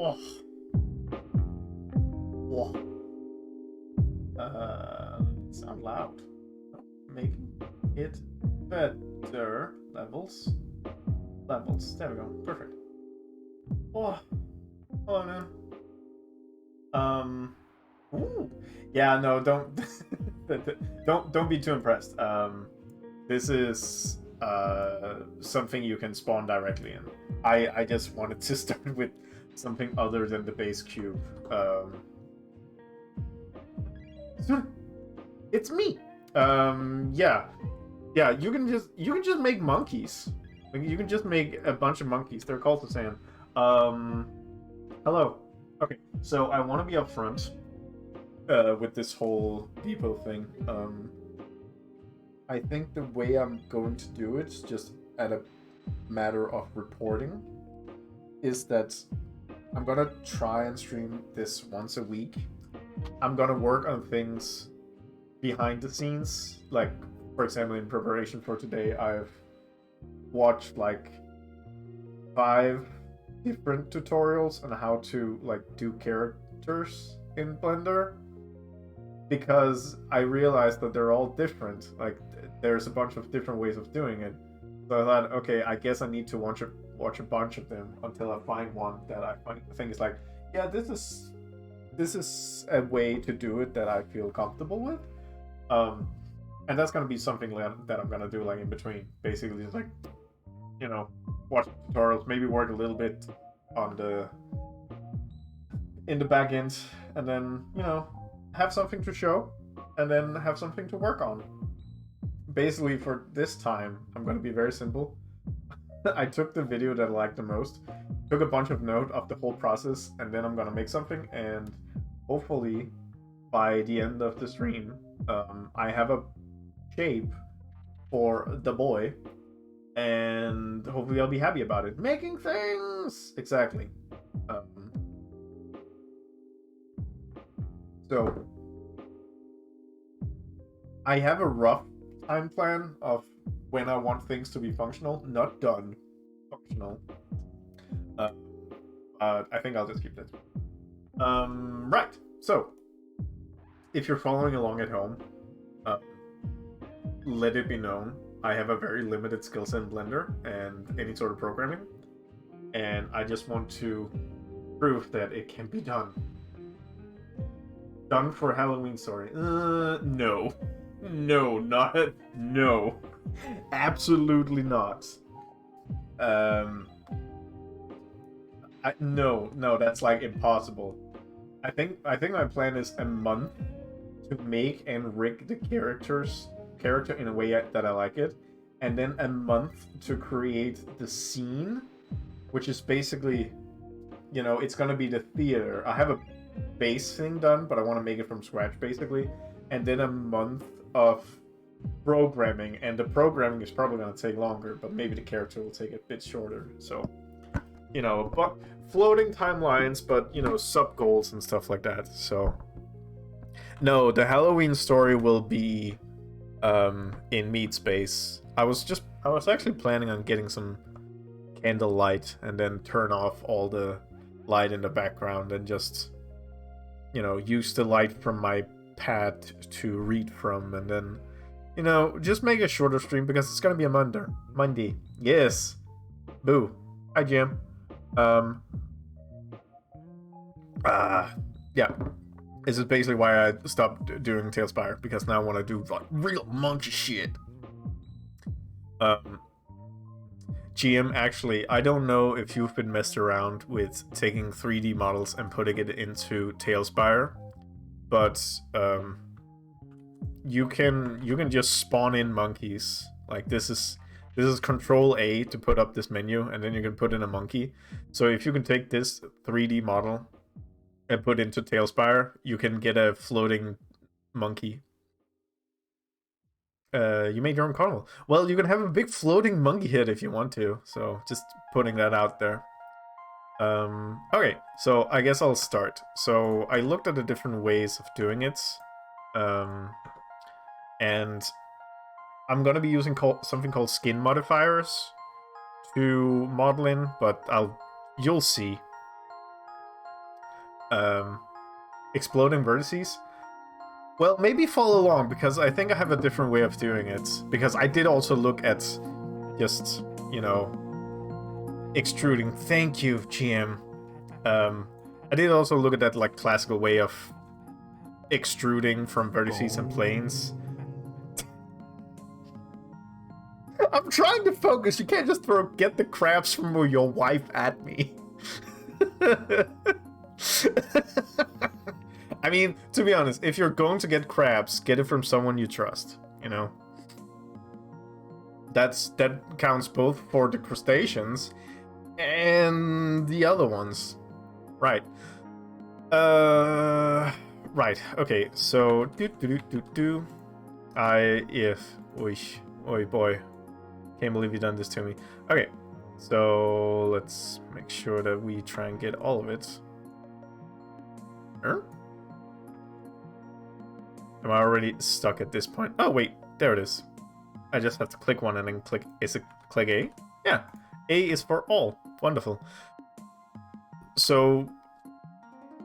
Oh. Whoa. Sound loud. Making it better. Levels. Levels. There we go. Perfect. Oh. Hello, man. Ooh. Yeah, no, don't don't be too impressed. This is something you can spawn directly in. I just wanted to start with something other than the base cube. It's me. Yeah, yeah. You can just make monkeys. Like, you can just make a bunch of monkeys. They're called the sand. Hello. Okay, so I want to be upfront with this whole VIPO thing. I think the way I'm going to do it, just at a matter of reporting, is that I'm gonna try and stream this once a week. I'm gonna work on things behind the scenes, like, for example, in preparation for today, I've watched like 5 different tutorials on how to like do characters in Blender, because I realized that they're all different. Like, there's a bunch of different ways of doing it. So I thought, okay, I guess I need to watch a bunch of them until I find one that I think is like, yeah, this is a way to do it that I feel comfortable with. And that's gonna be something that I'm gonna do like in between. Basically, just like, you know, watch tutorials, maybe work a little bit on in the back end, and then, you know, have something to show, and then have something to work on. Basically, for this time, I'm going to be very simple. I took the video that I liked the most, took a bunch of note of the whole process, and then I'm going to make something, and hopefully, by the end of the stream, I have a shape for the boy, and hopefully I'll be happy about it. Making things! Exactly. So, I have a rough time plan of when I want things to be functional, not done, functional. I think I'll just keep this. Right. So, if you're following along at home, let it be known I have a very limited skill set in Blender and any sort of programming, and I just want to prove that it can be done. Done for Halloween story? No. No, no. Absolutely not. No, that's like impossible. I think my plan is a month to make and rig the character in a way that I like it, and then a month to create the scene, which is basically, you know, it's gonna be the theater. I have a base thing done, but I want to make it from scratch basically, and then a month of programming, and the programming is probably going to take longer, but maybe the character will take a bit shorter. So, you know, but floating timelines, but, you know, sub goals and stuff like that. So no, the Halloween story will be in Meat Space. I was actually planning on getting some candle light and then turn off all the light in the background and just, you know, use the light from my pad to read from, and then, you know, just make a shorter stream because it's gonna be a Monday. Yes. Boo. Hi, Jim. Yeah. This is basically why I stopped doing Tailspire, because now I want to do like real monkey shit. GM, actually, I don't know if you've been messed around with taking 3D models and putting it into Tailspire, but you can just spawn in monkeys. Like, this is Control A to put up this menu, and then you can put in a monkey. So if you can take this 3D model and put into Tailspire, you can get a floating monkey. You made your own carnival. Well, you can have a big floating monkey head if you want to. So just putting that out there. Okay, so I guess I'll start. So I looked at the different ways of doing it. And I'm gonna be using something called skin modifiers to model in, but you'll see. exploding vertices. Well, maybe follow along, because I think I have a different way of doing it. Because I did also look at just, you know, extruding. Thank you, GM. I did also look at that like classical way of extruding from vertices and planes. I'm trying to focus. You can't just get the crabs from your wife at me. I mean, to be honest, if you're going to get crabs, get it from someone you trust, you know? That counts both for the crustaceans and the other ones. Right. Right. Okay, so Oi boy. Can't believe you done this to me. Okay. So let's make sure that we try and get all of it. Huh? Am I already stuck at this point? Oh wait, there it is. I just have to click one and then click. Is it click A? Yeah. A is for all. Wonderful. So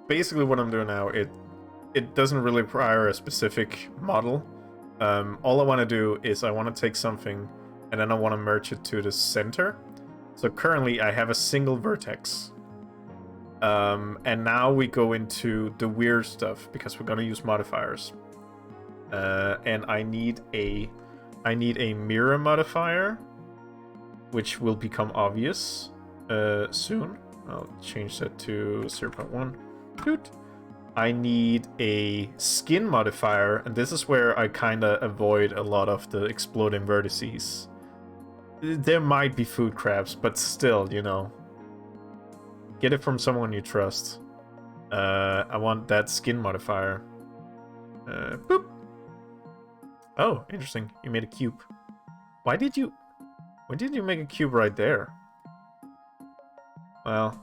basically what I'm doing now, it doesn't really require a specific model. All I want to do is I want to take something and then I want to merge it to the center. So currently I have a single vertex. And now we go into the weird stuff because we're going to use modifiers. And I need a mirror modifier, which will become obvious soon. I'll change that to 0.1. Doot. I need a skin modifier, and this is where I kind of avoid a lot of the exploding vertices. There might be food crabs, but still, you know. Get it from someone you trust. I want that skin modifier. Boop. Oh, interesting. You made a cube. Why did you make a cube right there? Well,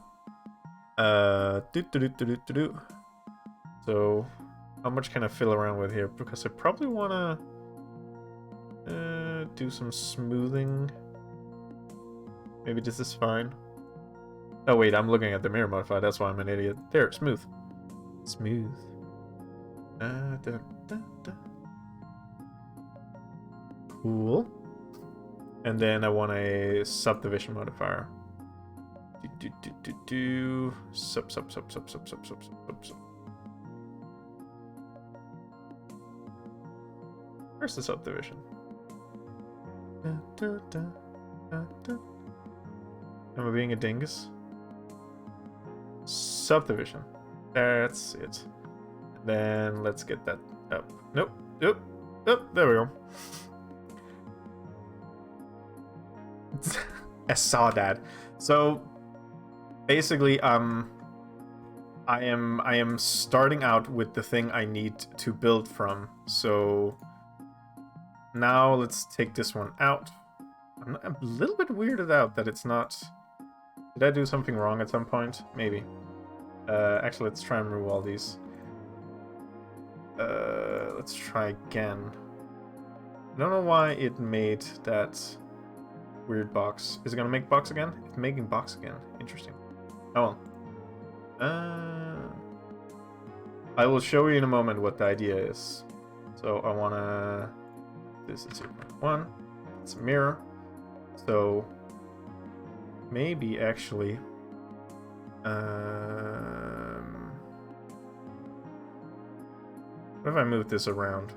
So, how much can I fill around with here? Because I probably want to do some smoothing. Maybe this is fine. Oh wait, I'm looking at the mirror modifier. That's why I'm an idiot. There, smooth. Smooth. Cool. And then I want a subdivision modifier. Sub. Where's the subdivision? Am I being a dingus? Subdivision. That's it. Then let's get that up. Nope. There we go. I saw that. So basically, I am starting out with the thing I need to build from. So now let's take this one out. I'm a little bit weirded out that it's not. Did I do something wrong at some point? Maybe. Actually, let's try and remove all these. Let's try again. I don't know why it made that weird box. Is it gonna make box again? It's making box again. Interesting. Oh well. I will show you in a moment what the idea is. So I wanna. This is 0.1. It's a mirror. So maybe actually. What if I move this around?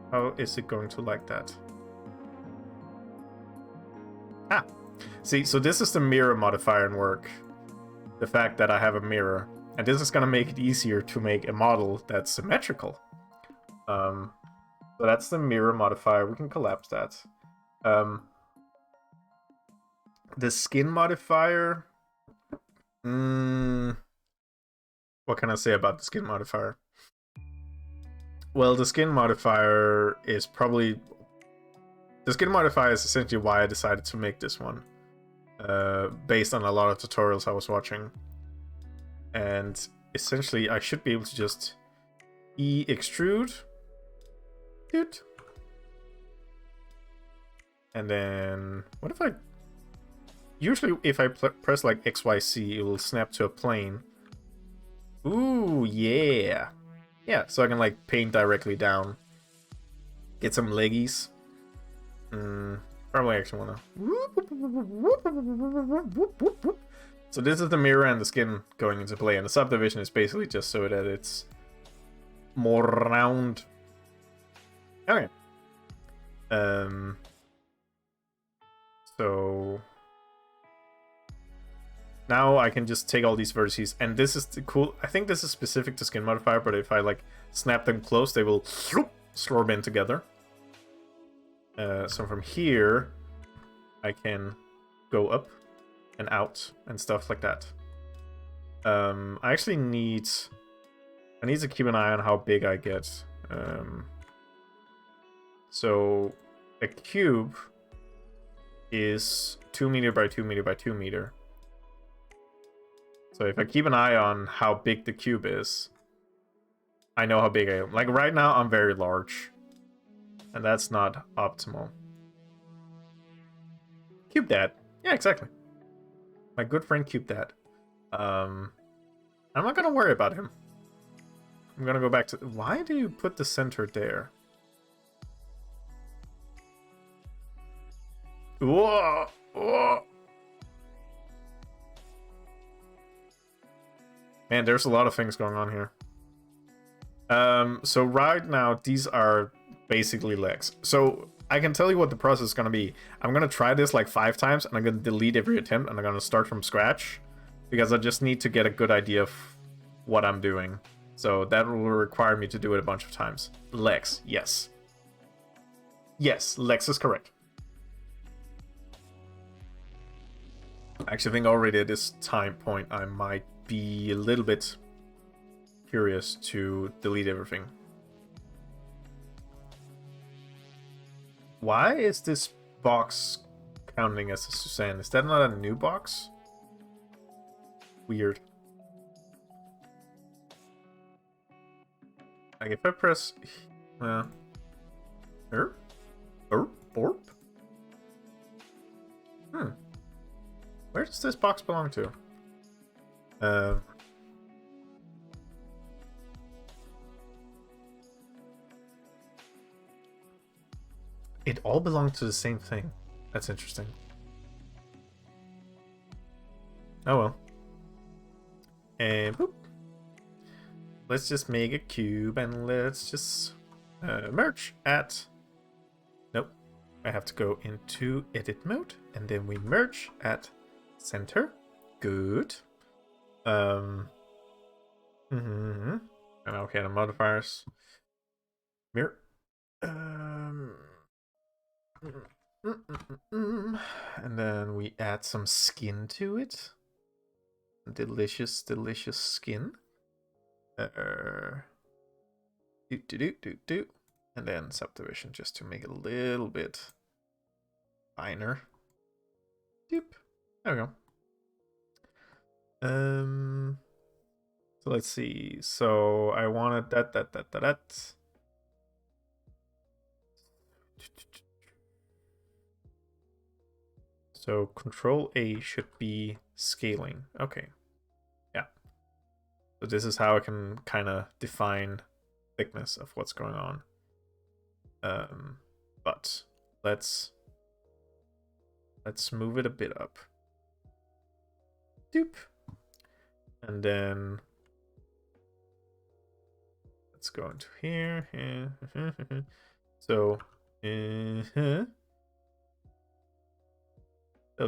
How is it going to like that? Ah! See, so this is the mirror modifier in work. The fact that I have a mirror. And this is going to make it easier to make a model that's symmetrical. So that's the mirror modifier. We can collapse that. The skin modifier... what can I say about the skin modifier? Well, the skin modifier is probably... The skin modifier is essentially why I decided to make this one. Based on a lot of tutorials I was watching. And essentially, I should be able to just extrude. Dude. And then... What if I... Usually, if I press like XYZ, it will snap to a plane. Ooh, yeah. Yeah, so I can like paint directly down. Get some leggies. Probably actually wanna. So this is the mirror and the skin going into play, and the subdivision is basically just so that it's more round. Okay. So now I can just take all these vertices, and this is the cool. I think this is specific to skin modifier, but if I like snap them close, they will slurp in together. So from here, I can go up and out and stuff like that. I actually need... I need to keep an eye on how big I get. So a cube is 2 meter by 2 meter by 2 meter. So if I keep an eye on how big the cube is, I know how big I am. Like right now, I'm very large. And that's not optimal. Cube Dad. Yeah, exactly. My good friend Cube Dad. I'm not gonna worry about him. I'm gonna go back to... Why do you put the center there? Whoa! Whoa! Man, there's a lot of things going on here. So right now, these are basically legs. So I can tell you what the process is going to be. I'm going to try this like 5 times, and I'm going to delete every attempt, and I'm going to start from scratch. Because I just need to get a good idea of what I'm doing. So that will require me to do it a bunch of times. Legs, yes. Yes, legs is correct. I actually think already at this time point, I might be a little bit curious to delete everything. Why is this box counting as a Suzanne? Is that not a new box? Weird. Like if I press... Borp? Where does this box belong to? It all belongs to the same thing. That's interesting. Oh well. And boop. Let's just make a cube and let's just merge at... Nope. I have to go into edit mode and then we merge at center. Good. And okay, the modifiers. Mirror. And then we add some skin to it. Delicious, delicious skin. And then subdivision just to make it a little bit finer. Doop. There we go. So let's see. So I wanted that. So Control A should be scaling. Okay. Yeah. So this is how I can kind of define thickness of what's going on. But let's move it a bit up. Doop. And then let's go into here. So it'll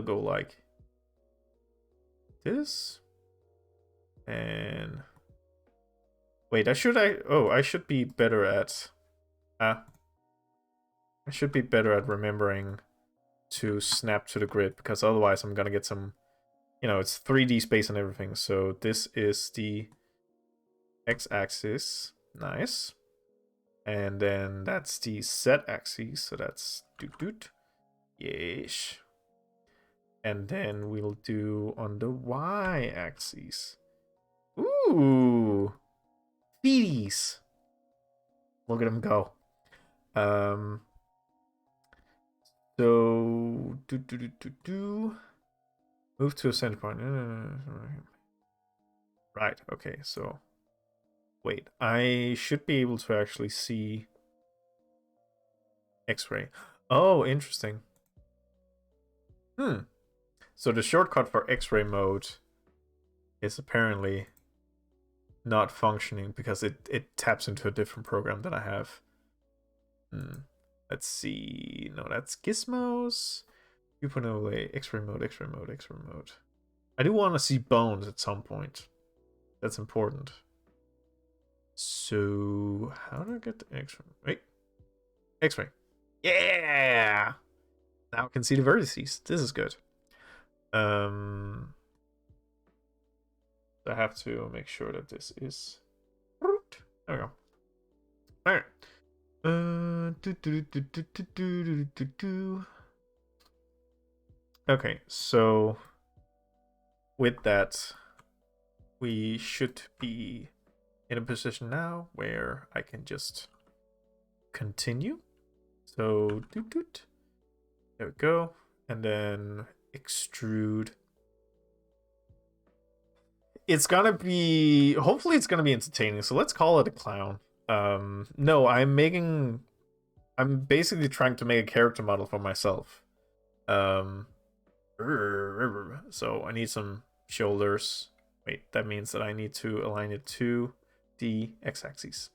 go like this. And wait, I should be better at I should be better at remembering to snap to the grid, because otherwise I'm gonna get some, you know, it's 3D space and everything. So this is the x-axis. Nice. And then that's the z-axis, so that's doot. Yes. And then we'll do on the y-axis. Ooh! Feeties! Look at him go. So move to a center point. Right, okay, so wait, I should be able to actually see X-ray. Oh, interesting. So the shortcut for X-ray mode is apparently not functioning because it taps into a different program that I have. Let's see. No, that's gizmos. You put away X-ray mode, X-ray mode, X-ray mode. I do want to see bones at some point. That's important. So how do I get the X-ray? Wait, X-ray. Yeah. Now I can see the vertices. This is good. I have to make sure that this is. There we go. All right. Okay, so with that, we should be in a position now where I can just continue. So there we go, and then extrude. It's gonna be, hopefully it's gonna be entertaining, so let's call it a clown. No, I'm basically trying to make a character model for myself. So I need some shoulders. Wait, that means that I need to align it to the x-axis.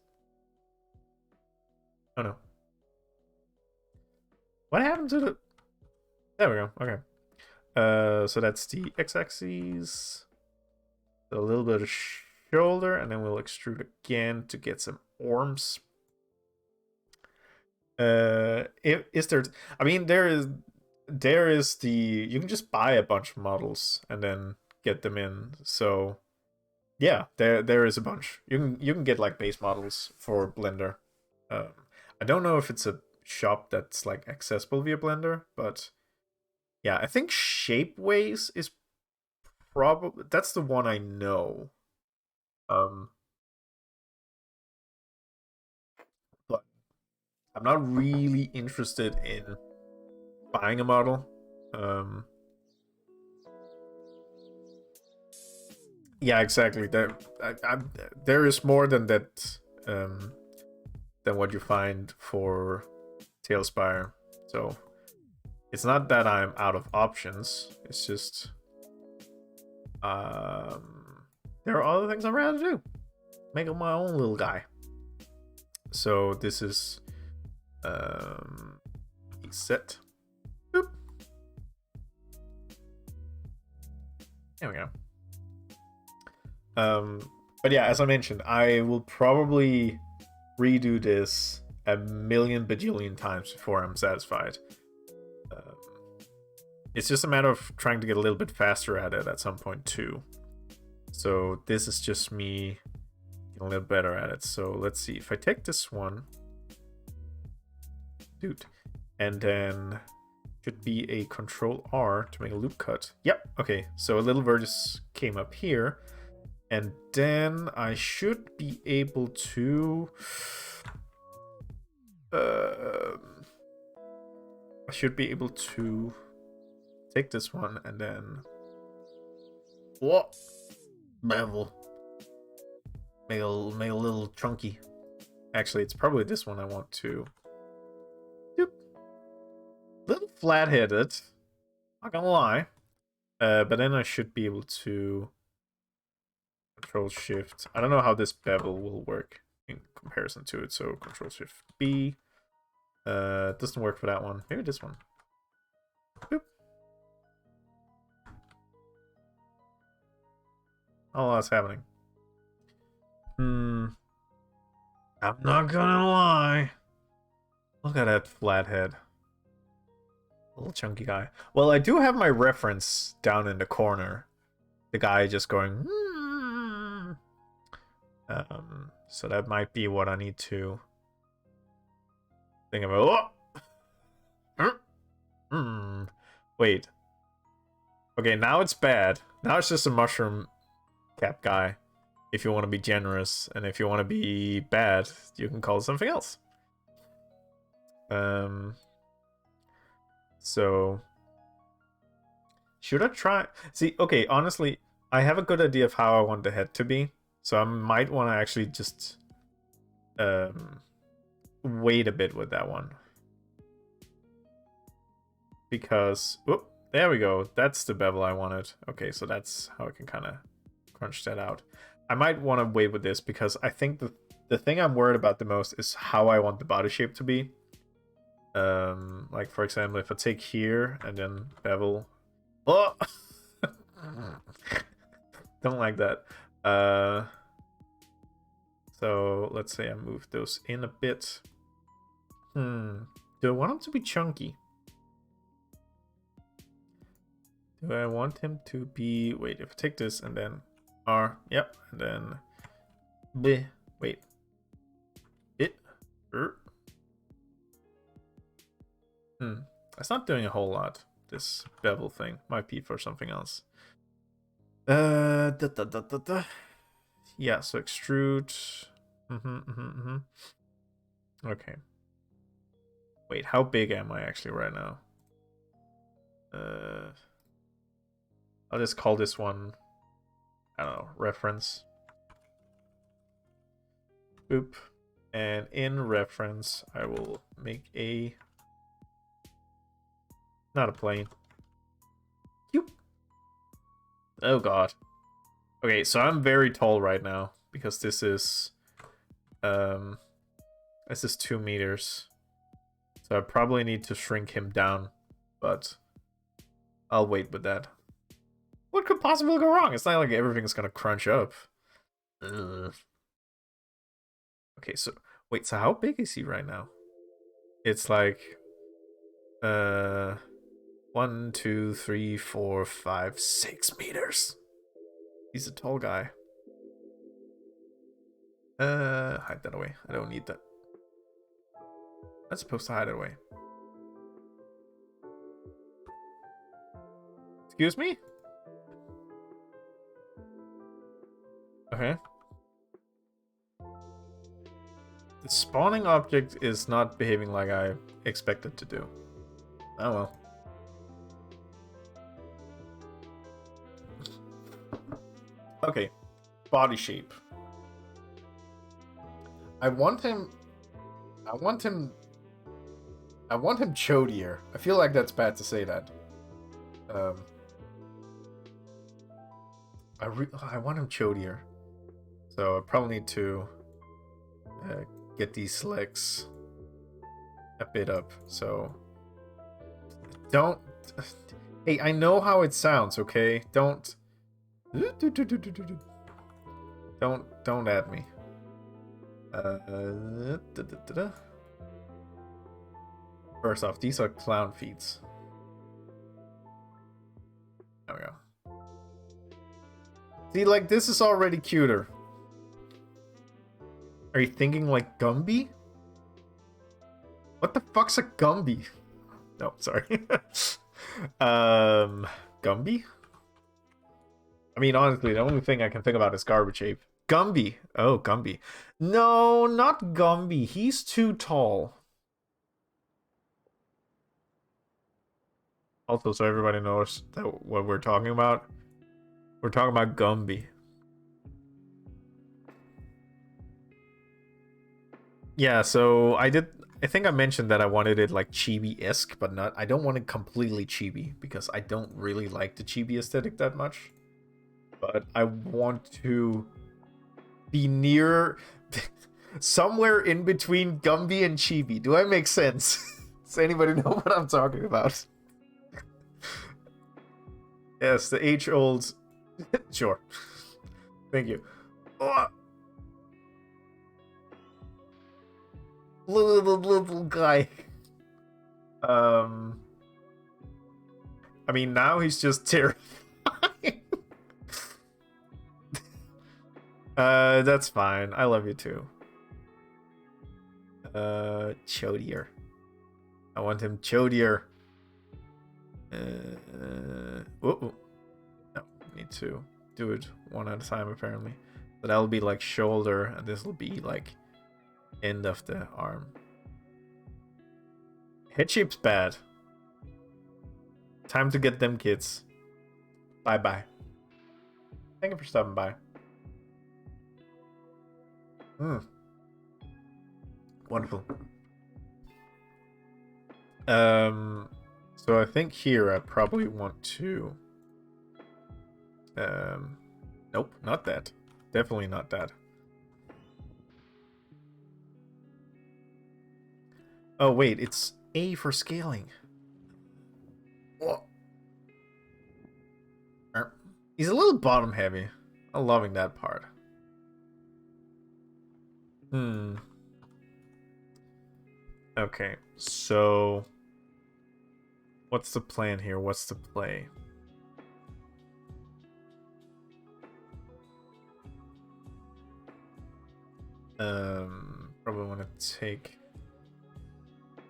Oh no. What happened to the... There we go, okay. So that's the x-axis. A little bit of shoulder, and then we'll extrude again to get some arms. Is there... I mean, there is the... You can just buy a bunch of models and then get them in. So yeah, there is a bunch. You can get like base models for Blender. I don't know if it's a shop that's like accessible via Blender, but yeah, I think Shapeways is probably, that's the one I know. But I'm not really interested in buying a model. Yeah, exactly. There is more than that, than what you find for Tailspire. So it's not that I'm out of options. It's just there are other things I'd rather do. Make up my own little guy. So this is set. Boop. There we go. But yeah, as I mentioned, I will probably redo this a million bajillion times before I'm satisfied. It's just a matter of trying to get a little bit faster at it at some point too. So this is just me getting a little better at it. So let's see, if I take this one, and then should be a Control R to make a loop cut. Yep, okay, so a little vertex came up here, and then I should be able to take this one and then what bevel, make a little chunky. Actually, it's probably this one I want to. Doop. Little flat-headed, not gonna lie, but then I should be able to Control Shift. I don't know how this bevel will work in comparison to it, so Control Shift B. Doesn't work for that one. Maybe this one. Boop. Oh, that's happening. I'm not gonna lie. Look at that flathead. Little chunky guy. Well, I do have my reference down in the corner. The guy just going... so that might be what I need to think about. Oh! Wait. Okay, now it's bad. Now it's just a mushroom cap guy. If you want to be generous, and if you want to be bad, you can call it something else. So should I try? See, okay, honestly, I have a good idea of how I want the head to be, so I might want to actually just wait a bit with that one. Because, whoop, there we go. That's the bevel I wanted. Okay, so that's how I can kind of crunch that out. I might want to wait with this because I think the thing I'm worried about the most is how I want the body shape to be. Like for example, if I take here and then bevel. Oh, don't like that. So let's say I move those in a bit. Do I want them to be chunky? Do I want him to be... Wait, if I take this and then R, yep, and then B, wait. That's not doing a whole lot, this bevel thing. Might be for something else. Yeah, so extrude. Okay. Wait, how big am I actually right now? I'll just call this one, I don't know, reference. Boop. And in reference, I will make a... Not a plane. Yoop. Oh god. Okay, so I'm very tall right now because this is 2 meters. So I probably need to shrink him down, but I'll wait with that. What could possibly go wrong? It's not like everything's gonna crunch up. Ugh. Okay, so wait, so how big is he right now? It's like 1, 2, 3, 4, 5, 6 meters. He's a tall guy. Hide that away. I don't need that. I'm supposed to hide it away. Excuse me? Okay. The spawning object is not behaving like I expected to do. Oh well. Okay. Body shape. I want him chodier. I feel like that's bad to say that. I want him chodier. So I probably need to get these legs a bit up. So don't... Hey, I know how it sounds, okay? Don't add me. First off, these are clown feet. There we go. See, like, this is already cuter. Are you thinking like Gumby? What the fuck's a Gumby? No, sorry. Gumby? I mean, honestly, the only thing I can think about is Garbage Ape. Gumby. Oh, Gumby. No, not Gumby. He's too tall. Also, so everybody knows that what we're talking about. We're talking about Gumby. Yeah, so I think I mentioned that I wanted it like chibi-esque, but not... I don't want it completely chibi, because I don't really like the chibi aesthetic that much. But I want to be near... somewhere in between Gumby and chibi. Do I make sense? Does anybody know what I'm talking about? Yes, the age-old... Sure. Thank you. Oh. Little guy. I mean, now he's just terrifying. That's fine. I love you too. Chodier. I want him chodier. No, need to do it one at a time apparently. So that'll be like shoulder, and this will be like end of the arm. Head shape's bad. Time to get them kids. Bye bye. Thank you for stopping by. Wonderful. So I think here I probably want to... Nope, not that. Definitely not that. Oh, wait, it's A for scaling. Whoa. He's a little bottom heavy. I'm loving that part. Okay, so... What's the plan here? What's the play? Probably want to take...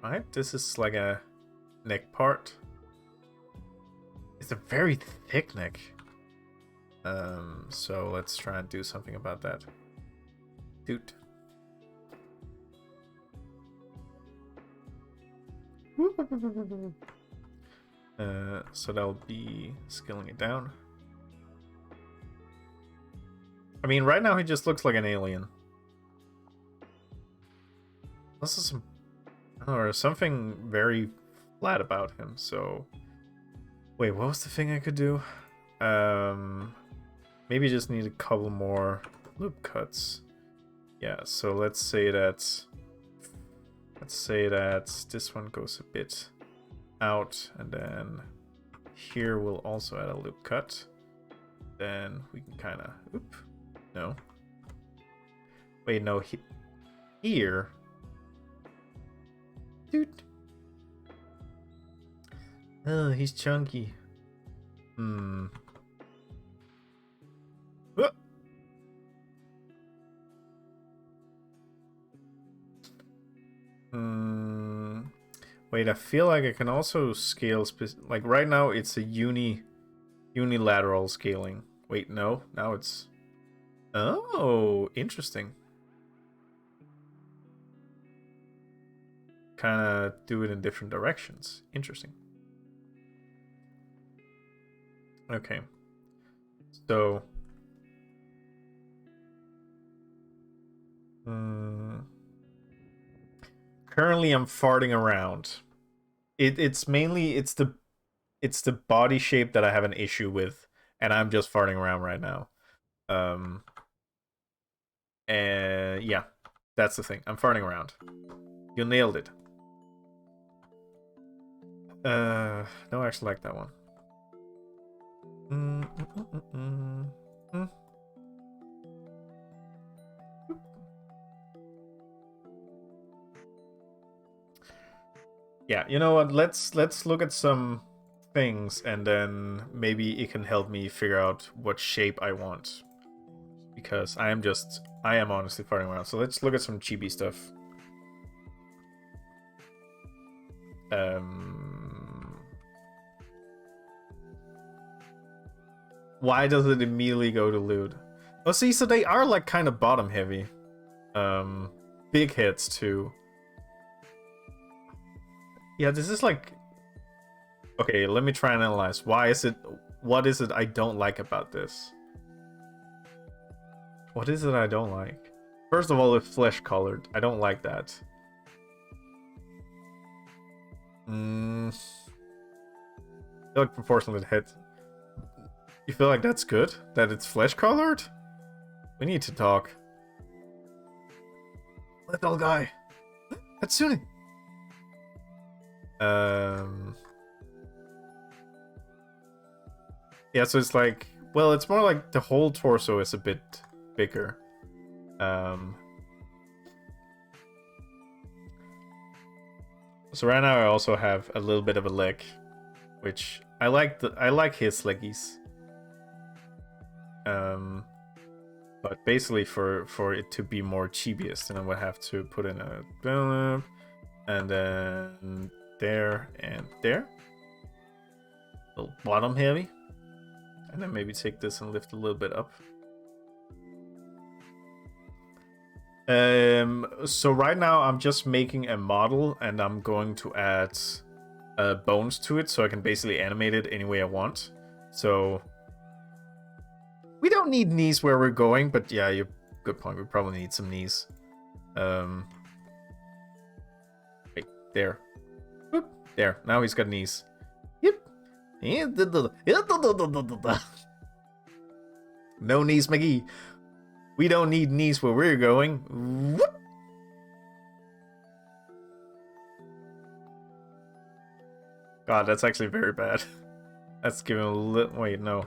Right, this is like a neck part. It's a very thick neck. So let's try and do something about that. Dude. So that'll be scaling it down. I mean, right now he just looks like an alien. This is some... or something very flat about him, so... Wait, what was the thing I could do? Maybe just need a couple more loop cuts. Yeah, so let's say that this one goes a bit out, and then here we'll also add a loop cut. Then we can kind of... Oop. No. Wait, no. Here... Dude. Oh, he's chunky. Wait, I feel like I can also scale like right now it's a unilateral scaling. Wait, no. Now it's... Oh, interesting. Kind of do it in different directions. Interesting. Okay. So... Currently I'm farting around. It's mainly the body shape that I have an issue with, and I'm just farting around right now. And yeah, that's the thing. I'm farting around. You nailed it. No, I actually like that one. Yeah, you know what? Let's look at some things, and then maybe it can help me figure out what shape I want. Because I am honestly farting around. So let's look at some chibi stuff. Why does it immediately go to lewd? Oh, see, so they are like kind of bottom heavy. Big hits too. Yeah, this is like... Okay, let me try and analyze. What is it I don't like about this? What is it I don't like? First of all, it's flesh colored. I don't like that. I feel like proportional to head. You feel like that's good? That it's flesh colored? We need to talk. Little guy. Hatsune. Yeah, so it's like, well, it's more like the whole torso is a bit bigger. So right now I also have a little bit of a leg, which I like his leggies. But basically for it to be more chibiest, then I would have to put in a and then there and there. A little bottom heavy. And then maybe take this and lift a little bit up. So right now I'm just making a model, and I'm going to add bones to it, so I can basically animate it any way I want. So We don't need knees where we're going, but yeah, you good point. We probably need some knees. Right there. Boop. There. Now he's got knees. Yep. No knees, McGee. We don't need knees where we're going. Whoop. God, that's actually very bad. Let's give him a little. Wait, no.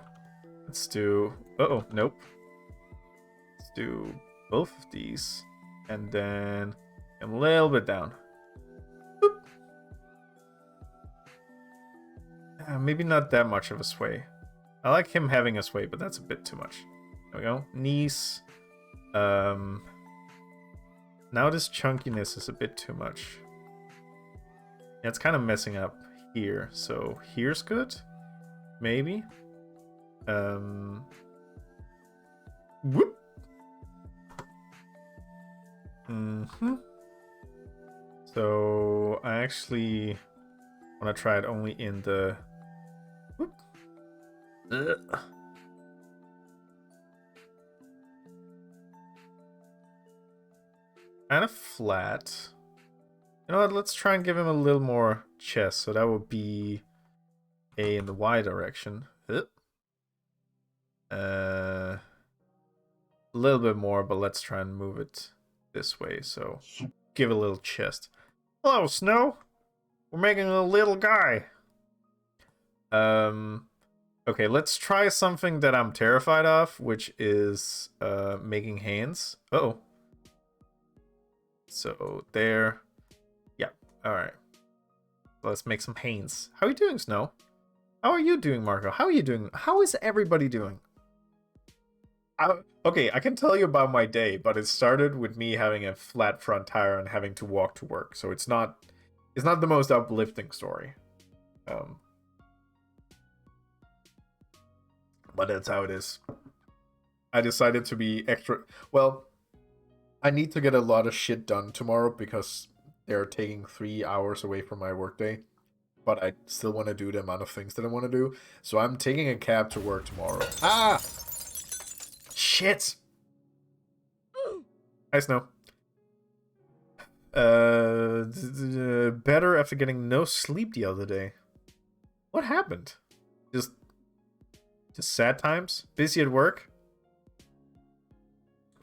Let's do. Uh-oh, nope. Let's do both of these. And then a little bit down. Boop. Maybe not that much of a sway. I like him having a sway, but that's a bit too much. There we go. Knees. Now this chunkiness is a bit too much. Yeah, it's kind of messing up here. So here's good. Maybe. Whoop. So I actually want to try it only in the. Whoop. Kind of flat. You know what? Let's try and give him a little more chest. So that would be A in the Y direction. A little bit more, but let's try and move it this way. So give a little chest. Hello, Snow. We're making a little guy. Okay, let's try something that I'm terrified of, which is making hands. Uh-oh. So there. Yeah. All right. Let's make some hands. How are you doing, Snow? How are you doing, Marco? How are you doing? How is everybody doing? Okay, I can tell you about my day, but it started with me having a flat front tire and having to walk to work. So it's not the most uplifting story. But that's how it is. I decided to be extra. Well, I need to get a lot of shit done tomorrow because they're taking 3 hours away from my workday. But I still want to do the amount of things that I want to do. So I'm taking a cab to work tomorrow. Ah! Shit! I Snow. Better after getting no sleep the other day. What happened? Just sad times? Busy at work?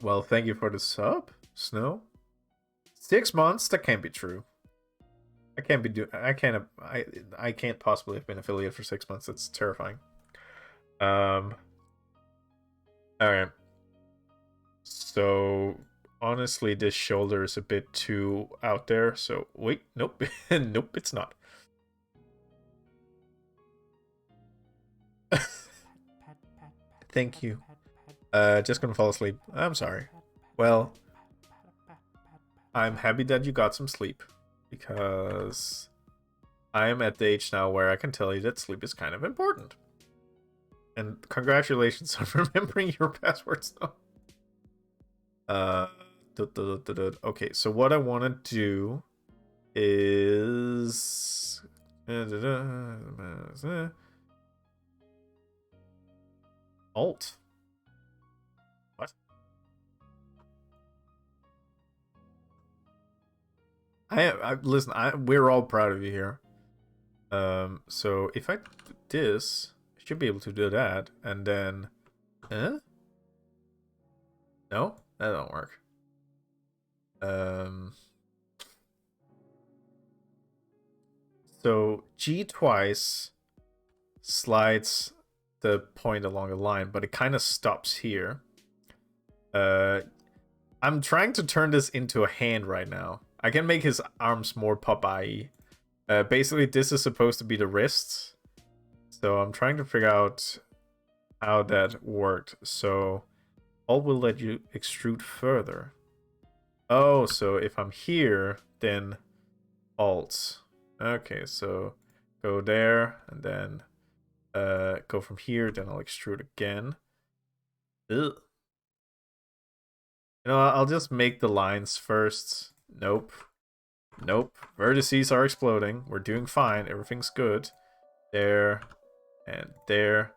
Well, thank you for the sub, Snow. 6 months? That can't be true. I can't possibly have been affiliate for 6 months. That's terrifying. Alright. So honestly, this shoulder is a bit too out there. So wait, nope. Nope, it's not. Thank you. Just gonna fall asleep. I'm sorry. Well, I'm happy that you got some sleep, because I am at the age now where I can tell you that sleep is kind of important. And congratulations on remembering your passwords, though. Okay, so what I want to do is Alt. What? Listen. We're all proud of you here. So if I do this, I should be able to do that, and then, no, that don't work. So G twice slides the point along the line, but it kind of stops here. I'm trying to turn this into a hand right now. I can make his arms more Popeye. Basically, this is supposed to be the wrists. So I'm trying to figure out how that worked. So Alt will let you extrude further. Oh, so if I'm here, then Alt. Okay, so go there, and then go from here, then I'll extrude again. Ugh. You know, I'll just make the lines first. Nope. Nope. Vertices are exploding. We're doing fine. Everything's good. There. And there.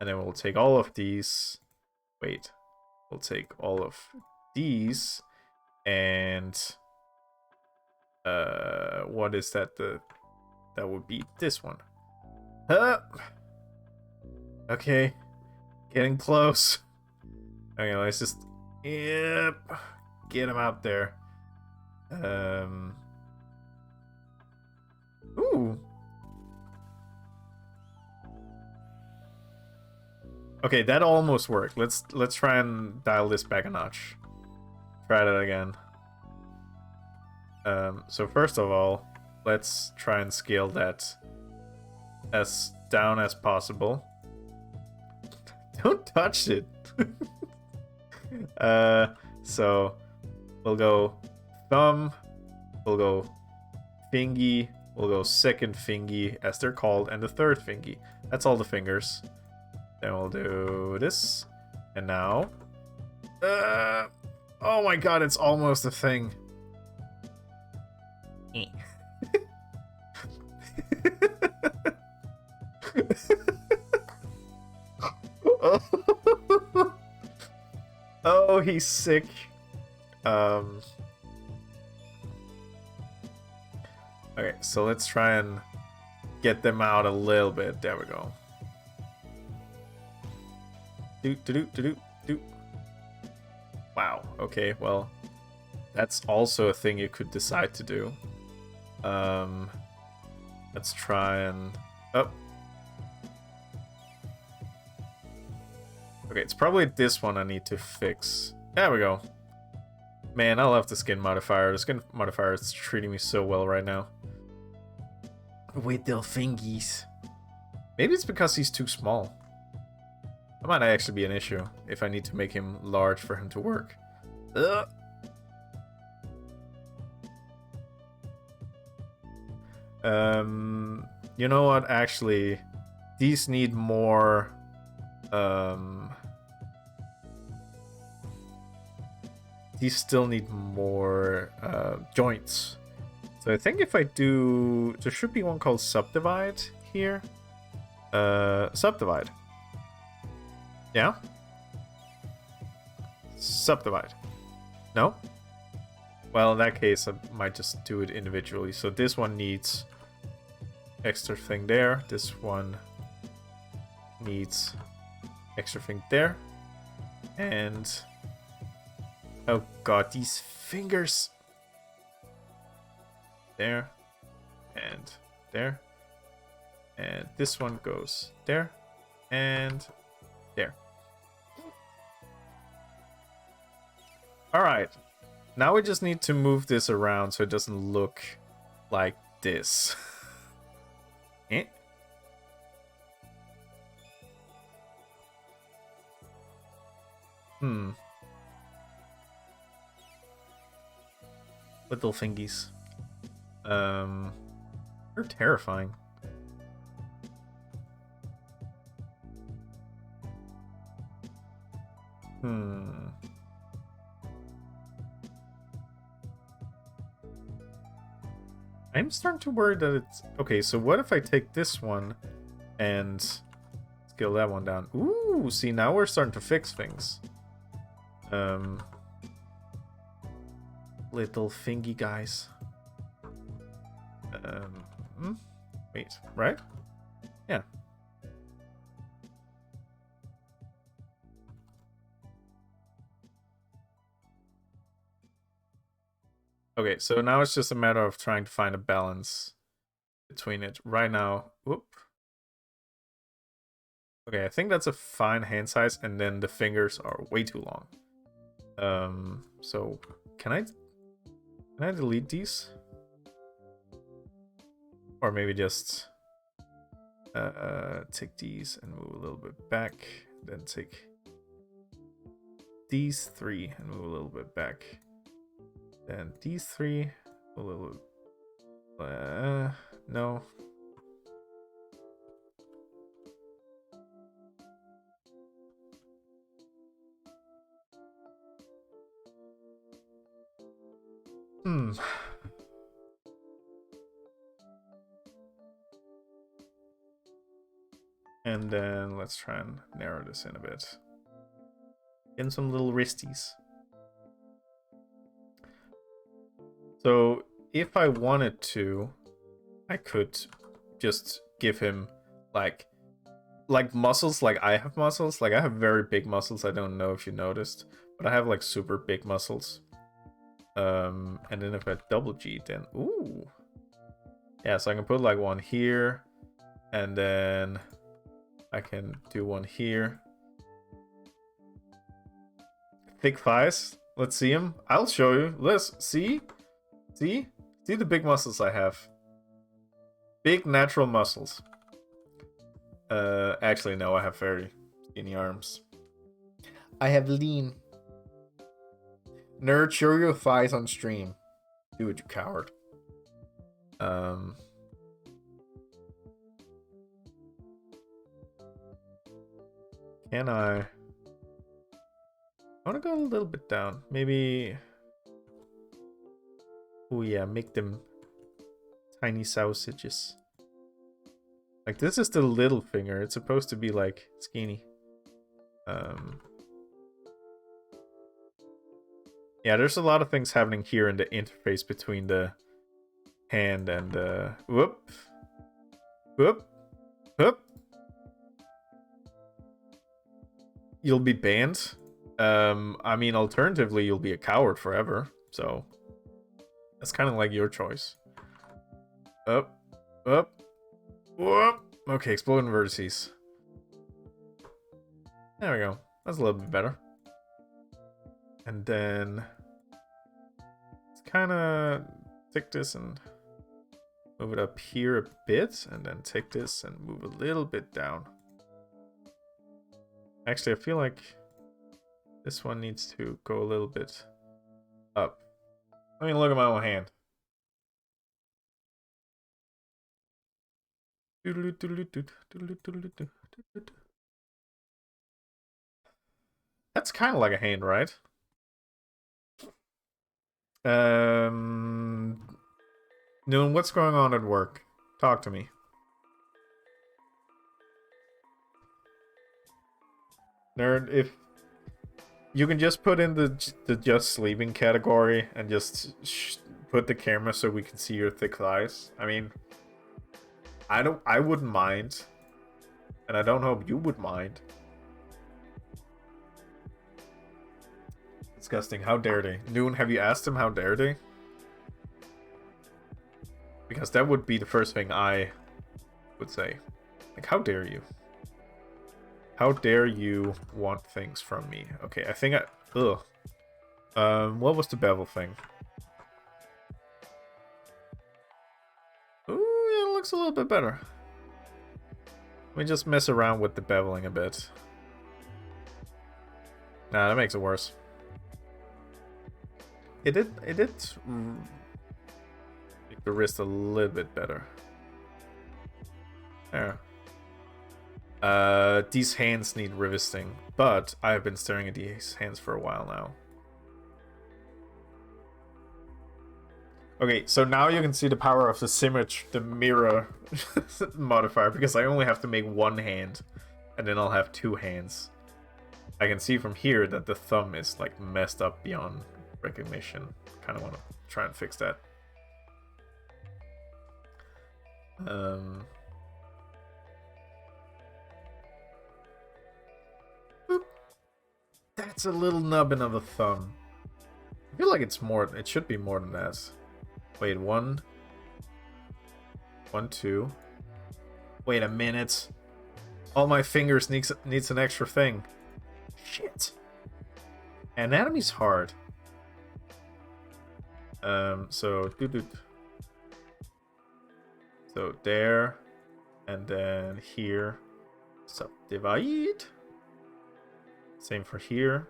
And then we'll take all of these. Wait. We'll take all of these and what is that? That would be this one. Okay. Getting close. Okay, let's just get him out there. Ooh. Okay, that almost worked. Let's try and dial this back a notch. Try that again. So first of all, let's try and scale that as down as possible. Don't touch it. So we'll go thumb, we'll go fingy, we'll go second fingy, as they're called, and the third fingy. That's all the fingers. Then we'll do this. And now... oh my god, it's almost a thing. Oh, he's sick. Okay, so let's try and get them out a little bit. There we go. Do. Wow. Okay, well, that's also a thing you could decide to do. Let's try and... Oh. Okay, it's probably this one I need to fix. There we go. Man, I love the skin modifier. The skin modifier is treating me so well right now. With the fingies. Maybe it's because he's too small. That might actually be an issue if I need to make him large for him to work. Ugh. You know what? Actually, these need more. These still need more joints. So I think if I do, there should be one called subdivide here. Subdivide. Yeah? Subdivide. No? Well, in that case, I might just do it individually. So this one needs extra thing there. This one needs extra thing there. And... oh god, these fingers! There. And there. And this one goes there. And there. Alright. Now we just need to move this around so it doesn't look like this. Eh? Little fingies. They're terrifying. I'm starting to worry that it's... okay, so what if I take this one and scale that one down? Ooh, see, now we're starting to fix things. Little fingy guys. Wait, right? Yeah. Okay, so now it's just a matter of trying to find a balance between it. Right now, whoop. Okay, I think that's a fine hand size, and then the fingers are way too long. So can I delete these? Or maybe just take these and move a little bit back, then take these three and move a little bit back. Then these three, a little... no. And then let's try and narrow this in a bit. Getting some little wristies. So if I wanted to, I could just give him like muscles, like I have muscles. Like I have very big muscles. I don't know if you noticed, but I have like super big muscles. And then if I double G, then ooh, yeah. So I can put like one here, and then I can do one here. Thick thighs. Let's see him. I'll show you. Let's see the big muscles I have. Big natural muscles. Actually no, I have very skinny arms. I have lean. Nerd, show your thighs on stream. Do it, you coward. Can I want to go a little bit down. Maybe. Oh yeah, make them tiny sausages. Like this is the little finger. It's supposed to be like skinny. Yeah, there's a lot of things happening here in the interface between the hand and whoop. You'll be banned. I mean, alternatively, you'll be a coward forever. So that's kind of like your choice. Up. Whoop. Okay, exploding vertices. There we go. That's a little bit better. And then let's kind of take this and move it up here a bit, and then take this and move a little bit down. Actually, I feel like this one needs to go a little bit up. I mean, look at my own hand. That's kind of like a hand, right? Noon, what's going on at work? Talk to me. Nerd, if you can just put in the just sleeping category and just put the camera so we can see your thick thighs. I mean, I wouldn't mind, and I don't hope you would mind. Disgusting. How dare they? Noon, have you asked them how dare they? Because that would be the first thing I would say. Like, how dare you? How dare you want things from me? Okay, I think ugh. What was the bevel thing? Ooh, yeah, it looks a little bit better. Let me just mess around with the beveling a bit. Nah, that makes it worse. It did make the wrist a little bit better. There. These hands need revisiting, but I have been staring at these hands for a while now. Okay, so now you can see the power of the symmetry, the mirror modifier, because I only have to make one hand, and then I'll have two hands. I can see from here that the thumb is like messed up beyond recognition. Kind of want to try and fix that. Boop. That's a little nubbin of a thumb. I feel like it's more. It should be more than that. Wait, 1, 2. Wait a minute. All my fingers needs an extra thing. Shit. Anatomy's hard. So there, and then here. Subdivide. Same for here.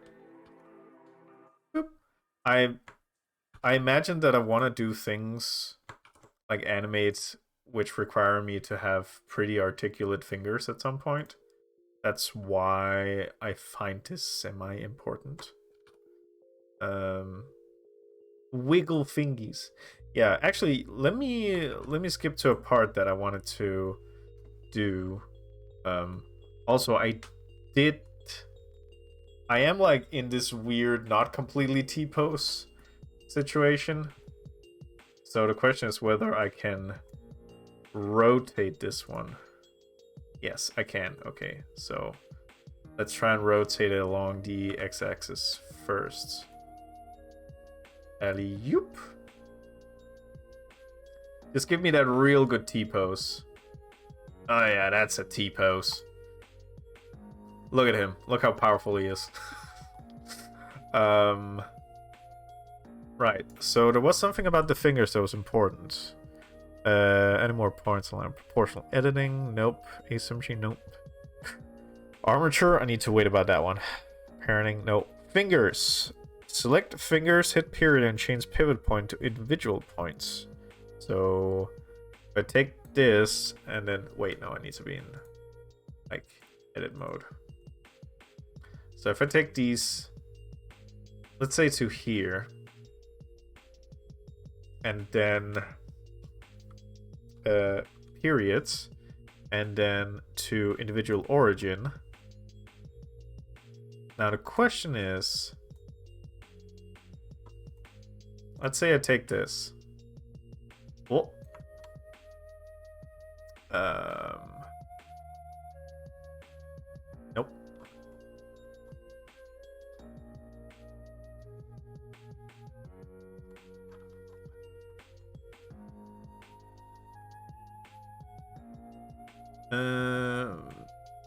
Boop. I imagine that I want to do things like animate which require me to have pretty articulate fingers at some point. That's why I find this semi-important. Wiggle fingies. Yeah, actually, let me skip to a part that I wanted to do. Also, I did I am like in this weird, not completely T-pose situation. So the question is whether I can rotate this one. Yes, I can. Okay, so let's try and rotate it along the x-axis first. Alley-oop. Just give me that real good T-pose. Oh yeah, that's a T-pose. Look at him. Look how powerful he is. Right. So there was something about the fingers that was important. Any more points on proportional editing? Nope. Asymmetry? Nope. Armature? I need to wait about that one. Parenting? Nope. Fingers. Select fingers, hit period, and change pivot point to individual points. So if I take this and then wait, no, I need to be in like edit mode. So if I take these, let's say to here, and then periods, and then to individual origin. Now the question is, let's say I take this. Oh. Nope.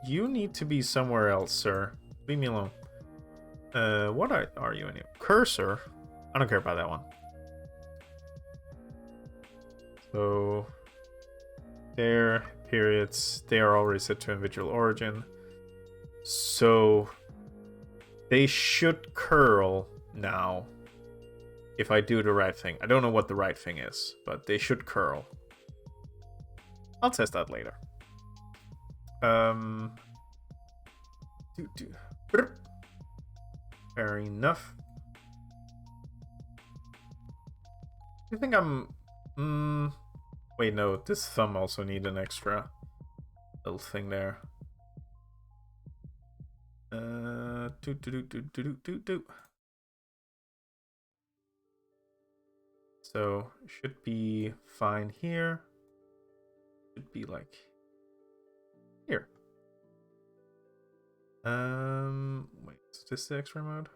You need to be somewhere else, sir. Leave me alone. What are you anyway? Cursor? I don't care about that one. So, their periods, they are already set to individual origin. So, they should curl now if I do the right thing. I don't know what the right thing is, but they should curl. I'll test that later. Fair enough. I think I'm... Wait, no. This thumb also need an extra little thing there. So, should be fine here. Should be like... here. Wait, is this the X-ray mode?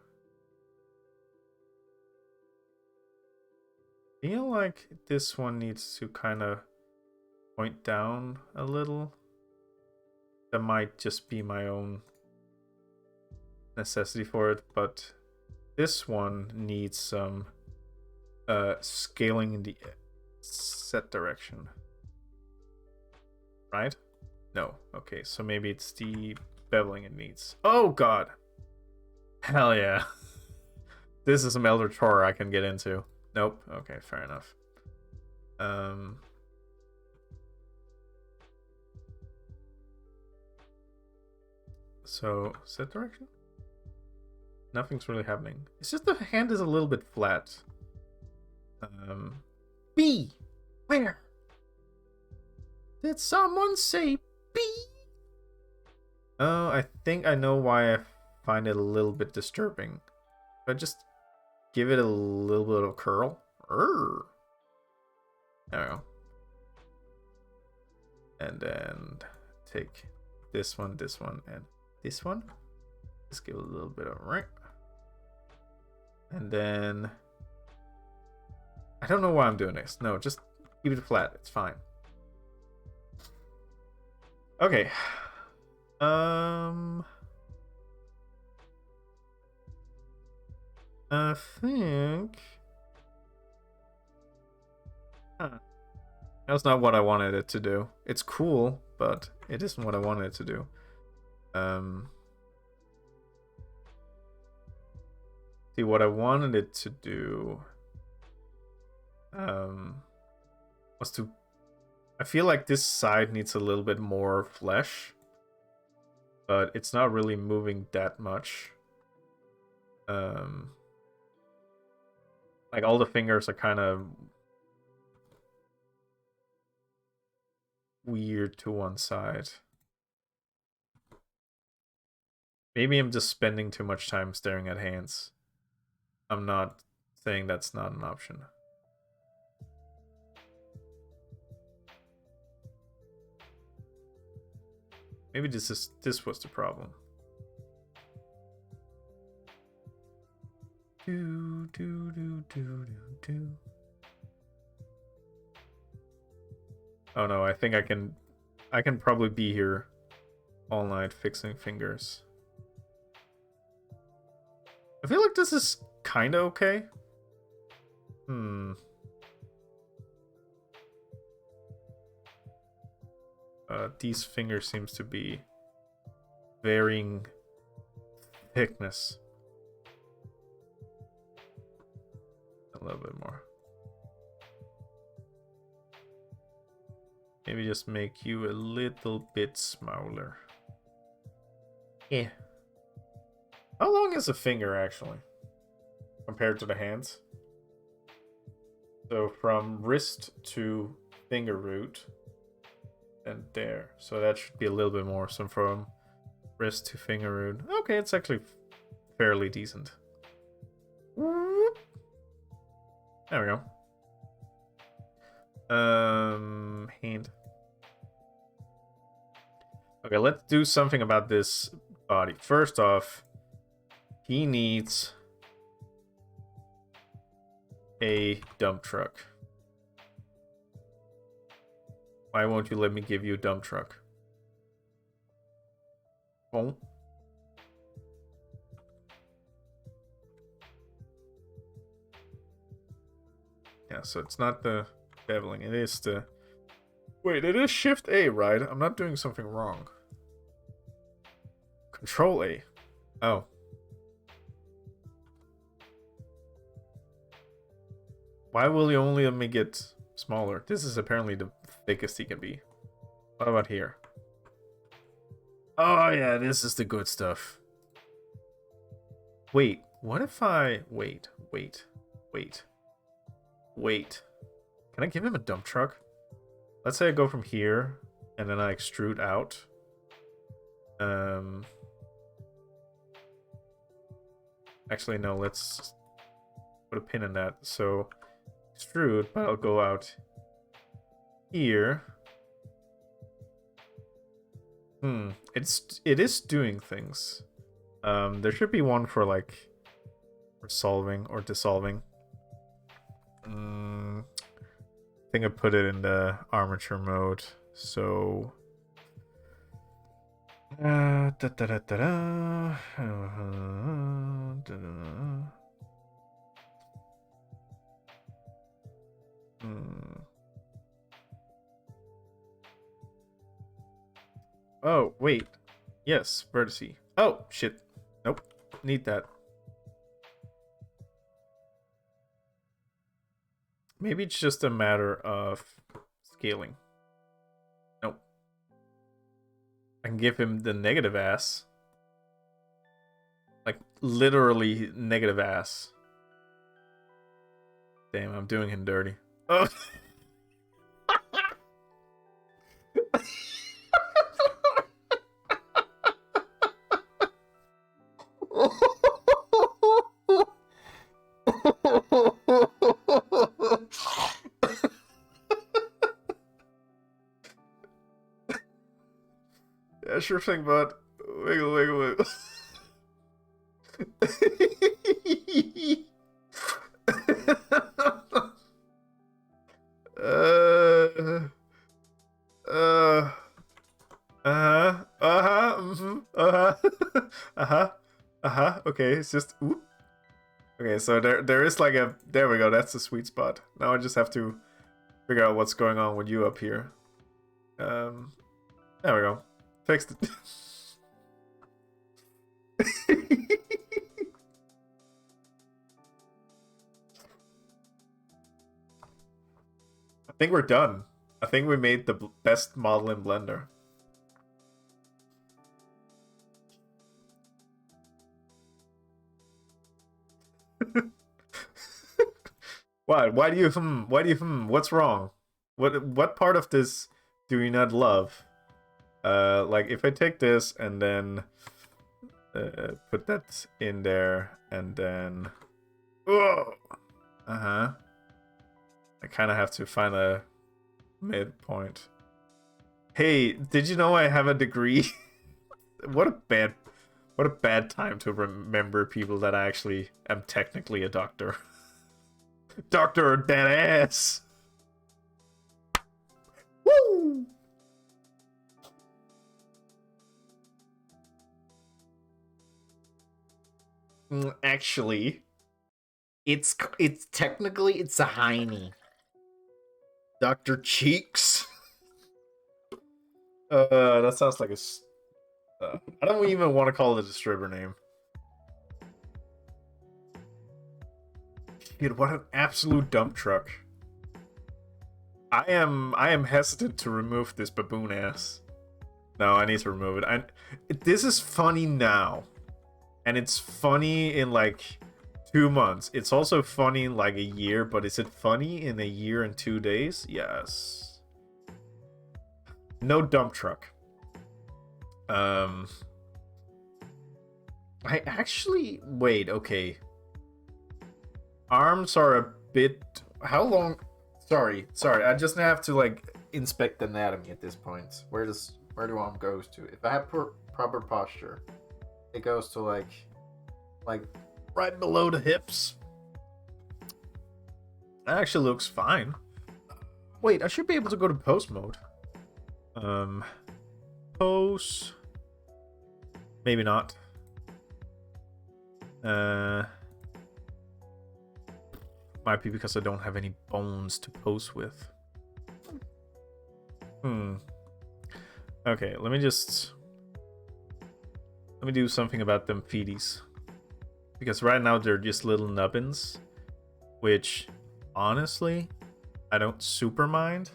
I feel like this one needs to kind of point down a little. That might just be my own necessity for it, but this one needs some scaling in the set direction. Right? No. Okay, so maybe it's the beveling it needs. Oh god! Hell yeah. This is some Eldritch Horror I can get into. Nope. Okay, fair enough. So, set direction? Nothing's really happening. It's just the hand is a little bit flat. B! Where? Did someone say B? Oh, I think I know why I find it a little bit disturbing. If I just give it a little bit of curl. There we go. And then take this one, and this one. Just give it a little bit of right. And then... I don't know why I'm doing this. No, just keep it flat. It's fine. Okay. I think... That's not what I wanted it to do. It's cool, but it isn't what I wanted it to do. See, what I wanted it to do was to... I feel like this side needs a little bit more flesh, but it's not really moving that much. Like all the fingers are kind of weird to one side. Maybe I'm just spending too much time staring at hands. I'm not saying that's not an option. Maybe this was the problem. Do do do do do do. Oh no, I think I can probably be here all night fixing fingers. I feel like this is kind of okay. These fingers seems to be varying thickness. A little bit more. Maybe just make you a little bit smaller. Yeah. How long is a finger actually? Compared to the hands? So from wrist to finger root. And there. So that should be a little bit more. So from wrist to finger root. Okay, it's actually fairly decent. There we go. Hand. Okay, let's do something about this body. First off, he needs a dump truck. Why won't you let me give you a dump truck? Oh. Yeah, so it's not the beveling, it is the... Wait, it is Shift A, right? I'm not doing something wrong. Control A. Oh. Why will you only let me get smaller? This is apparently the thickest he can be. What about here? Oh yeah, this is the good stuff. Wait, what if I... Wait. Can I give him a dump truck? Let's say I go from here, and then I extrude out. Actually, no, let's put a pin in that. So, extrude, but I'll go out here. It is doing things. There should be one for, like, resolving or dissolving. I think I put it in the armature mode, so... Oh, wait. Yes, vertice. Oh, shit. Nope. Need that. Maybe it's just a matter of scaling. Nope. I can give him the negative ass. Like, literally negative ass. Damn, I'm doing him dirty. Oh. Yeah, sure thing, bud. Wiggle, wiggle, wiggle. Okay, it's just ooh. Okay, so there is like a... There we go, that's the sweet spot. Now I just have to figure out what's going on with you up here. There we go. Fixed it. I think we're done. I think we made the best model in Blender. What? Why do you Why do you What's wrong? What part of this do you not love? Like if I take this and then Put that in there, and then... Oh! Uh-huh. I kind of have to find a midpoint. Hey, did you know I have a degree? What a bad time to remember people that I actually am technically a doctor. Doctor dead ass. Woo! Actually, it's technically it's a hiney. Dr. Cheeks. That sounds like a. I don't even want to call it a stripper name. Dude, what an absolute dump truck. I am hesitant to remove this baboon ass. No, I need to remove it. This is funny now. And it's funny in like 2 months. It's also funny in like a year, but is it funny in a year and 2 days? Yes. No dump truck. I actually... Wait, okay. Arms are a bit... How long... Sorry. I just have to, like, inspect the anatomy at this point. Where do arm goes to? If I have proper posture, it goes to, like right below the hips. That actually looks fine. Wait, I should be able to go to pose mode. Pose... Maybe not. Might be because I don't have any bones to pose with. Okay, let me do something about them feeties. Because right now they're just little nubbins. Which, honestly, I don't super mind.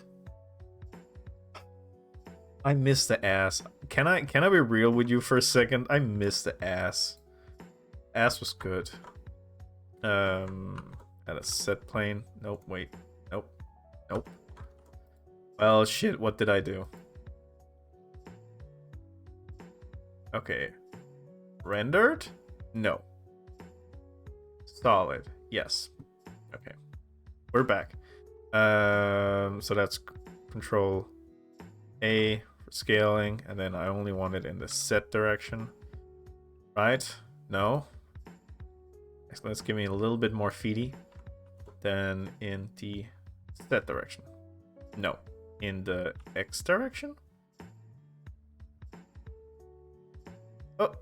I miss the ass. Can I be real with you for a second? I miss the ass. Ass was good. At a set plane. Nope, wait. Nope. Well, shit, what did I do? Okay. Rendered? No. Solid. Yes. Okay. We're back. So that's Control A for scaling, and then I only want it in the set direction. Right? No? Let's give me a little bit more feety. Then in the set direction. No. In the X direction? Oh.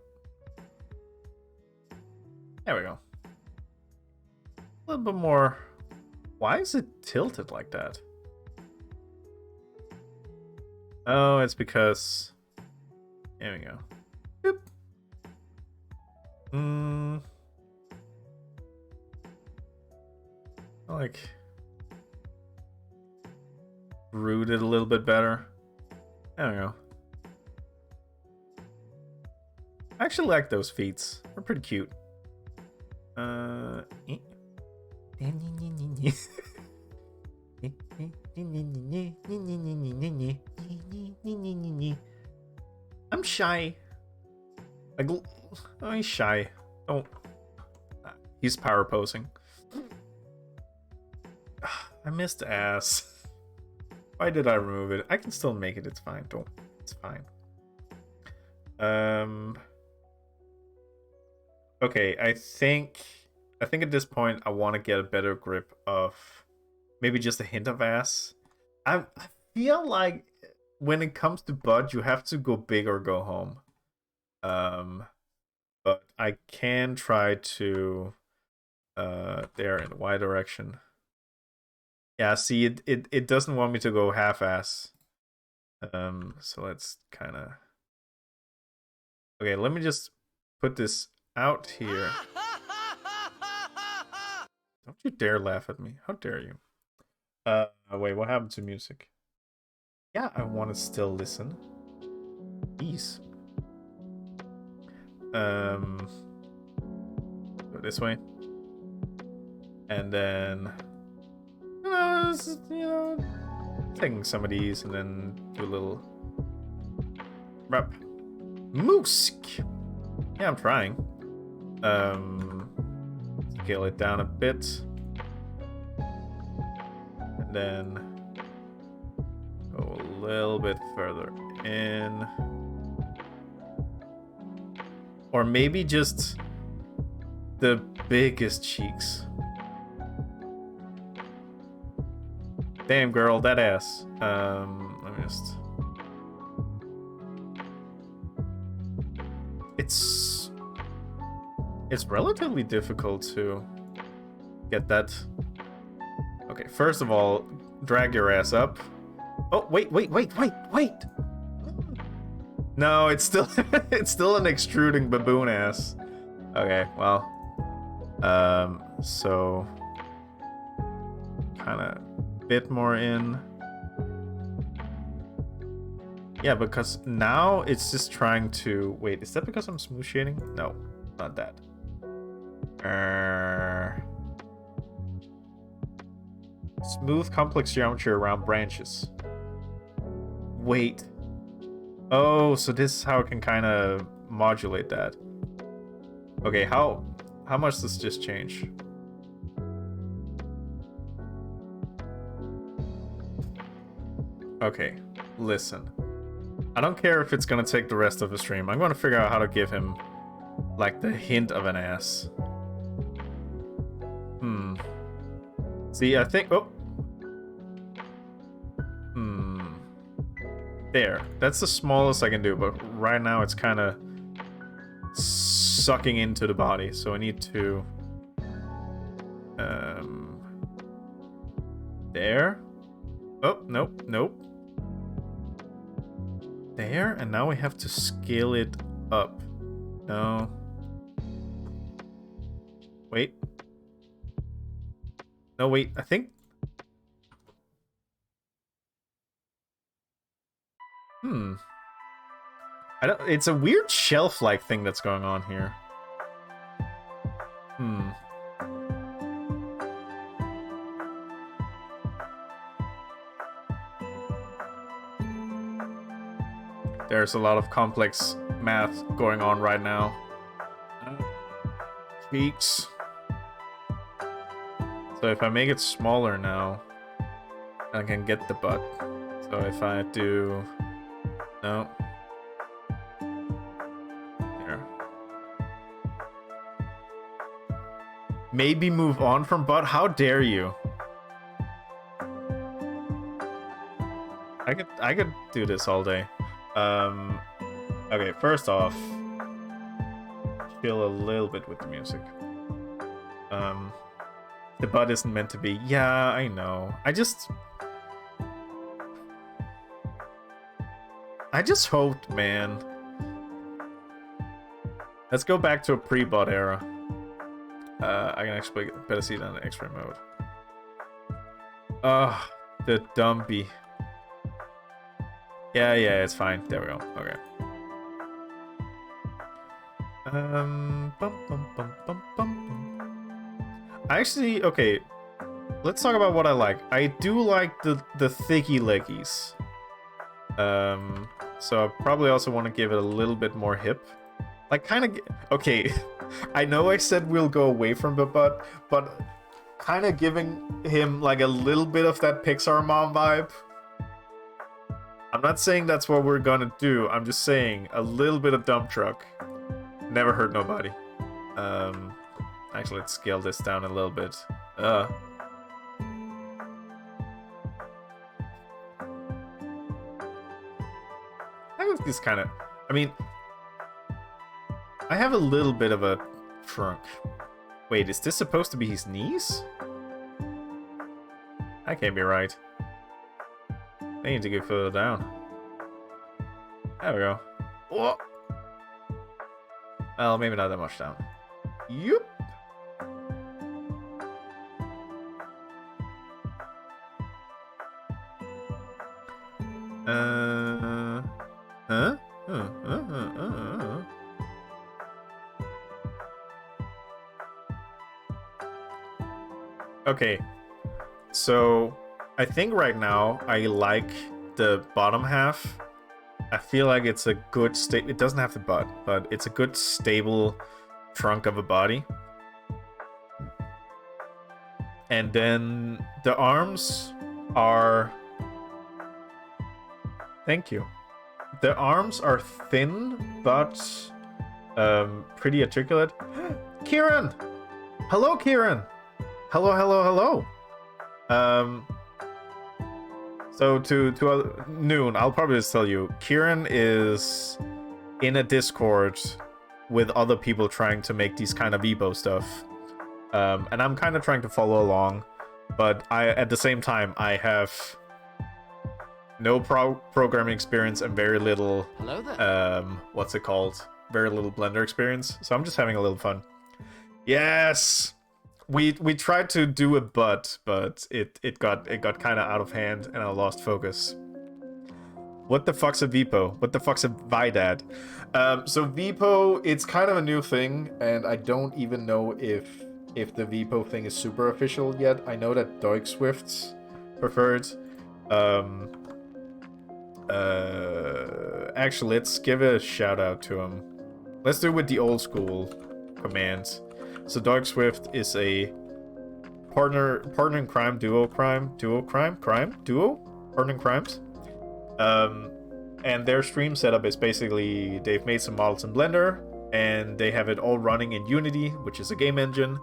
There we go. A little bit more. Why is it tilted like that? Oh, it's because... There we go. Boop. Like... root it a little bit better. There we go. I actually like those feet. They're pretty cute. I'm shy. He's shy. Don't. He's power posing. I missed ass. Why did I remove it? I can still make it. It's fine. Don't. It's fine. Okay, I think at this point I want to get a better grip of maybe just a hint of ass. I feel like when it comes to butt, you have to go big or go home. But I can try to there in the Y direction. Yeah, see, it doesn't want me to go half-ass. So let's kind of... Okay, let me just put this out here. Don't you dare laugh at me. How dare you? Wait, what happened to music? Yeah, I want to still listen. Please. Go this way. And then... taking some of these and then do a little rap. Music. Yeah, I'm trying. Scale it down a bit. And then go a little bit further in. Or maybe just the biggest cheeks. Damn, girl, that ass. Let me just... It's relatively difficult to get that. Okay, first of all, drag your ass up. Oh, wait. No, it's still it's still an extruding baboon ass. Okay, well, so kind of bit more in. Yeah, because now it's just trying to... Wait, is that because I'm smooth shading? No, not that. Smooth complex geometry around branches. Wait. Oh, so this is how it can kind of modulate that. Okay, how much does this change? Okay, listen. I don't care if it's gonna take the rest of the stream. I'm gonna figure out how to give him, like, the hint of an ass. See, I think... Oh! There. That's the smallest I can do, but right now it's kind of sucking into the body, so I need to... There? Oh, nope. There, and now we have to scale it up. No. Wait. No, wait, I think... It's a weird shelf-like thing that's going on here. There's a lot of complex math going on right now. Cheeks. So if I make it smaller now, I can get the butt. So if I do... No. There. Maybe move on from butt? How dare you? I could do this all day. Okay, first off, chill a little bit with the music. The butt isn't meant to be. Yeah, I know. I just hoped, man. Let's go back to a pre-butt era. I can actually better see it on the X-ray mode. The dumpy. Yeah, it's fine. There we go. Okay. Actually, okay. Let's talk about what I like. I do like the thicky leggies. So I probably also want to give it a little bit more hip. Like, kind of... Okay, I know I said we'll go away from the butt, but kind of giving him, like, a little bit of that Pixar mom vibe. I'm not saying that's what we're gonna do. I'm just saying a little bit of dump truck. Never hurt nobody. Actually, let's scale this down a little bit. I was just kind of... I mean... I have a little bit of a trunk. Wait, is this supposed to be his knees? That can't be right. They need to go further down. There we go. Whoa. Well, maybe not that much down. Yup. Huh? Okay. So, I think right now I like the bottom half I feel like it's a good it doesn't have the butt, but it's a good stable trunk of a body. And then the arms are... Thank you. The arms are thin, but pretty articulate. Kieran! Hello, Kieran! Hello, hello, hello! So to Noon, I'll probably just tell you, Kieran is in a Discord with other people trying to make these kind of VIPO stuff. And I'm kind of trying to follow along, but at the same time, I have no programming experience and very little, hello there. What's it called? Very little Blender experience. So I'm just having a little fun. Yes! We tried to do a but it got kind of out of hand and I lost focus. What the fuck's a VIPO? What the fuck's a VIDAD? So VIPO, it's kind of a new thing, and I don't even know if the VIPO thing is super official yet. I know that Doig Swift's preferred. Actually, let's give a shout out to him. Let's do it with the old school commands. So Doig Swift is a partner in crime, partner in crimes. And their stream setup is basically they've made some models in Blender and they have it all running in Unity, which is a game engine.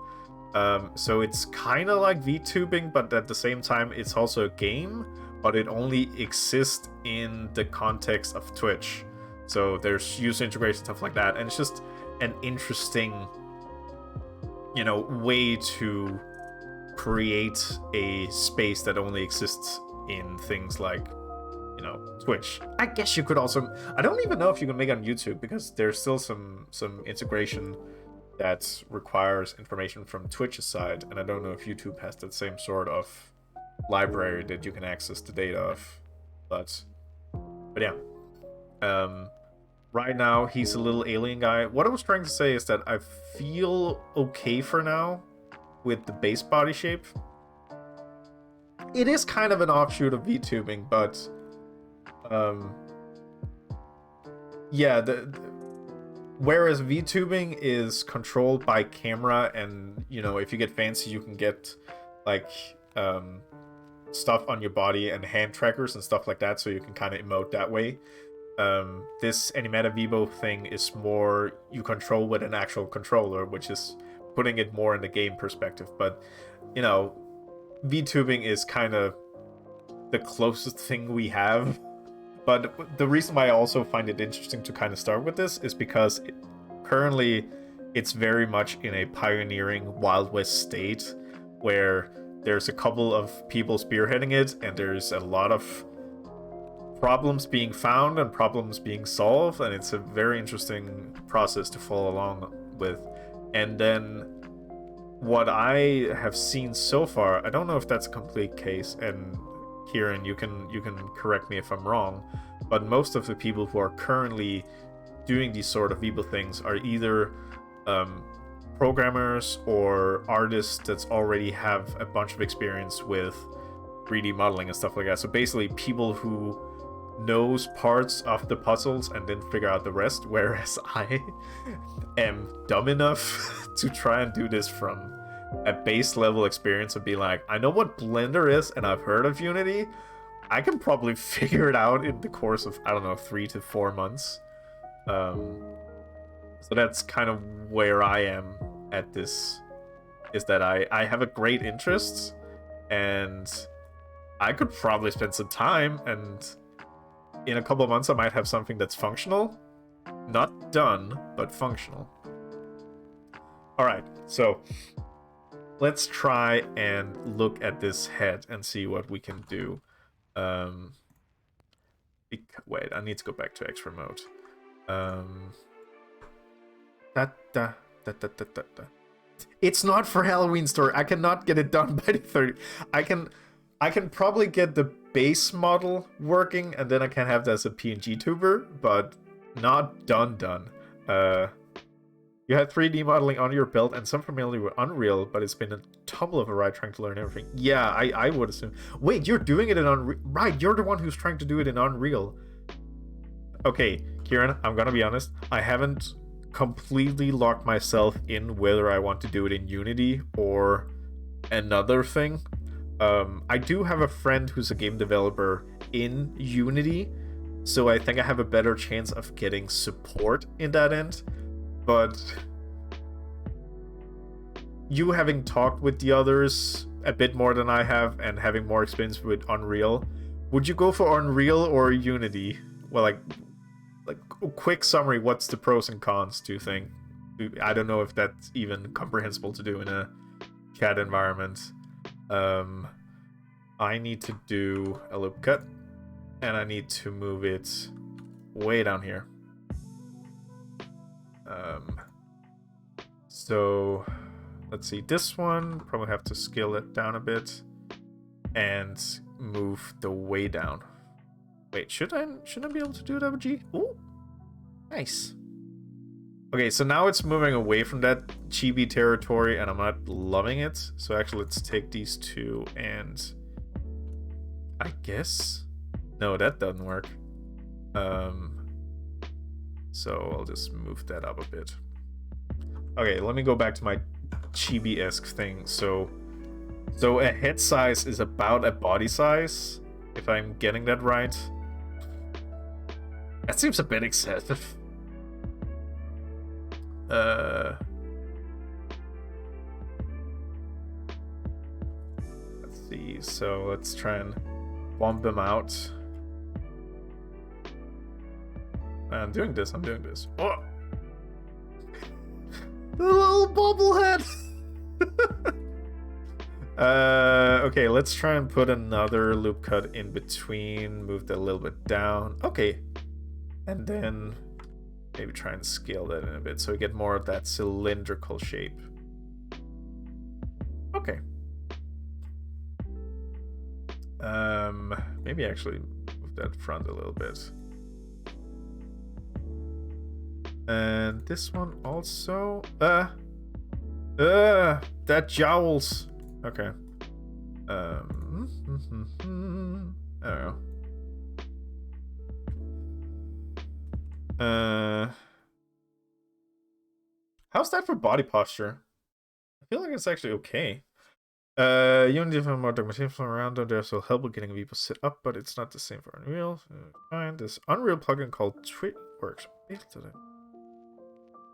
So it's kind of like VTubing, but at the same time it's also a game, but it only exists in the context of Twitch. So there's user integration, stuff like that, and it's just an interesting, you know, way to create a space that only exists in things like, you know, Twitch. I guess you could also... I don't even know if you can make it on YouTube, because there's still some integration that requires information from Twitch's side, and I don't know if YouTube has that same sort of library that you can access the data of. But yeah. Right now, he's a little alien guy. What I was trying to say is that I feel okay for now with the base body shape. It is kind of an offshoot of VTubing, but yeah, whereas VTubing is controlled by camera, and you know, if you get fancy, you can get like stuff on your body and hand trackers and stuff like that, so you can kind of emote that way. This Animata VIPO thing is more you control with an actual controller, which is putting it more in the game perspective. But you know, VTubing is kind of the closest thing we have. But the reason why I also find it interesting to kind of start with this is because currently it's very much in a pioneering Wild West state where there's a couple of people spearheading it, and there's a lot of problems being found and problems being solved, and it's a very interesting process to follow along with. And then what I have seen so far, I don't know if that's a complete case, and Kieran, you can correct me if I'm wrong, but most of the people who are currently doing these sort of VIPO things are either programmers or artists that already have a bunch of experience with 3D modeling and stuff like that. So basically people who knows parts of the puzzles and then figure out the rest, whereas I am dumb enough to try and do this from a base level experience and be like, I know what Blender is and I've heard of Unity. I can probably figure it out in the course of, I don't know, 3 to 4 months. So that's kind of where I am at this, is that I have a great interest and I could probably spend some time, and in a couple of months I might have something that's functional. Not done, but functional. Alright, so let's try and look at this head and see what we can do. Wait, I need to go back to extra mode. It's not for Halloween store. I cannot get it done by the 30th. I can probably get the base model working, and then I can have that as a PNG tuber, but not done. You had 3D modeling on your belt and some familiarity with Unreal, but it's been a tumble of a ride trying to learn everything. Yeah, I would assume. Wait, you're doing it in Unreal? Right, you're the one who's trying to do it in Unreal. Okay, Kieran, I'm gonna be honest. I haven't completely locked myself in whether I want to do it in Unity or another thing. I do have a friend who's a game developer in Unity, so I think I have a better chance of getting support in that end. But you having talked with the others a bit more than I have and having more experience with Unreal, would you go for Unreal or Unity? Well, like quick summary, what's the pros and cons, do you think? I don't know if that's even comprehensible to do in a chat environment. I need to do a loop cut, and I need to move it way down here. So let's see, this one probably have to scale it down a bit and move the way down. Wait, should I be able to do it over G? Ooh, nice. Okay, so now it's moving away from that chibi territory, and I'm not loving it. So actually, let's take these two, and I guess no, that doesn't work. So I'll just move that up a bit. Okay, let me go back to my chibi-esque thing. So a head size is about a body size, if I'm getting that right. That seems a bit excessive. Let's see. So let's try and bump them out. I'm doing this. Oh! The little bobblehead! Okay, let's try and put another loop cut in between. Move that a little bit down. Okay. And then maybe try and scale that in a bit so we get more of that cylindrical shape. Okay. Maybe actually move that front a little bit. And this one also. That jowls. Okay. I don't know. How's that for body posture? I feel like it's actually okay. You only have more documentation around them. There's will help with getting people sit up, but it's not the same for Unreal. Fine. This Unreal plugin called Twit works.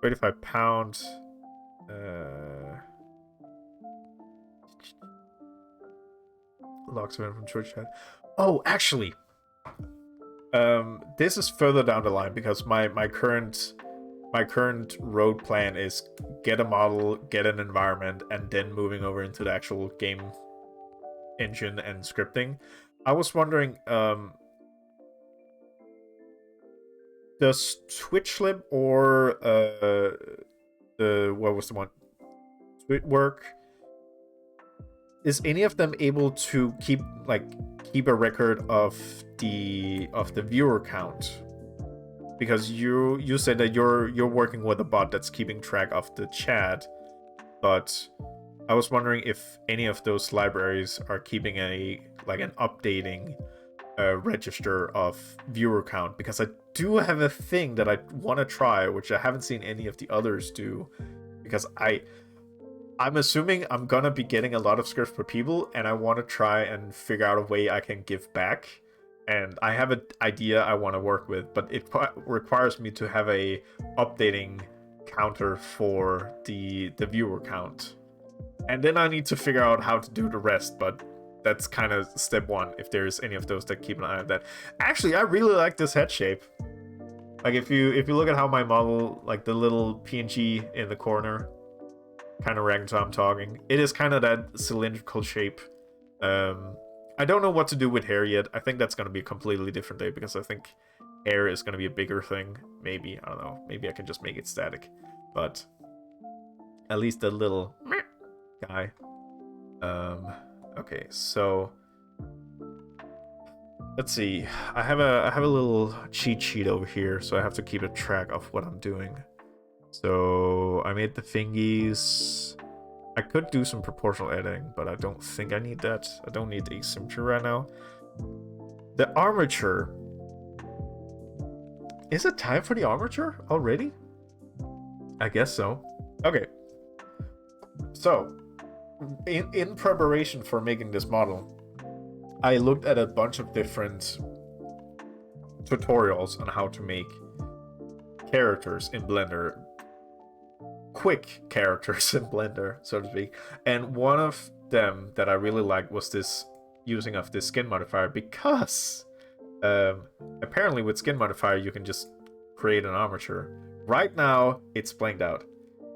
35 pounds. Locks in from Twitch chat. Oh, actually, this is further down the line because my current road plan is get a model, get an environment, and then moving over into the actual game engine and scripting. I was wondering, does Twitchlib or what was the one? Twitwork. Is any of them able to keep a record of the viewer count? Because you said that you're working with a bot that's keeping track of the chat, but I was wondering if any of those libraries are keeping an updating register of viewer count, because I do have a thing that I want to try, which I haven't seen any of the others do, because I'm assuming I'm gonna be getting a lot of scripts for people, and I want to try and figure out a way I can give back. And I have an idea I want to work with, but it requires me to have a updating counter for the viewer count. And then I need to figure out how to do the rest, but that's kind of step one, if there's any of those that keep an eye on that. Actually, I really like this head shape. Like, if you look at how my model, like the little PNG in the corner, kind of ranks I'm talking. It is kind of that cylindrical shape. I don't know what to do with hair yet. I think that's going to be a completely different day, because I think hair is going to be a bigger thing. Maybe, I don't know. Maybe I can just make it static. But at least the little guy. Okay, so let's see. I have a little cheat sheet over here, so I have to keep a track of what I'm doing. So I made the thingies. I could do some proportional editing, but I don't think I need that. I don't need the asymmetry right now. The armature. Is it time for the armature already? I guess so. Okay. So, in preparation for making this model, I looked at a bunch of different tutorials on how to make characters in Blender. Quick characters in Blender, so to speak. And one of them that I really liked was this using of this skin modifier, because apparently with skin modifier you can just create an armature. Right now it's blanked out.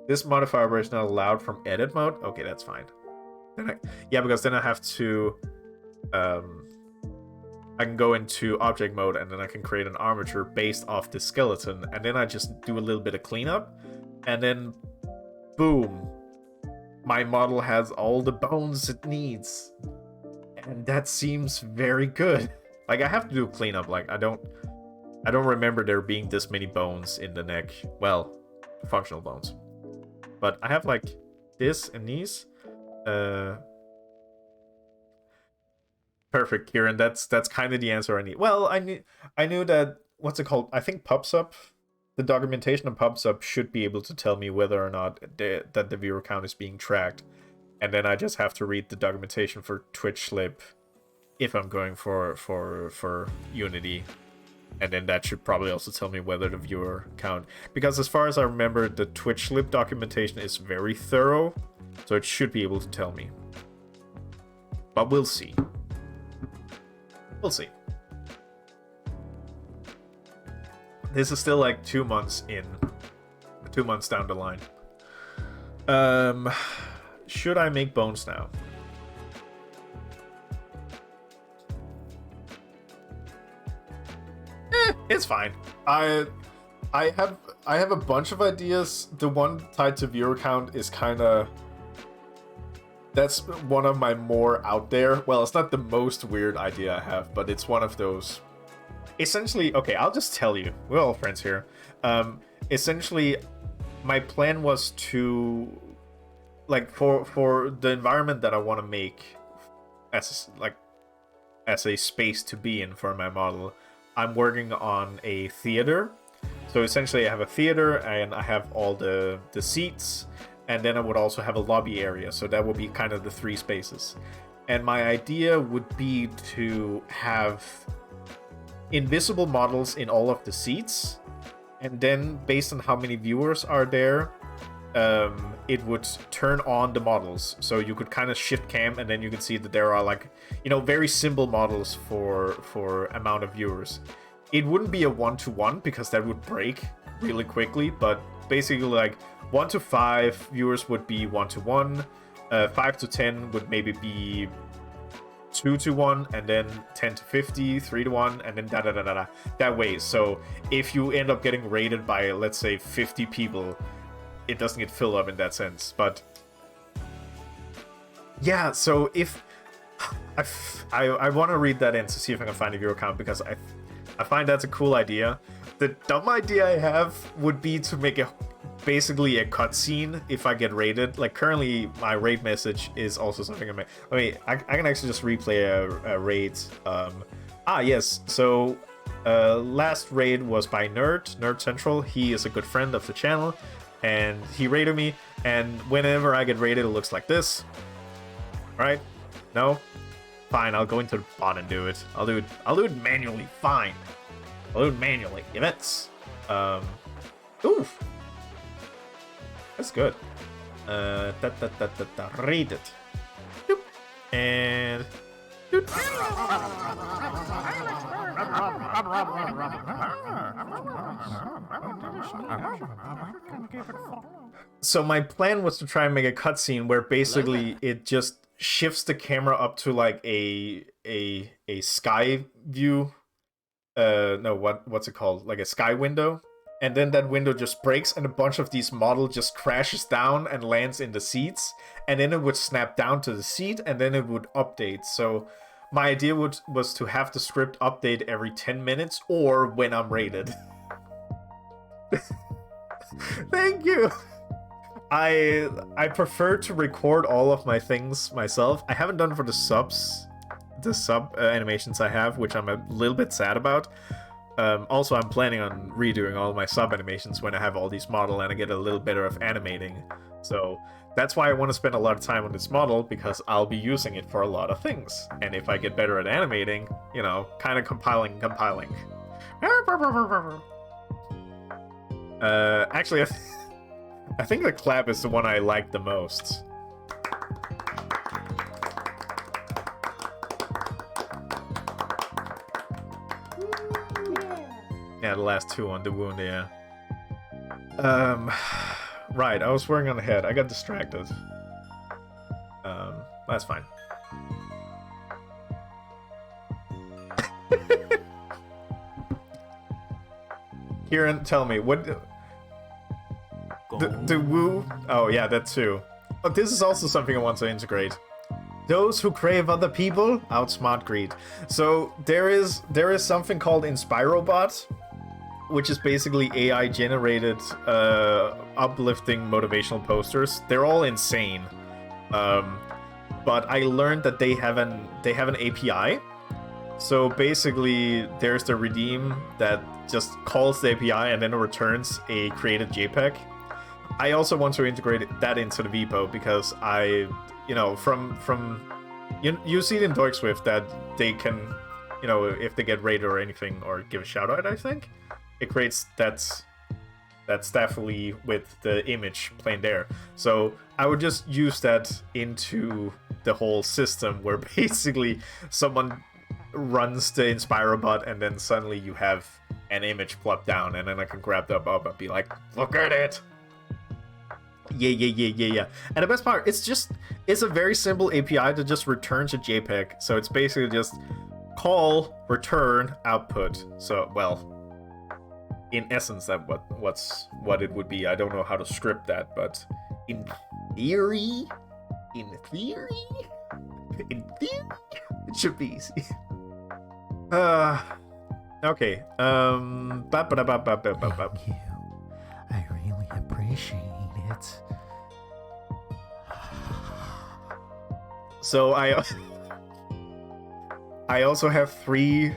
This modifier is not allowed from edit mode. Okay, that's fine. Yeah, because then I have to I can go into object mode and then I can create an armature based off the skeleton, and then I just do a little bit of cleanup, and then boom, my model has all the bones it needs. And that seems very good. Like, I have to do a cleanup. Like, I don't remember there being this many bones in the neck. Well, functional bones. But I have like this and these. Perfect, Kieran. That's kind of the answer I need. Well, I knew that, what's it called? I think PubSub, the documentation of PubSub should be able to tell me whether or not that the viewer count is being tracked. And then I just have to read the documentation for Twitch Slip if I'm going for Unity. And then that should probably also tell me whether the viewer count. Because as far as I remember, the Twitch Slip documentation is very thorough. So it should be able to tell me. But we'll see. We'll see. This is still like 2 months in. 2 months down the line. Should I make bones now? It's fine. I have a bunch of ideas. The one tied to viewer count is kind of, that's one of my more out there. Well, it's not the most weird idea I have, but it's one of those. Essentially, okay, I'll just tell you. We're all friends here. Essentially, my plan was to, like, for the environment that I want to make as a space to be in for my model, I'm working on a theater. So essentially I have a theater and I have all the seats, and then I would also have a lobby area. So that would be kind of the 3 spaces. And my idea would be to have invisible models in all of the seats, and then based on how many viewers are there, it would turn on the models. So you could kind of shift cam, and then you can see that there are, like, you know, very simple models for amount of viewers. It wouldn't be a 1-to-1 because that would break really quickly, but basically like 1 to 5 viewers would be 1-to-1, 5 to 10 would maybe be 2-to-1, and then 10 to 50, 3-to-1, and then da that way. So if you end up getting rated by, let's say, 50 people, it doesn't get filled up in that sense. But yeah, so if I want to read that in to see if I can find a viewer count, because I find that's a cool idea. The dumb idea I have would be to make basically a cutscene if I get rated. Like, currently my raid message is also something I can actually just replay a raid. Yes, so last raid was by Nerd Central. He is a good friend of the channel, and he raided me, and whenever I get raided it looks like this. Right? No? Fine, I'll go into the bot and do it. I'll do it manually. Fine. I'll do it manually. Events. Oof. That's good. Read it. Doop. And doop. So my plan was to try and make a cutscene where basically it just shifts the camera up to like a sky view. No, what's it called? Like a sky window. And then that window just breaks and a bunch of these models just crashes down and lands in the seats. And then it would snap down to the seat and then it would update. So my idea was to have the script update every 10 minutes or when I'm rated. Thank you! I prefer to record all of my things myself. I haven't done it for the sub animations I have, which I'm a little bit sad about. Also, I'm planning on redoing all my sub animations when I have all these model and I get a little better of animating. So that's why I want to spend a lot of time on this model, because I'll be using it for a lot of things. And if I get better at animating, you know, kind of compiling. Actually, I think the clap is the one I like the most. Yeah, the last two on the wound, yeah. Right, I was working on the head. I got distracted. That's fine. Kieran, tell me, what... The woo... Oh, yeah, that too. Oh, this is also something I want to integrate. Those who crave other people outsmart greed. So there is something called InspiroBot, which is basically AI generated uplifting motivational posters. They're all insane. But I learned that they have an API. So basically there's the redeem that just calls the API and then it returns a created JPEG. I also want to integrate that into the VIPO because you know, you see it in Deutschswift that they can, you know, if they get rated or anything or give a shout out, I think it creates that staffily with the image playing there. So I would just use that into the whole system where basically someone runs the InspiroBot and then suddenly you have an image plopped down and then I can grab that up and be like, look at it. Yeah. And the best part, it's a very simple API that just returns a JPEG. So it's basically just call, return, output. So, well, in essence, that what it would be. I don't know how to script that, but in theory, it should be easy. Okay. Thank you. I really appreciate it. So I also have 3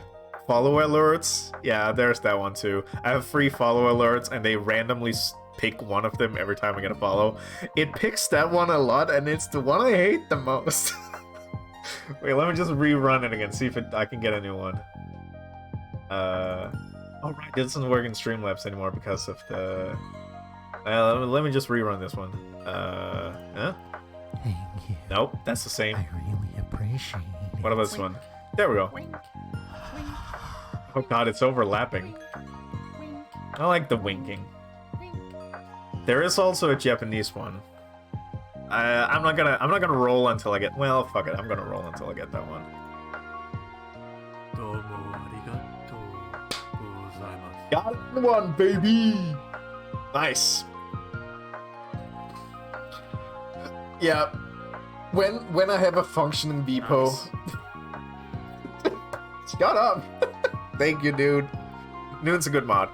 follow alerts. Yeah, there's that one too. I have 3 follow alerts and they randomly pick one of them every time I get a follow. It picks that one a lot and it's the one I hate the most. Wait, let me just rerun it again, see if I can get a new one. Oh right, it doesn't work in Streamlabs anymore because of the... let me just rerun this one. Huh? Thank you. Nope, that's the same. I really appreciate it. What about this one? There we go. Oh god, it's overlapping. I like the winking. There is also a Japanese one. I'm not gonna roll until I get... Well, fuck it. I'm gonna roll until I get that one. Got one, baby! Nice. Yeah. When I have a functioning VIPO... Nice. Shut up! Thank you, dude. Noon's a good mod.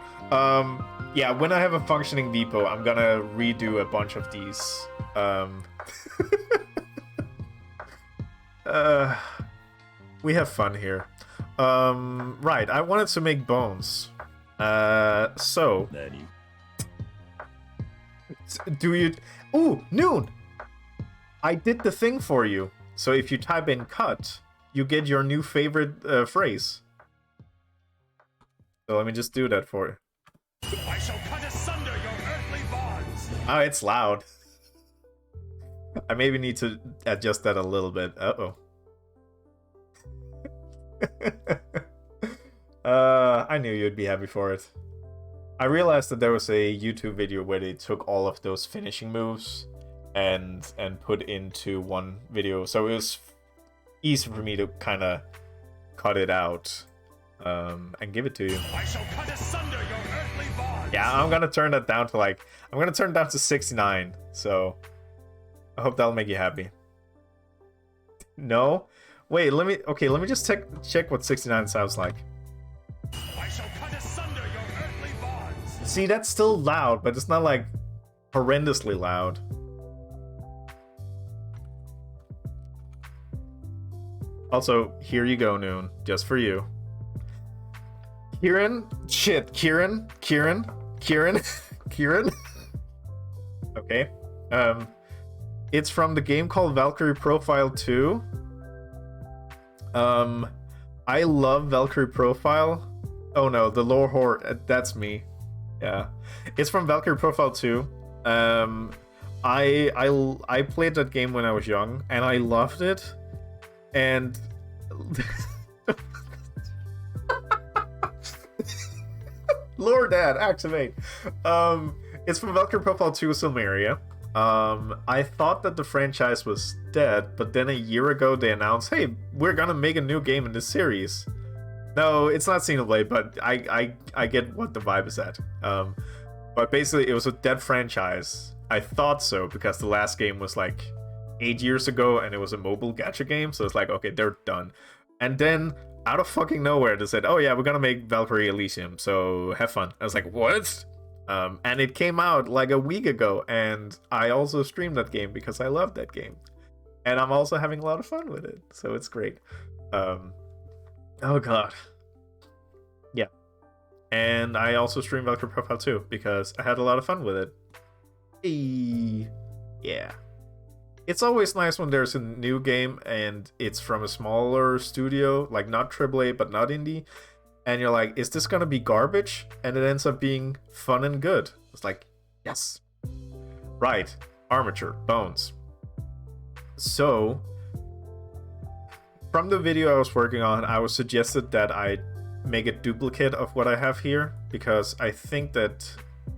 Yeah, when I have a functioning VIPO, I'm gonna redo a bunch of these. We have fun here. Right, I wanted to make bones. So... Do you... Ooh, Noon! I did the thing for you. So if you type in cut, you get your new favorite phrase. So let me just do that for you. I shall cut asunder your earthly bonds. Oh, it's loud. I maybe need to adjust that a little bit. Uh-oh. I knew you'd be happy for it. I realized that there was a YouTube video where they took all of those finishing moves and put into one video, so it was easy for me to kind of cut it out and give it to you. I shall cut asunder your earthly bonds. Yeah, I'm gonna turn that down to I'm gonna turn it down to 69, so I hope that'll make you happy. No? Wait, let me just check what 69 sounds like. I shall cut asunder your earthly bonds. See, that's still loud, but it's not like horrendously loud. Also, here you go, Noon, just for you. Kieran? Shit, Kieran? Okay. It's from the game called Valkyrie Profile 2. I love Valkyrie Profile. Oh no, the lore whore, that's me. Yeah. It's from Valkyrie Profile 2. I played that game when I was young, and I loved it. And Lore Dad, activate. It's from Valkyrie Profile 2 Silmeria. I thought that the franchise was dead, but then a year ago they announced, hey, we're gonna make a new game in this series. No, it's not Xenoblade, but I get what the vibe is at. But basically it was a dead franchise. I thought so, because the last game was like 8 years ago and it was a mobile gacha game, so it's like, okay, they're done. And then out of fucking nowhere they said, oh yeah, we're gonna make Valkyrie Elysium, so have fun. I was like, what? And it came out like a week ago, and I also streamed that game because I love that game. And I'm also having a lot of fun with it, so it's great. Oh god. Yeah. And I also streamed Valkyrie Profile 2 because I had a lot of fun with it. Yeah. It's always nice when there's a new game and it's from a smaller studio, like not AAA but not indie, and you're like, is this gonna be garbage? And it ends up being fun and good. It's like, yes. Right. Armature. Bones. So, from the video I was working on, I was suggested that I make a duplicate of what I have here, because I think that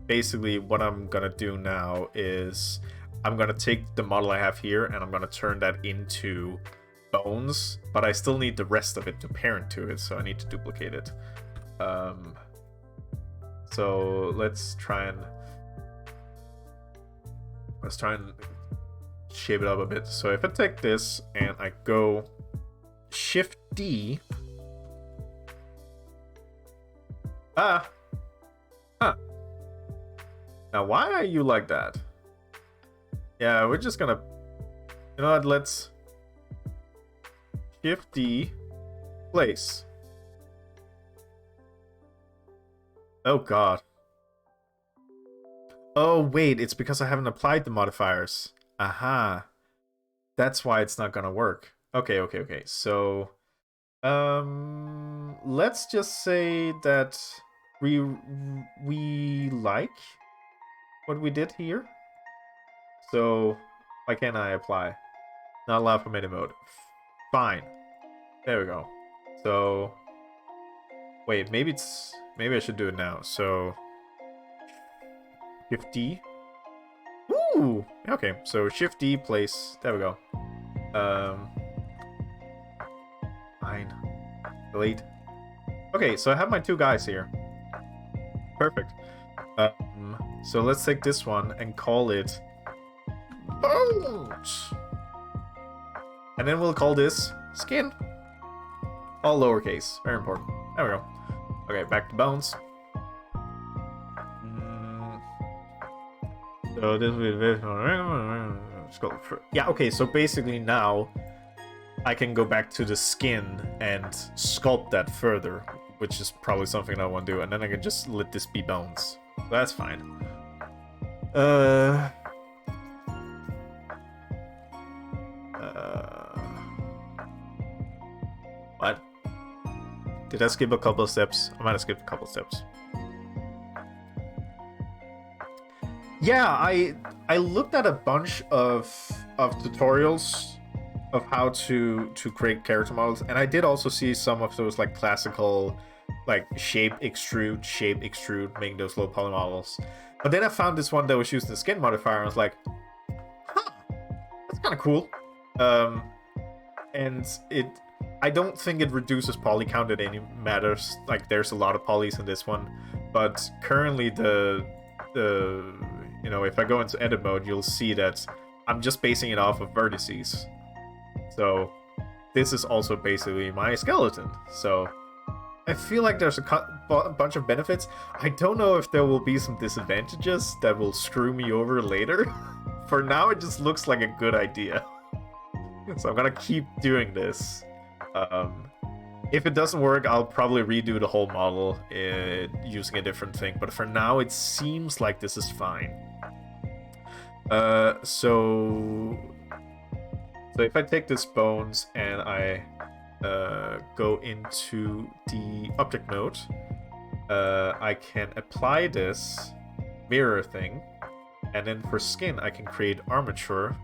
basically what I'm gonna do now is I'm gonna take the model I have here and I'm gonna turn that into bones, but I still need the rest of it to parent to it, so I need to duplicate it. So let's try and shape it up a bit. So if I take this and I go Shift D. Huh. Now why are you like that? Yeah, we're just gonna, you know what, let's Shift D, place. Oh god. Oh wait, it's because I haven't applied the modifiers. Aha. That's why it's not gonna work. Okay. So, let's just say that we like what we did here. So, why can't I apply? Not allowed from any mode. Fine. There we go. So, wait, maybe I should do it now. So, Shift D. Ooh! Okay, so Shift D, place. There we go. Fine. Delete. Okay, so I have my two guys here. Perfect. So let's take this one and call it Bones. And then we'll call this Skin. All lowercase. Very important. There we go. Okay, back to Bones. So this will be... Yeah, okay, so basically now I can go back to the skin and sculpt that further, which is probably something I want to do, and then I can just let this be Bones. So that's fine. What? Did I skip a couple of steps? I might have skipped a couple of steps. Yeah, I looked at a bunch of tutorials of how to create character models, and I did also see some of those like classical like shape extrude, making those low poly models. But then I found this one that was using the skin modifier, and I was like, huh, that's kind of cool. And I don't think it reduces poly count in any matters. Like there's a lot of polys in this one, but currently the you know, if I go into edit mode, you'll see that I'm just basing it off of vertices. So this is also basically my skeleton. So I feel like there's a bunch of benefits. I don't know if there will be some disadvantages that will screw me over later. For now, it just looks like a good idea. So I'm gonna keep doing this. If it doesn't work, I'll probably redo the whole model using a different thing. But for now, it seems like this is fine. So if I take this bones and I go into the object node, I can apply this mirror thing, and then for skin, I can create armature.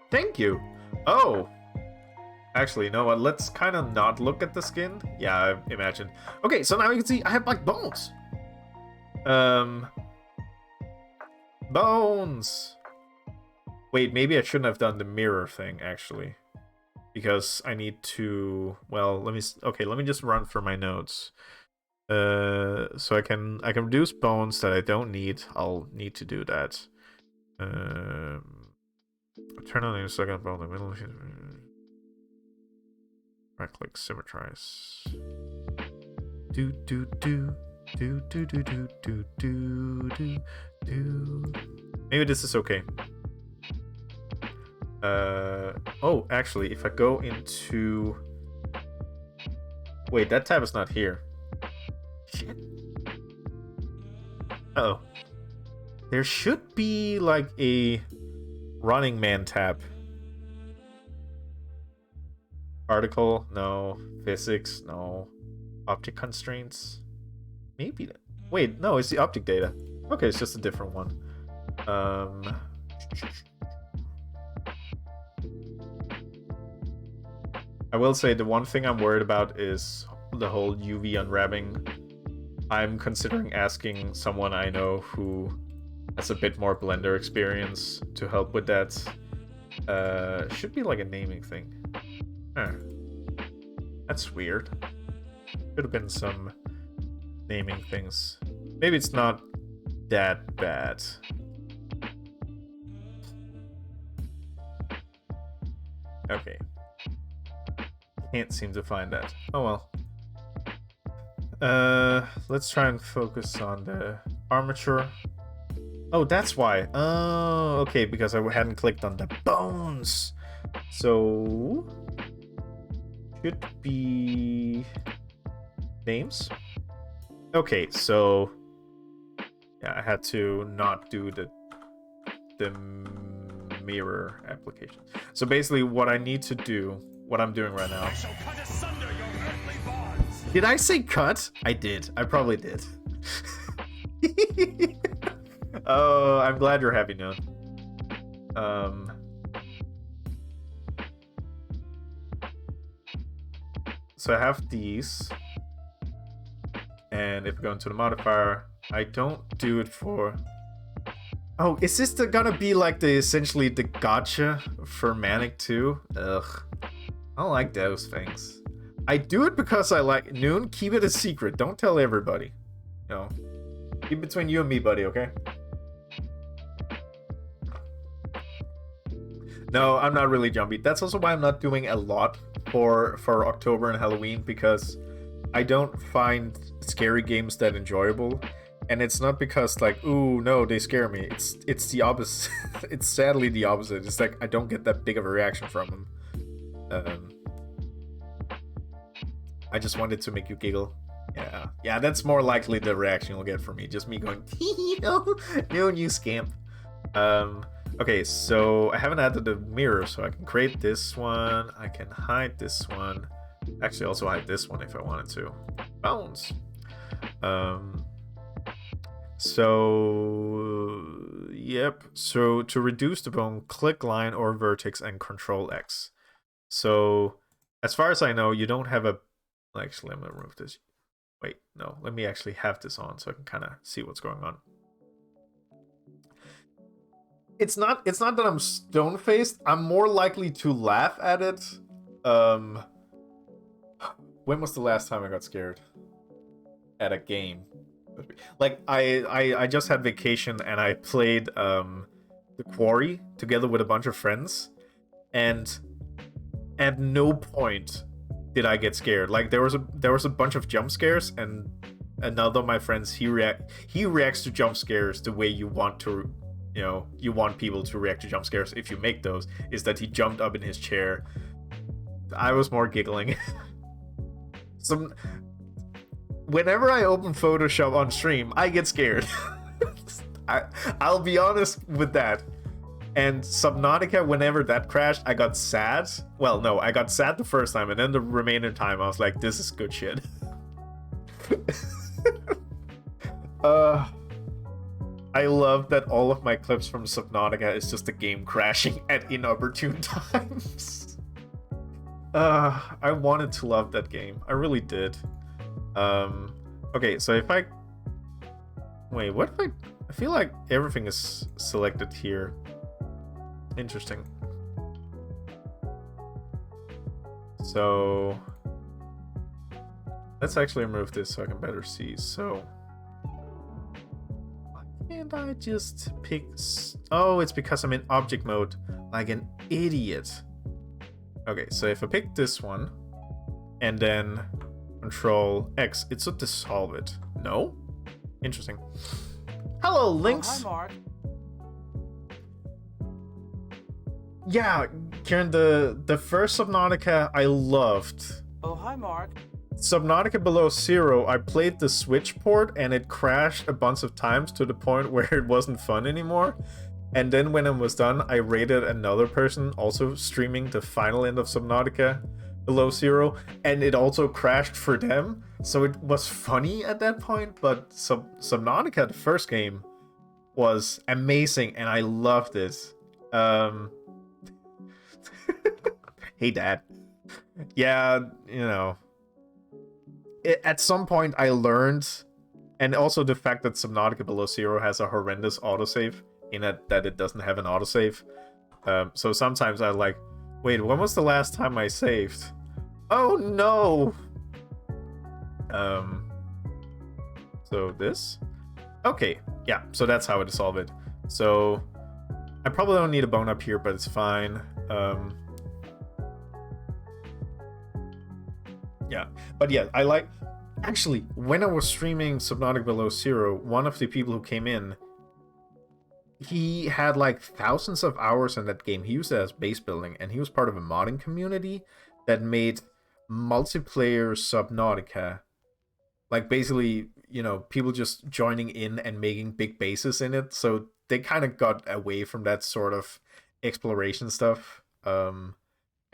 Thank you. Oh. Actually, you know what? Let's kind of not look at the skin. Yeah, I imagine. Okay, so now you can see I have like bones. Bones. Wait, maybe I shouldn't have done the mirror thing actually, because I need to. Well, let me just run through my notes. So I can reduce bones that I don't need. I'll need to do that. Turn on the second bone in the middle. Right click, symmetrize. Do. Maybe this is okay. Oh, actually, if I go into... Wait, that tab is not here. Shit. Uh-oh. There should be, like, a Running Man tab. Article, no. Physics, no. Object constraints, maybe. Wait, no, it's the object data. Okay, it's just a different one. I will say the one thing I'm worried about is the whole UV unwrapping. I'm considering asking someone I know who has a bit more Blender experience to help with that. Should be like a naming thing. Huh. That's weird. Could have been some naming things. Maybe it's not that bad. Okay. Can't seem to find that. Oh well. Let's try and focus on the armature. Oh, that's why. Oh, okay, because I hadn't clicked on the bones. So should be names. Okay, so yeah, I had to not do the mirror application. So basically what I need to do, what I'm doing right now. I shall cut asunder your earthly bonds. Did I say cut? I did. I probably did. Oh, I'm glad you're happy now. So I have these, and if I go into the modifier, I don't do it for... Oh, is this gonna be like essentially the gotcha for Manic 2? Ugh. I don't like those things. I do it because I like Noon. Keep it a secret. Don't tell everybody. You know, keep it between you and me, buddy. Okay. No, I'm not really jumpy. That's also why I'm not doing a lot for October and Halloween, because I don't find scary games that enjoyable. And it's not because like, ooh, no, they scare me. It's the opposite. It's sadly the opposite. It's like I don't get that big of a reaction from them. I just wanted to make you giggle. Yeah, that's more likely the reaction you'll get from me. Just me going, no, you scamp. Okay, so I haven't added the mirror, so I can create this one. I can hide this one. Actually, also hide this one if I wanted to. Bones. So, yep. So to reduce the bone, click line or vertex and Control X. So, as far as I know, you don't have a... Actually, I'm gonna remove this. Wait, no. Let me actually have this on so I can kind of see what's going on. It's not that I'm stone-faced. I'm more likely to laugh at it. When was the last time I got scared? At a game. Like, I just had vacation and I played The Quarry together with a bunch of friends. And at no point did I get scared. Like, there was a bunch of jump scares, and another of my friends, he reacts to jump scares the way you want to... You know, you want people to react to jump scares if you make those, is that he jumped up in his chair. I was more giggling. some whenever I open Photoshop on stream, I get scared. I'll be honest with that. And Subnautica, whenever that crashed, I got sad. Well, no, I got sad the first time, and then the remaining time I was like, this is good shit. I love that all of my clips from Subnautica is just the game crashing at inopportune times. I wanted to love that game. I really did. Okay, so if I... Wait, what if I feel like everything is selected here. Interesting. So... Let's actually remove this so I can better see. So... Why can't I just pick... Oh, it's because I'm in object mode. Like an idiot. Okay, so if I pick this one, and then Control X, it should dissolve it. No? Interesting. Hello, Lynx! Oh, hi, Mark. Yeah, Kieran, the first Subnautica I loved. Oh, hi, Mark. Subnautica Below Zero, I played the Switch port and it crashed a bunch of times to the point where it wasn't fun anymore. And then when it was done, I rated another person also streaming the final end of Subnautica Below Zero, and it also crashed for them. So it was funny at that point, but Subnautica, the first game, was amazing and I loved it. Hey, Dad. Yeah, you know. At some point I learned, and also the fact that Subnautica Below Zero has a horrendous autosave, in it that it doesn't have an autosave. So sometimes I like, wait, when was the last time I saved? Oh no! So this? Okay, yeah, so that's how I dissolve it. So I probably don't need a bone up here, but it's fine. Yeah, but yeah, I like... Actually, when I was streaming Subnautica Below Zero, one of the people who came in, he had like thousands of hours in that game. He used it as base building, and he was part of a modding community that made multiplayer Subnautica. Like basically, you know, people just joining in and making big bases in it. So they kind of got away from that sort of exploration stuff. And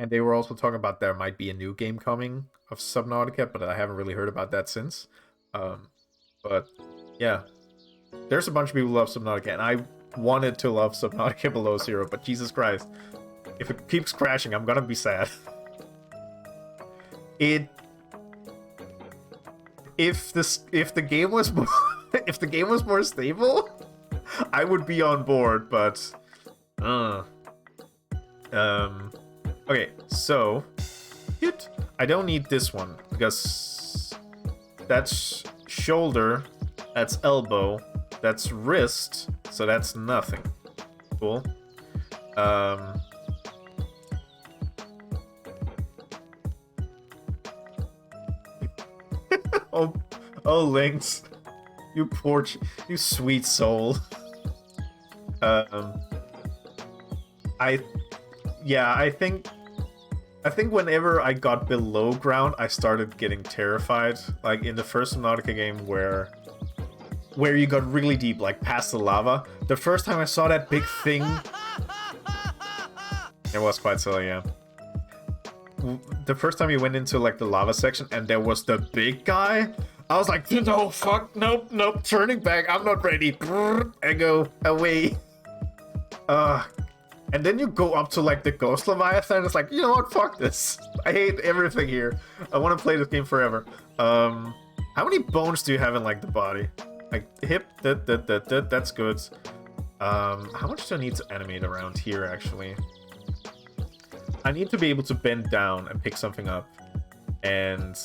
they were also talking about there might be a new game coming of Subnautica, but I haven't really heard about that since. But yeah, there's a bunch of people who love Subnautica, and I wanted to love Subnautica Below Zero, but Jesus Christ, if it keeps crashing, I'm gonna be sad. If the game was more, if the game was more stable, I would be on board, but okay, so I don't need this one because that's shoulder, that's elbow, that's wrist, so that's nothing. Cool. Oh, Lynx, you you sweet soul. I think whenever I got below ground, I started getting terrified. Like in the first Subnautica game where you got really deep, like past the lava. The first time I saw that big thing, it was quite silly, yeah. The first time you went into like the lava section and there was the big guy, I was like, no, fuck, nope, turning back, I'm not ready. And go away. And then you go up to like the Ghost Leviathan, it's like, you know what, fuck this. I hate everything here. I want to play this game forever. How many bones do you have in like the body? Like hip, that's good. How much do I need to animate around here actually? I need to be able to bend down and pick something up. And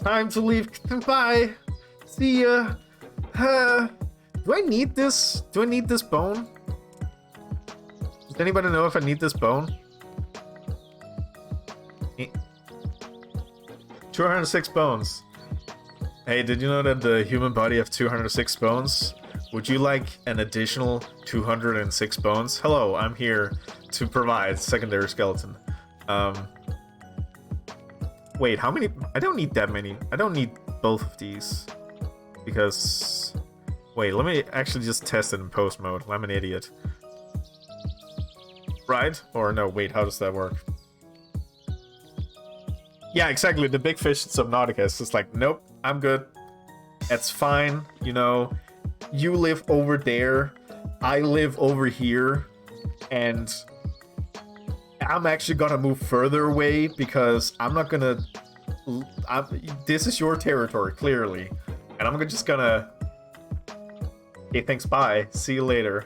time to leave. Bye. See ya. Do I need this? Do I need this bone? Does anybody know if I need this bone? 206 bones. Hey, did you know that the human body have 206 bones? Would you like an additional 206 bones? Hello, I'm here to provide secondary skeleton. Wait, how many? I don't need that many. I don't need both of these. Because... Wait, let me actually just test it in post mode. I'm an idiot. Right? Or no, wait, how does that work? Yeah, exactly. The big fish in Subnautica is just like, nope, I'm good. That's fine. You know, you live over there. I live over here. And I'm actually gonna move further away because I'm not gonna... this is your territory, clearly. And I'm just gonna... Okay, thanks, bye. See you later.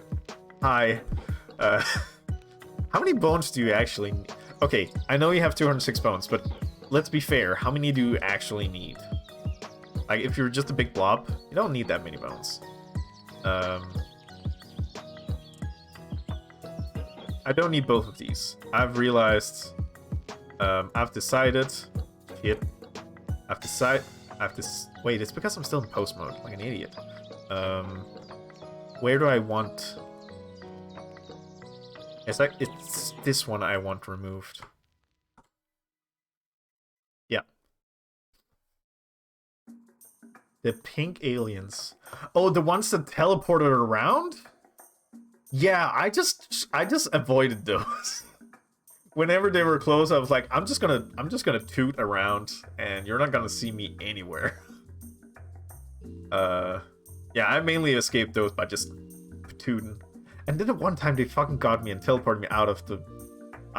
Hi. How many bones do you actually need? Okay, I know you have 206 bones, but let's be fair. How many do you actually need? Like, if you're just a big blob, you don't need that many bones. I don't need both of these. I've realized... I've decided... Shit. Wait, it's because I'm still in post mode, like an idiot. Where do I want... It's this one I want removed. Yeah. The pink aliens. Oh, the ones that teleported around? Yeah, I just avoided those. Whenever they were close, I was like, I'm just gonna toot around, and you're not gonna see me anywhere. Yeah, I mainly escaped those by just tooting. And then at one time they fucking got me and teleported me out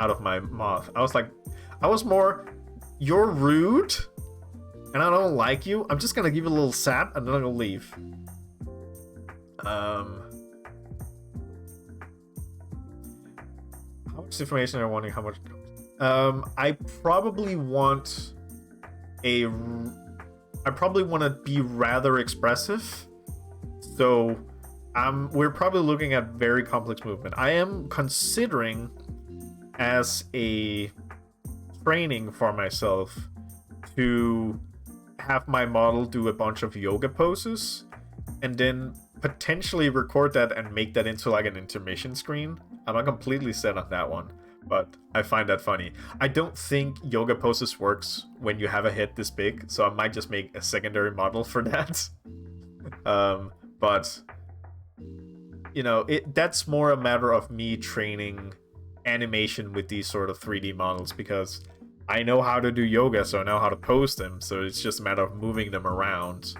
of my moth. I was like, I was more, you're rude, and I don't like you. I'm just gonna give you a little sap, and then I'm gonna leave. How much information are I wanting? How much? I probably want to be rather expressive. So, we're probably looking at very complex movement. I am considering, as a training for myself, to have my model do a bunch of yoga poses, and then potentially record that and make that into like an intermission screen. I'm not completely set on that one, but I find that funny. I don't think yoga poses works when you have a head this big, so I might just make a secondary model for that. But you know, that's more a matter of me training animation with these sort of 3D models, because I know how to do yoga, so I know how to pose them, so it's just a matter of moving them around.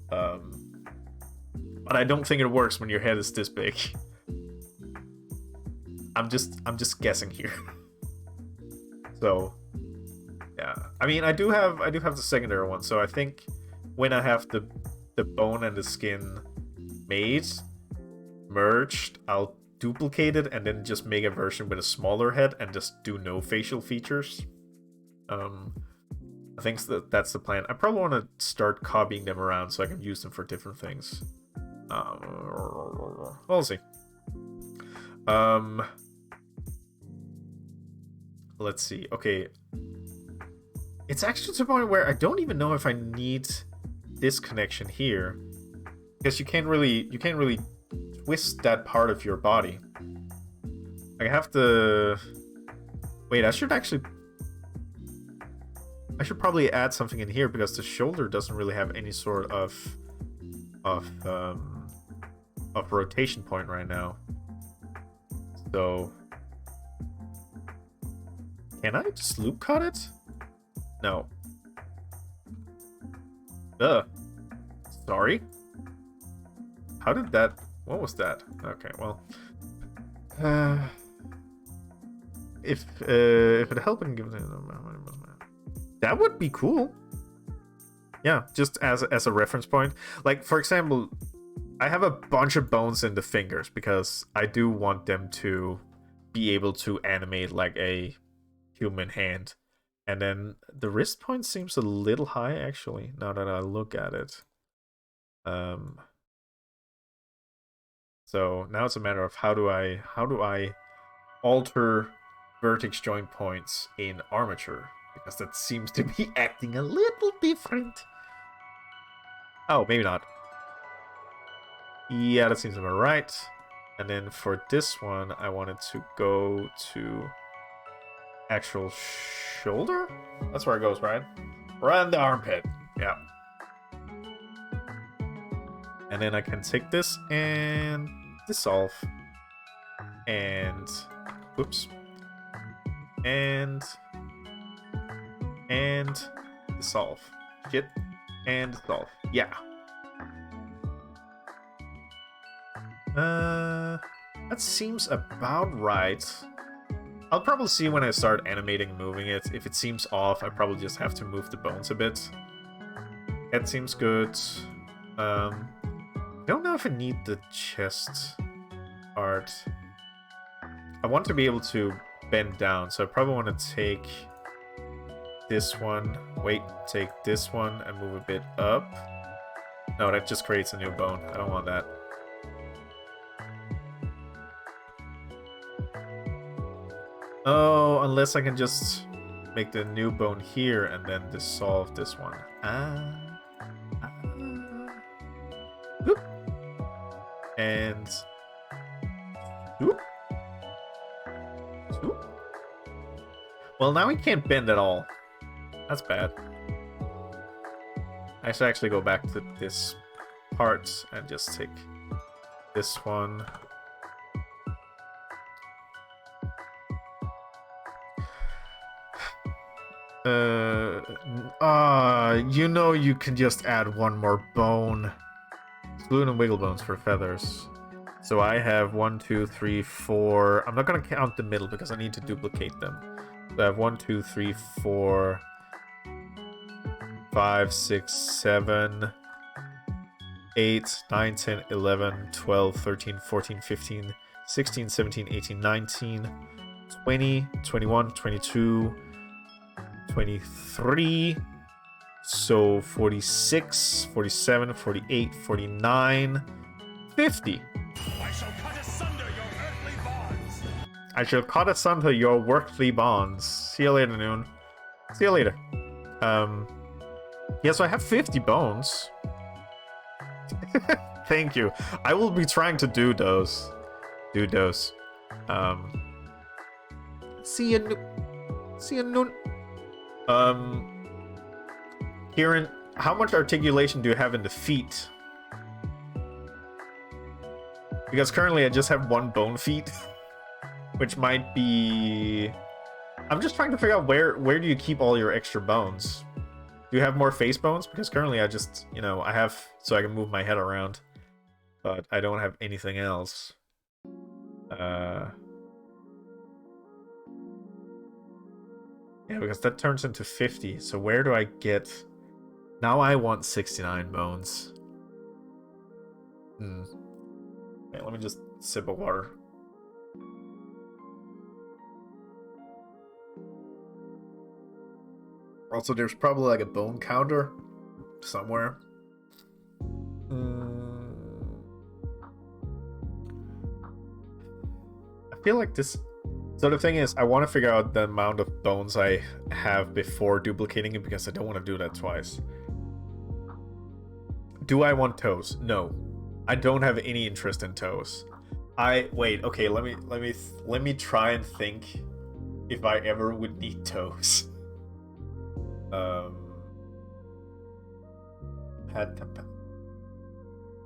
But I don't think it works when your head is this big. I'm just guessing here. So yeah, I mean, I do have the secondary one, so I think when I have the bone and the skin made, merged, I'll duplicate it and then just make a version with a smaller head and just do no facial features. I think that's the plan. I probably want to start copying them around so I can use them for different things. We'll see. Let's see. Okay, it's actually to the point where I don't even know if I need this connection here, because you can't really twist that part of your body. I have to wait. I should probably add something in here, because the shoulder doesn't really have any sort of rotation point right now. So can I just loop cut it? No. Sorry. How did that... What was that? Okay, well... if it helped, I can give it... That would be cool. Yeah, just as a reference point. Like, for example, I have a bunch of bones in the fingers, because I do want them to be able to animate like a human hand. And then the wrist point seems a little high, actually, now that I look at it. So now it's a matter of how do I alter vertex joint points in armature, because that seems to be acting a little different. Oh, maybe not. Yeah, that seems about right. And then for this one, I wanted to go to actual shoulder? That's where it goes, right? Right in the armpit. Yeah. And then I can take this and dissolve. And oops. And dissolve. Shit. And dissolve. Yeah. That seems about right. I'll probably see when I start animating and moving it. If it seems off, I probably just have to move the bones a bit. That seems good. I don't know if I need the chest art. I want to be able to bend down, so I probably want to take this one. Wait, take this one and move a bit up. No, that just creates a new bone. I don't want that. Oh, unless I can just make the new bone here and then dissolve this one. Whoop. And whoop. Whoop. Well, now we can't bend at all. That's bad. I should actually go back to this part and just take this one. You know you can just add one more bone. Balloon and wiggle bones for feathers. So I have 1, 2, 3, 4. I'm not gonna count the middle because I need to duplicate them. So I have 1, 2, 3, 4, 5, 6, 7, 8, 9, 10, 11, 12, 13, 14, 15, 16, 17, 18, 19, 20, 21, 22, 23, so 46, 47, 48, 49, 50. I shall cut asunder your earthly bonds. I shall cut asunder your worldly bonds. See you later, Noon. See you later. Yeah, so I have 50 bones. Thank you. I will be trying to do those. See you, Noon. Kieran, how much articulation do you have in the feet? Because currently I just have 1 bone feet, which might be... I'm just trying to figure out where do you keep all your extra bones? Do you have more face bones? Because currently I just, I have so I can move my head around, but I don't have anything else. Yeah, because that turns into 50. So where do I get... Now I want 69 bones. Okay, let me just sip of water. Also, there's probably like a bone counter somewhere. I feel like this... So the thing is, I want to figure out the amount of bones I have before duplicating it because I don't want to do that twice. Do I want toes? No. I don't have any interest in toes. Wait, okay, let me try and think if I ever would need toes.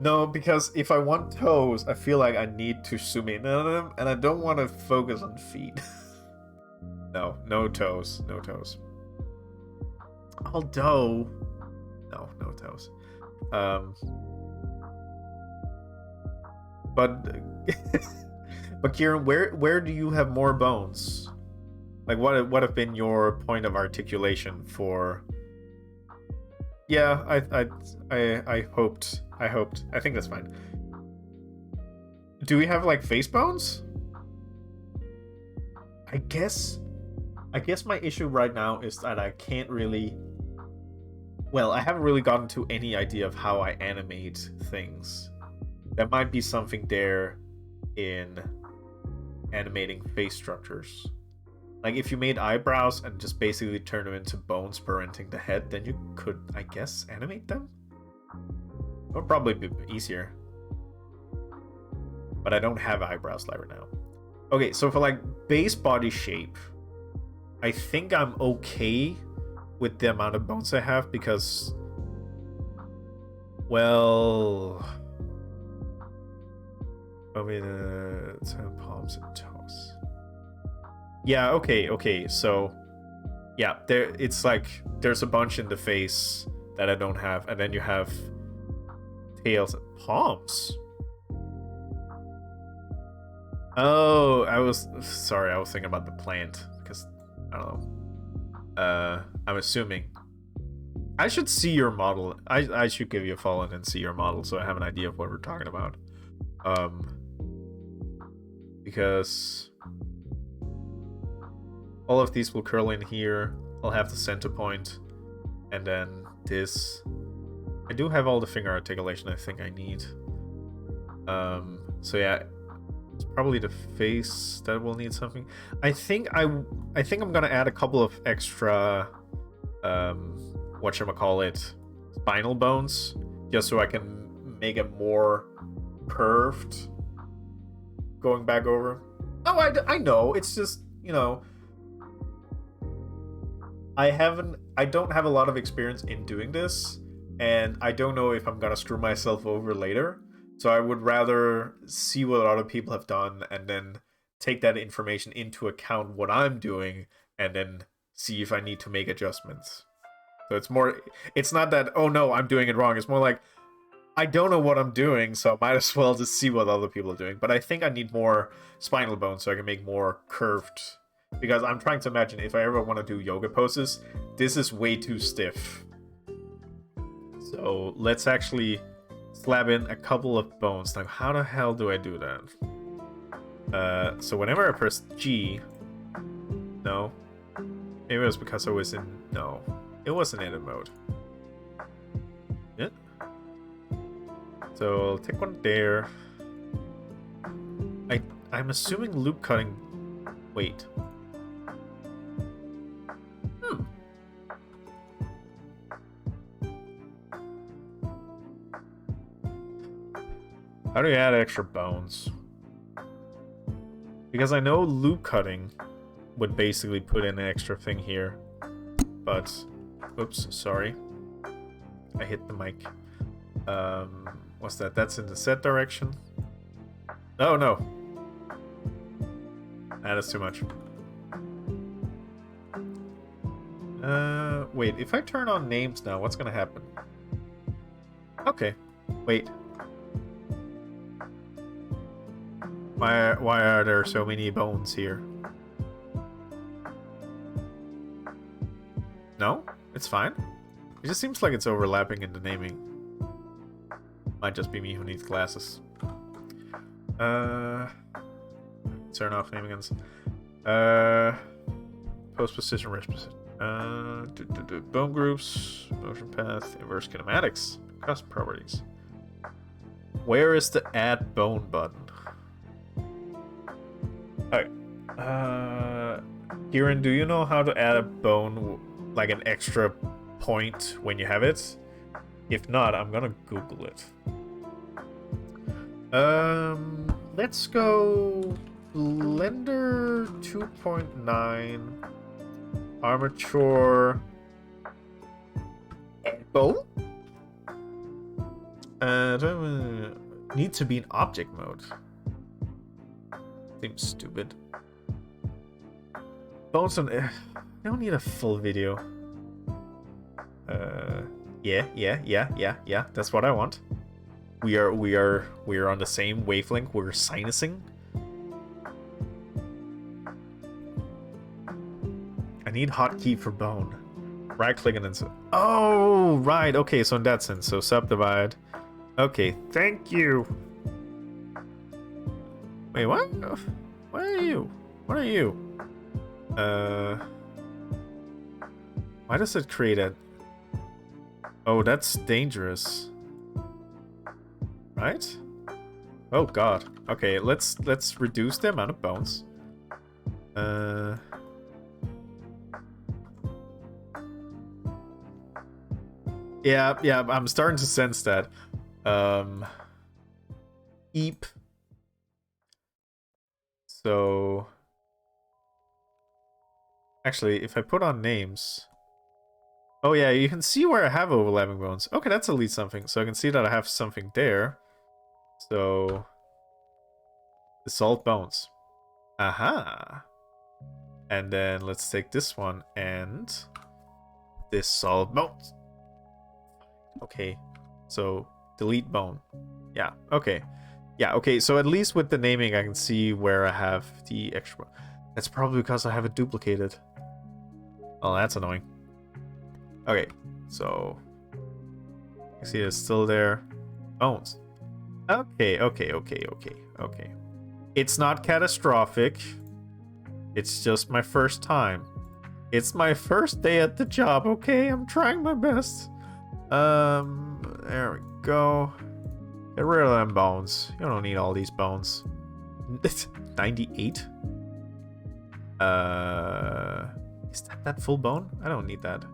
No, because if I want toes, I feel like I need to zoom in on them, and I don't want to focus on feet. No toes. Although, no toes. But Kieran, where do you have more bones? Like, what have been your point of articulation for? Yeah, I hoped. I think that's fine. Do we have like face bones? I guess my issue right now is that I can't really... Well, I haven't really gotten to any idea of how I animate things. There might be something there in animating face structures. Like, if you made eyebrows and just basically turn them into bones parenting the head, then you could, I guess, animate them? It would probably be easier. But I don't have eyebrows right now. Okay, so for, like, base body shape, I think I'm okay with the amount of bones I have because, well, probably the 10 palms and toes. Yeah, okay. So, yeah, it's like there's a bunch in the face that I don't have, and then you have tails and palms. Oh, I was thinking about the plant because I don't know. I'm assuming I should see your model. I should give you a follow and see your model so I have an idea of what we're talking about. Because all of these will curl in here. I'll have the center point, and then this. I do have all the finger articulation I think I need. So yeah, it's probably the face that will need something. I think I'm gonna add a couple of extra whatchamacallit, spinal bones, just so I can make it more curved going back over. Oh, I know, it's just, you know, I don't have a lot of experience in doing this, and I don't know if I'm gonna screw myself over later. So I would rather see what other people have done and then take that information into account what I'm doing and then see if I need to make adjustments. So it's not that, oh no, I'm doing it wrong. It's more like, I don't know what I'm doing, so I might as well just see what other people are doing. But I think I need more spinal bones so I can make more curved. Because I'm trying to imagine if I ever want to do yoga poses, this is way too stiff. So let's actually slab in a couple of bones. Now, how the hell do I do that? So whenever I press G, no. Maybe it was because I was in, no. It wasn't edit mode. Yeah. So I'll take one there. I'm assuming loop cutting. Wait. How do you add extra bones? Because I know loop cutting would basically put in an extra thing here. But, oops, sorry. I hit the mic. What's that? That's in the set direction. Oh, no. That is too much. Wait, if I turn on names now, what's gonna happen? Okay, wait. Why are there so many bones here? No? It's fine? It just seems like it's overlapping in the naming. Might just be me who needs glasses. Turn off naming guns. Post position, rest position. Bone groups, motion path, inverse kinematics, custom properties. Where is the add bone button? Alright. Kieran, do you know how to add a bone, like an extra point when you have it? If not, I'm gonna Google it. Let's go Blender 2.9 Armature bone? Need to be in object mode. Seems stupid. Bones on. I don't need a full video. Yeah. That's what I want. We are on the same wavelength. We're sinusing. I need hotkey for bone. Right click and then. Oh, right. Okay, so in that sense, so subdivide. Okay, thank you. Wait, what? What are you? What are you? Why does it create a... Oh, that's dangerous. Right? Oh god. Okay, let's reduce the amount of bones. Yeah, I'm starting to sense that. Eep. So Actually, if I put on names... Oh yeah, you can see where I have overlapping bones. Okay, that's at least something. So I can see that I have something there. So... Dissolved bones. Aha! And then let's take this one and... Dissolved bones. Okay. So, delete bone. Yeah, okay. Yeah, okay, so at least with the naming I can see where I have the extra... That's probably because I have it duplicated. Oh, that's annoying. Okay, so... You see it's still there. Bones. Okay. It's not catastrophic. It's just my first time. It's my first day at the job, okay? I'm trying my best. There we go. Get rid of them bones. You don't need all these bones. 98? Is that full bone? I don't need that.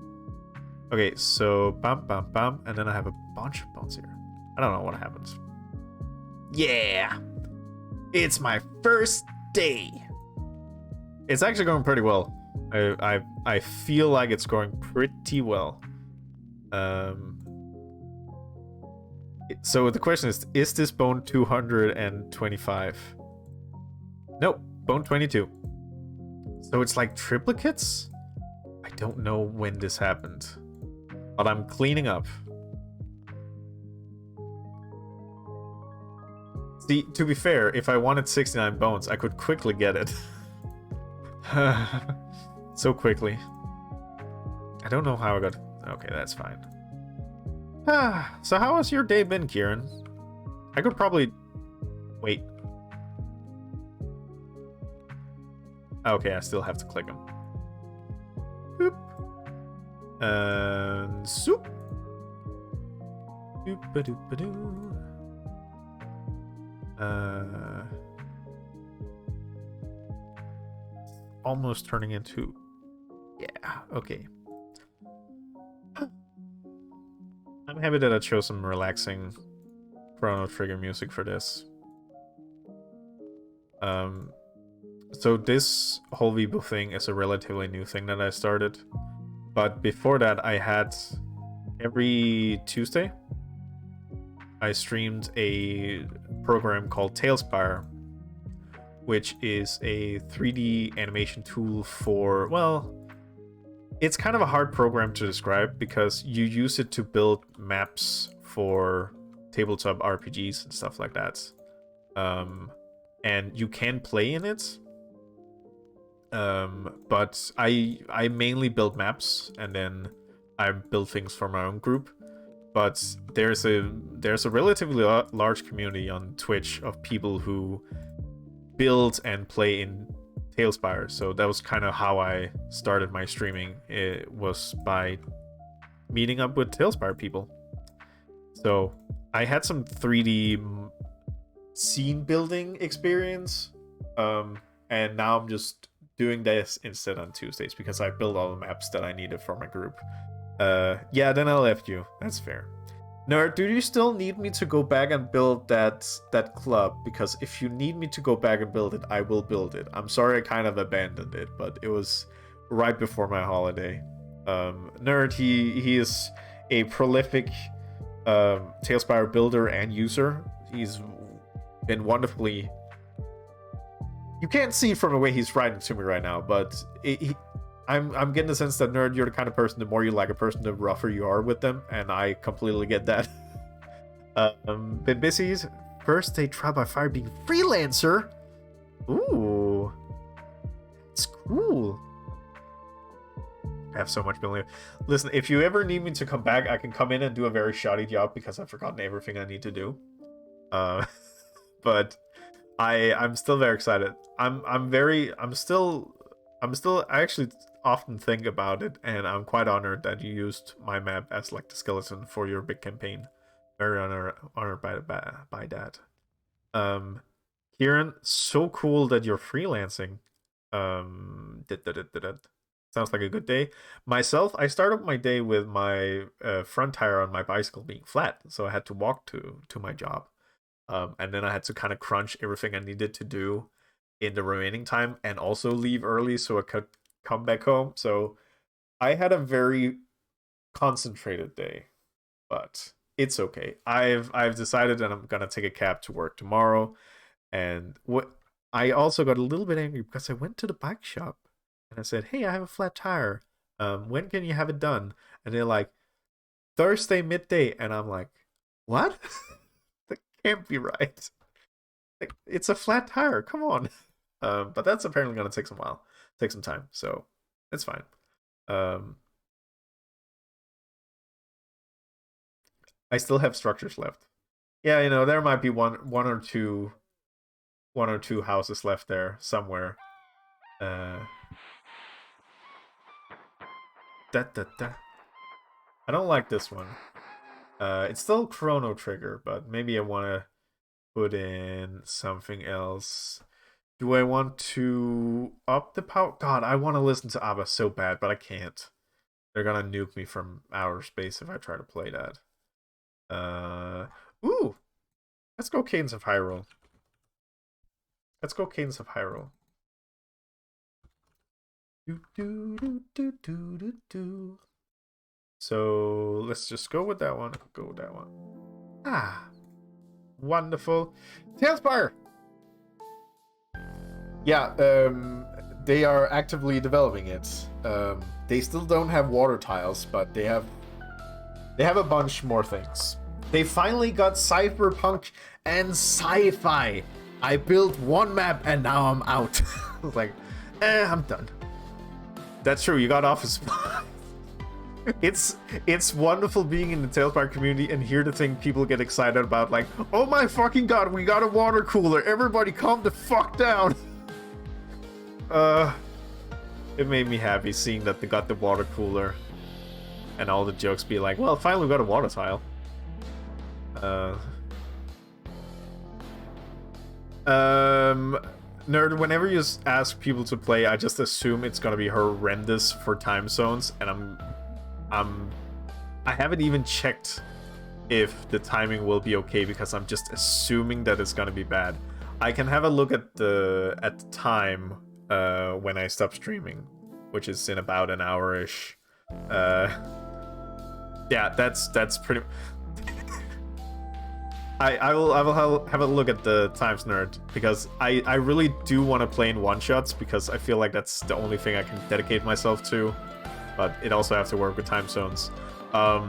Okay, so bam, and then I have a bunch of bones here. I don't know what happens. Yeah! It's my first day! It's actually going pretty well. I feel like it's going pretty well. So the question is this bone 225? Nope, bone 22. So it's like triplicates? I don't know when this happened. But I'm cleaning up. See, to be fair, if I wanted 69 bones, I could quickly get it. So quickly. I don't know how I got... Okay, that's fine. So how has your day been, Kieran? I could probably... Wait. Okay, I still have to click them. Boop. And... Soup. Doop-a-doop-a-doo. Almost turning into... Yeah, okay. I'm happy that I chose some relaxing Chrono Trigger music for this. So this whole VIPO thing is a relatively new thing that I started. But before that, I had every Tuesday, I streamed a program called Tailspire, which is a 3D animation tool for, well, it's kind of a hard program to describe because you use it to build maps for tabletop RPGs and stuff like that. And you can play in it. But I mainly build maps and then I build things for my own group. But there's a relatively large community on Twitch of people who build and play in Tailspire. So that was kind of how I started my streaming. It was by meeting up with Tailspire people. So I had some 3D scene building experience. And now I'm just doing this instead on Tuesdays because I built all the maps that I needed for my group. Yeah, then I left you. That's fair. Nerd, do you still need me to go back and build that club? Because if you need me to go back and build it, I will build it. I'm sorry I kind of abandoned it, but it was right before my holiday. Nerd, he is a prolific Tailspire builder and user. He's been wonderfully... You can't see from the way he's writing to me right now, but I'm getting the sense that, Nerd, you're the kind of person, the more you like a person, the rougher you are with them, and I completely get that. Been busy. First day trial by fire being freelancer. Ooh. It's cool. I have so much building. Listen, if you ever need me to come back, I can come in and do a very shoddy job because I've forgotten everything I need to do. But I'm still very excited. I actually often think about it, and I'm quite honored that you used my map as like the skeleton for your big campaign. Very honored by that. Kieran, so cool that you're freelancing. Sounds like a good day. Myself, I started my day with my front tire on my bicycle being flat, so I had to walk to my job. And then I had to kind of crunch everything I needed to do in the remaining time and also leave early so I could come back home. So I had a very concentrated day, but it's okay. I've decided that I'm gonna take a cab to work tomorrow, and what I also got a little bit angry because I went to the bike shop and I said, "Hey, I have a flat tire. When can you have it done?" And they're like, "Thursday midday," and I'm like, "What? That can't be right. Like, it's a flat tire. Come on." But that's apparently gonna take some time. So it's fine. I still have structures left. Yeah, there might be one or two houses left there somewhere. Da. I don't like this one. It's still Chrono Trigger, but maybe I want to put in something else. Do I want to up the power? God, I want to listen to ABBA so bad, but I can't. They're gonna nuke me from outer space if I try to play that. Ooh! Let's go Cadence of Hyrule. Let's go Cadence of Hyrule. So let's just go with that one. Go with that one. Ah, wonderful. Tailspire. Yeah, they are actively developing it. They still don't have water tiles, but they have a bunch more things. They finally got cyberpunk and sci-fi. I built one map and now I'm out. I was like, I'm done. That's true. You got Office Supply. It's wonderful being in the Tailspire community and hear the thing people get excited about, like, oh my fucking god, we got a water cooler. Everybody calm the fuck down. It made me happy seeing that they got the water cooler. And all the jokes be like, well, finally we got a water tile. Nerd, whenever you ask people to play, I just assume it's gonna be horrendous for time zones, and I haven't even checked if the timing will be okay because I'm just assuming that it's gonna be bad. I can have a look at the time when I stop streaming, which is in about an hour-ish. Yeah, that's pretty. I will have a look at the times, Nerd, because I really do want to play in one-shots because I feel like that's the only thing I can dedicate myself to, but it also has to work with time zones. I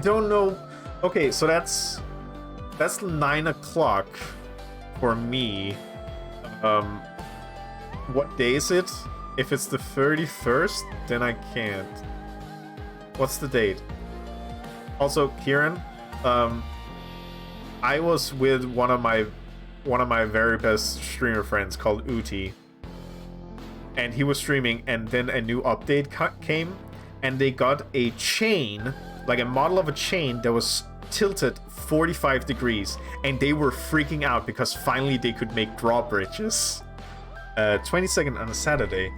don't know. Okay, so that's 9 o'clock for me. What day is it? If it's the 31st, then I can't. What's the date? Also, Kieran, I was with one of my very best streamer friends called Uti, and he was streaming, and then a new update came, and they got a chain, like a model of a chain that was tilted 45 degrees, and they were freaking out because finally they could make drawbridges. 22nd on a Saturday.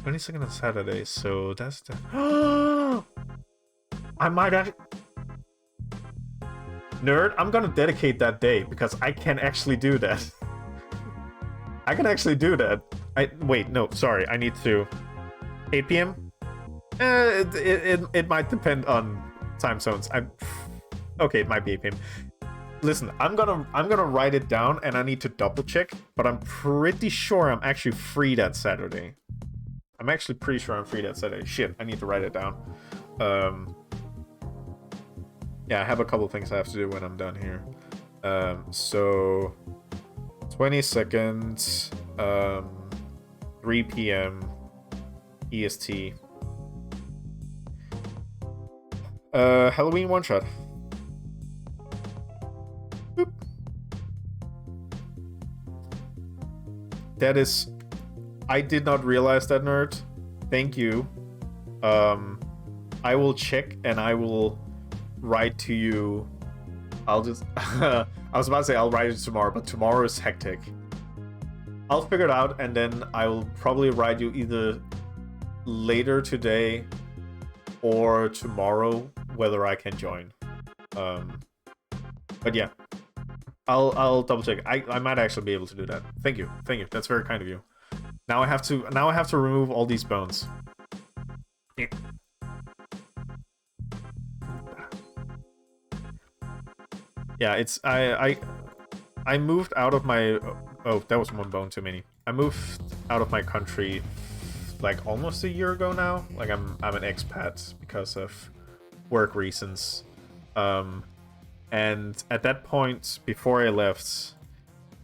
22nd on Saturday, so that's the... I might actually... Nerd, I'm gonna dedicate that day, because I can actually do that. I can actually do that. Wait, no, sorry, I need to... 8 p.m.? It might depend on time zones. Okay, it might be 8 p.m. Listen, I'm gonna write it down, and I need to double check, but I'm pretty sure I'm actually free that Saturday. I'm actually pretty sure I'm free that Saturday. Shit, I need to write it down. Yeah, I have a couple things I have to do when I'm done here. So 22nd, 3 p.m. EST. Halloween one shot. Boop. That is... I did not realize that, Nerd. Thank you. I will check and I will write to you. I'll just... I was about to say I'll write it tomorrow, but tomorrow is hectic. I'll figure it out, and then I will probably write you either later today or tomorrow whether I can join. But yeah. I'll double check. I might actually be able to do that. Thank you. Thank you. That's very kind of you. Now I have to remove all these bones. Yeah, it's I moved out of my oh, that was one bone too many. I moved out of my country like almost a year ago now. Like I'm an expat because of work reasons. And at that point, before I left,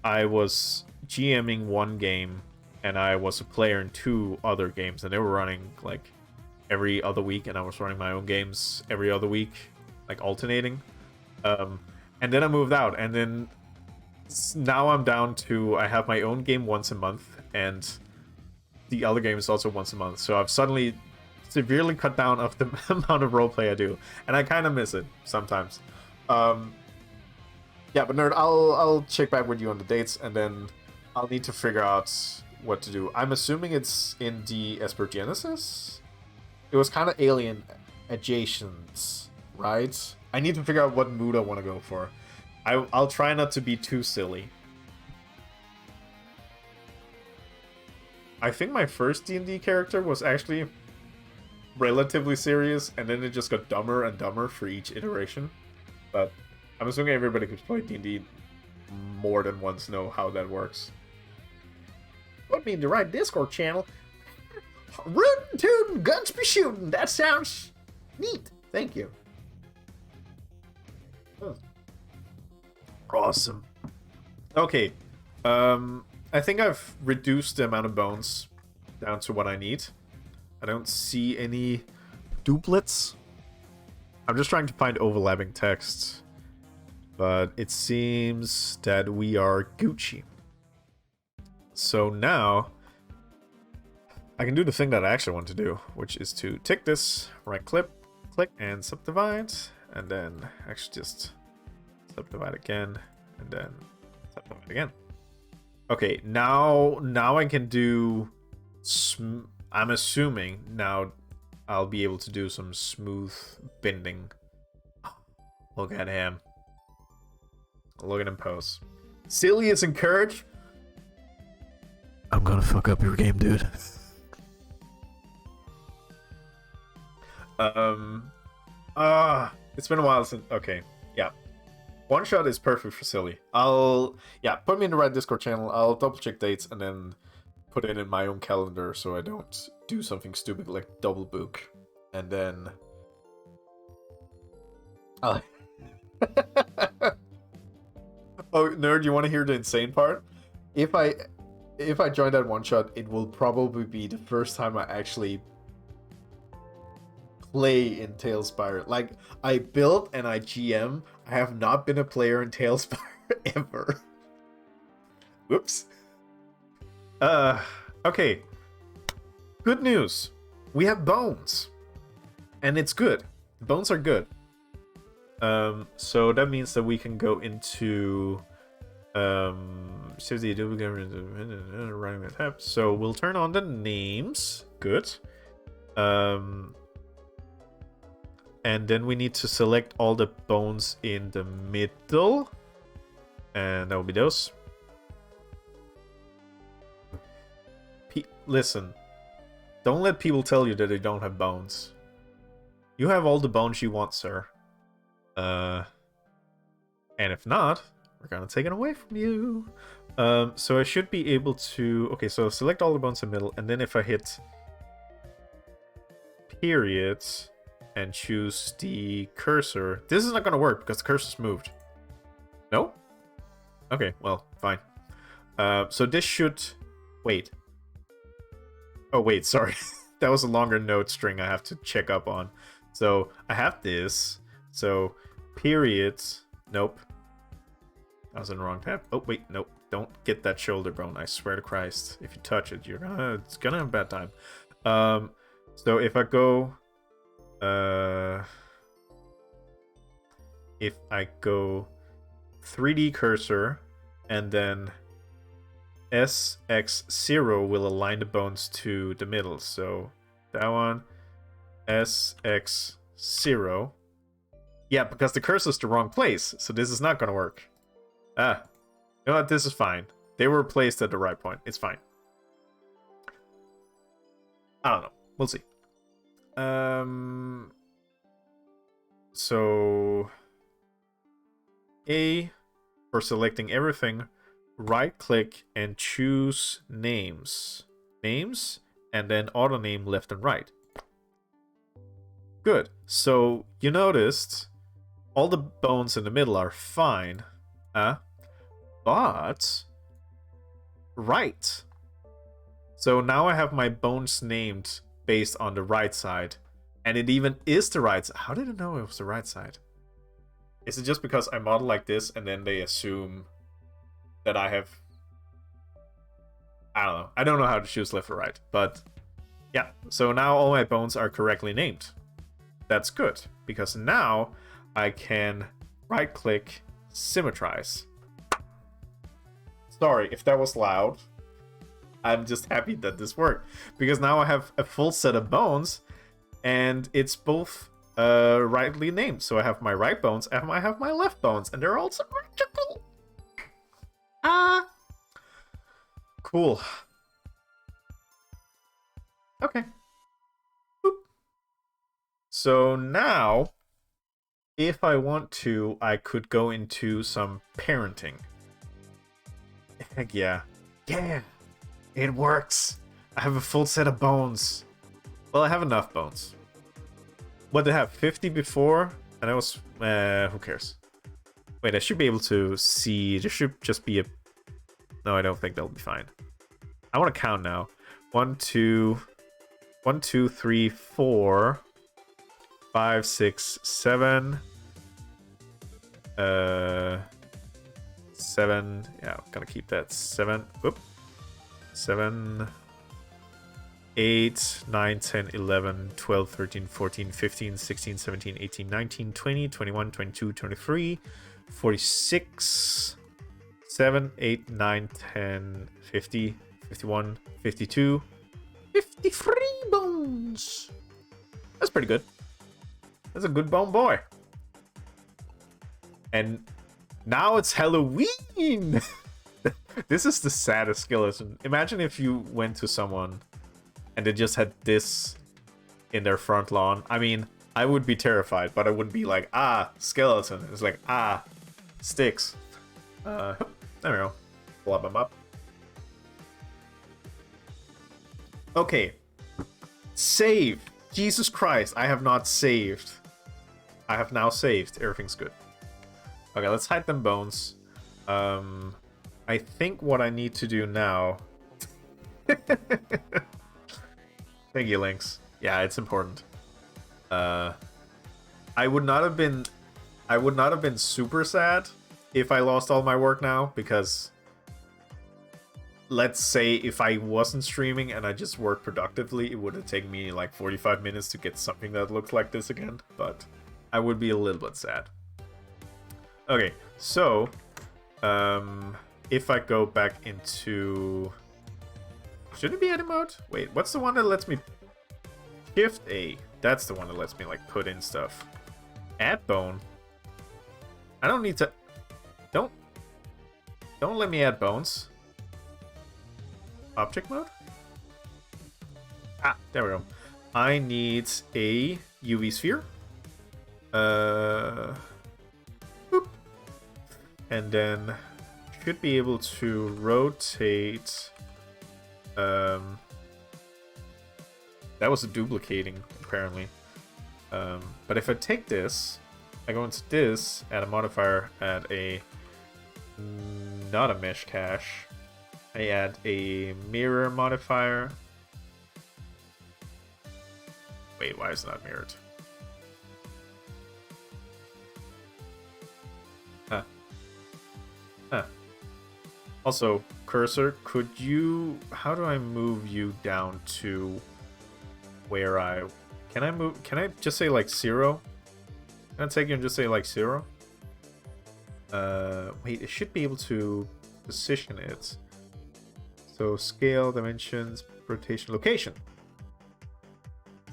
I was GMing one game, and I was a player in 2 other games, and they were running like every other week, and I was running my own games every other week, like alternating. And then I moved out, and then now I'm down to I have my own game once a month, and the other game is also once a month. So I've suddenly severely cut down of the amount of roleplay I do, and I kind of miss it sometimes. Yeah, but Nerd, I'll check back with you on the dates, and then I'll need to figure out what to do. I'm assuming it's in the Esper Genesis. It was kind of alien adjacent, right? I need to figure out what mood I want to go for. I'll try not to be too silly. I think my first D&D character was actually relatively serious, and then it just got dumber and dumber for each iteration. But I'm assuming everybody who's played D&D more than once know how that works. Put me in the right Discord channel. Rootin' tootin', guns be shooting. That sounds neat. Thank you. Awesome. Okay. I think I've reduced the amount of bones down to what I need. I don't see any duplets. I'm just trying to find overlapping texts. But it seems that we are Gucci. So now I can do the thing that I actually want to do, which is to take this, right click, and subdivide, and then actually just subdivide again, and then subdivide again. Okay, now I can do. I'm assuming now I'll be able to do some smooth bending. Look at him. Look at him pose. Silly is encouraged. I'm gonna fuck up your game, dude. It's been a while since. Okay, yeah. One shot is perfect for silly. Put me in the right Discord channel. I'll double check dates and then put it in my own calendar so I don't do something stupid like double book. And then oh, Nerd, you want to hear the insane part? If I join that one shot, it will probably be the first time I actually play in Tailspire. Like, I built and I GM. I have not been a player in Tailspire ever. Whoops. Okay. Good news. We have bones. And it's good. The bones are good. So that means that we can go into so we'll turn on the names. Good. And then we need to select all the bones in the middle. And that will be those. Listen. Don't let people tell you that they don't have bones. You have all the bones you want, sir. And if not, we're gonna take it away from you. So I should be able to... Okay, so select all the bones in the middle. And then if I hit period and choose the cursor... This is not gonna work because the cursor's moved. No? Okay, well, fine. So this should... Wait. Oh, wait, sorry. That was a longer note string I have to check up on. So I have this. So period. Nope. I was in the wrong tab. Oh, wait, nope. Don't get that shoulder bone. I swear to Christ. If you touch it, it's gonna have a bad time. So if I go... if I go 3D cursor and then SX0 will align the bones to the middle. So that one, SX0. Yeah, because the cursor's the wrong place, so this is not gonna work. Ah, you know what? This is fine. They were placed at the right point. It's fine. I don't know. We'll see. So A for selecting everything, right click and choose names. Names and then auto name left and right. Good. So you noticed all the bones in the middle are fine. But right. So now I have my bones named based on the right side. And it even is the right side. How did it know it was the right side? Is it just because I model like this and then they assume that I have... I don't know. I don't know how to choose left or right. But yeah. So now all my bones are correctly named. That's good. Because now I can right click symmetrize. Sorry if that was loud. I'm just happy that this worked. Because now I have a full set of bones. And it's both rightly named. So I have my right bones and I have my left bones. And they're all symmetrical. Cool. Okay. Boop. So now, if I want to, I could go into some parenting. Heck yeah. Yeah! It works! I have a full set of bones. Well, I have enough bones. What did I have? 50 before? And I was... who cares? Wait, I should be able to see... There should just be a... No, I don't think that'll be fine. I want to count now. 1, 2... 1, 2, 3, 4... 5, 6, 7... 7... Yeah, I'm gonna keep that. 7... Whoop. 7... 8, 9, 10, 11, 12, 13, 14, 15, 16, 17, 18, 19, 20, 21, 22, 23, 46, 7, 8, 9, 10, 50, 51, 52, 53 bones. That's pretty good. That's a good bone boy. And now it's Halloween. This is the saddest skeleton. Imagine if you went to someone and they just had this in their front lawn. I mean, I would be terrified, but I wouldn't be like, ah, skeleton. It's like, ah, sticks. There we go. Blob them up. Okay. Save. Jesus Christ, I have not saved. I have now saved. Everything's good. Okay, let's hide them bones. I think what I need to do now... Thank you, Lynx. Yeah, it's important. I would not have been super sad if I lost all my work now, because let's say if I wasn't streaming and I just worked productively, it would have taken me like 45 minutes to get something that looked like this again, but I would be a little bit sad. Okay, so if I go back into... Should it be edit mode? Wait, what's the one that lets me... Shift A. That's the one that lets me, like, put in stuff. Add bone. I don't need to... Don't let me add bones. Object mode? Ah, there we go. I need a UV sphere. Boop. And then should be able to rotate... that was a duplicating, apparently. But if I take this, I go into this, add a modifier, add a... Not a mesh cache. I add a mirror modifier. Wait, why is it not mirrored? Huh. Huh. Also, cursor, could you... How do I move you down to where I... Can I move... Can I just say, like, 0? Can I take you and just say, like, 0? Wait, it should be able to position it. So, scale, dimensions, rotation, location.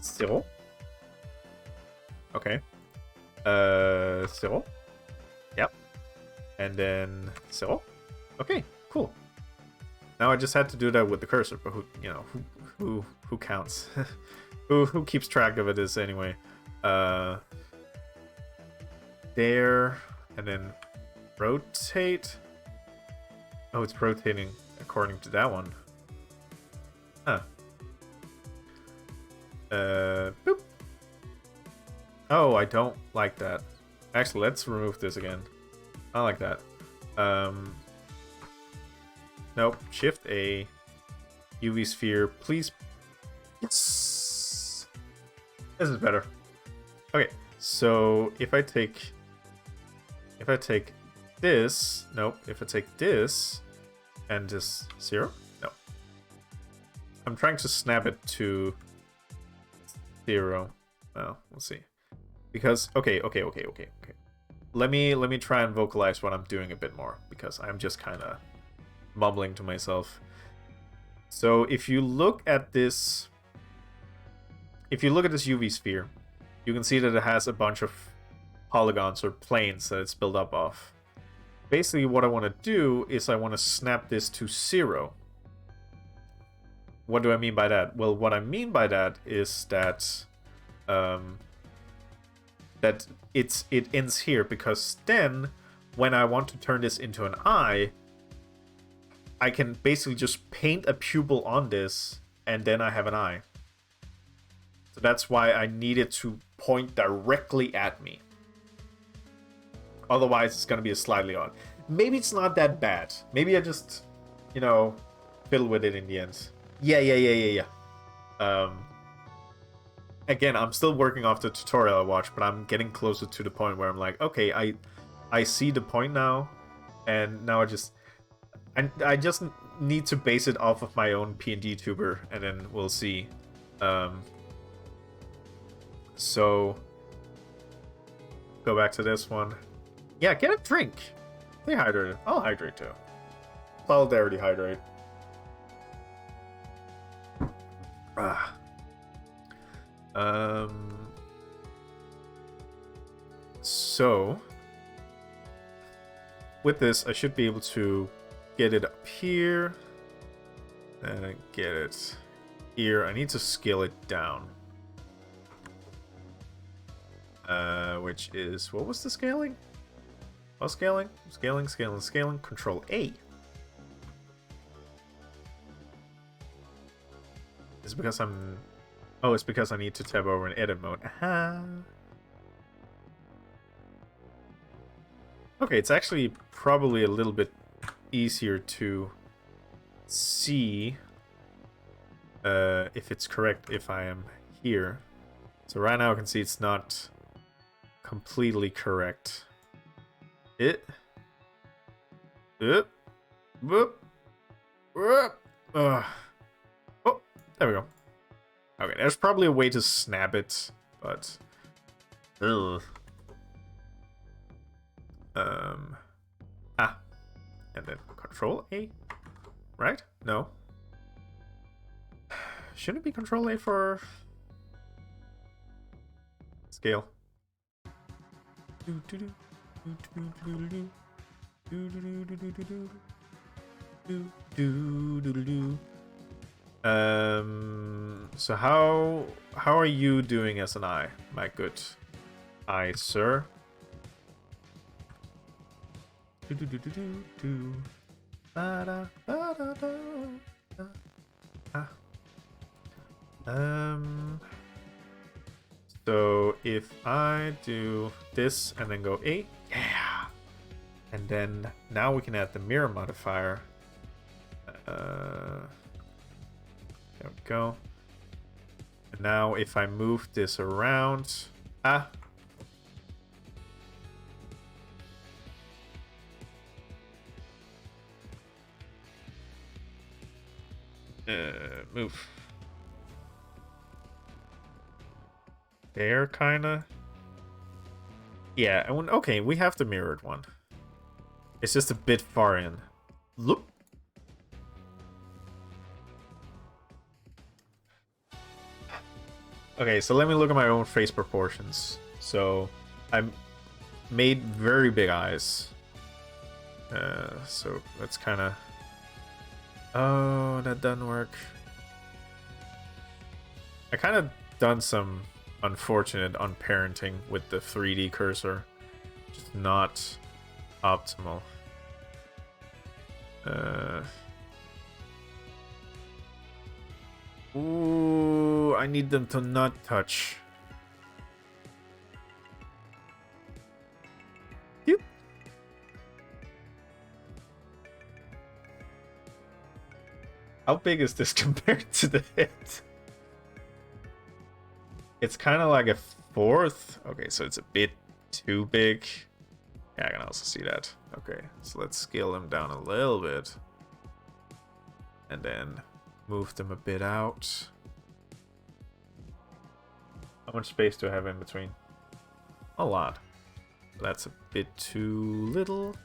0. Okay. 0. Yep. And then so, okay, cool. Now I just had to do that with the cursor, but who counts? who keeps track of it is anyway. There, and then rotate. Oh, it's rotating according to that one. Huh. Boop. Oh, I don't like that. Actually, let's remove this again. I like that. Nope. Shift A. UV sphere, please. Yes. This is better. Okay, so if I take this, nope. If I take this and just 0, no. I'm trying to snap it to 0. Well, we'll see. Because okay. Let me try and vocalize what I'm doing a bit more, because I'm just kind of mumbling to myself. So if you look at this UV sphere, you can see that it has a bunch of polygons or planes that it's built up of. Basically, what I want to do is I want to snap this to 0. What do I mean by that? Well, what I mean by that is that that it ends here, because then when I want to turn this into an eye, I can basically just paint a pupil on this, and then I have an eye. So that's why I need it to point directly at me. Otherwise, it's going to be a slightly odd. Maybe it's not that bad. Maybe I just, fiddle with it in the end. Yeah. Again, I'm still working off the tutorial I watched, but I'm getting closer to the point where I'm like, okay, I see the point now, and now I just need to base it off of my own PNG tuber, and then we'll see. So go back to this one. Yeah, get a drink. Stay hydrated. I'll hydrate too. Solidarity hydrate. So with this, I should be able to get it up here and get it here. I need to scale it down. Which is, what was the scaling? Oh, scaling. Control A. It's because I'm... Oh, it's because I need to tab over in edit mode. Aha. Okay, it's actually probably a little bit easier to see if it's correct if I am here. So right now I can see it's not completely correct. Oh, there we go. Okay, there's probably a way to snap it, but and then Control A, right? No. Shouldn't it be Control A for scale? So how are you doing as an eye, my good eye, sir? So if I do this and then go A, yeah, and then now we can add the mirror modifier. There we go. And now if I move this around, move. There, kinda. Yeah, okay, we have the mirrored one. It's just a bit far in. Look. Okay, so let me look at my own face proportions. So I made very big eyes. So that's kind of... Oh, that doesn't work. I kind of done some unfortunate unparenting with the 3D cursor. Just not optimal. Ooh, I need them to not touch. Yep. How big is this compared to the hit? It's kind of like a fourth. Okay, so it's a bit too big. Yeah, I can also see that. Okay, so let's scale them down a little bit. And then move them a bit out. How much space do I have in between? A lot. That's a bit too little.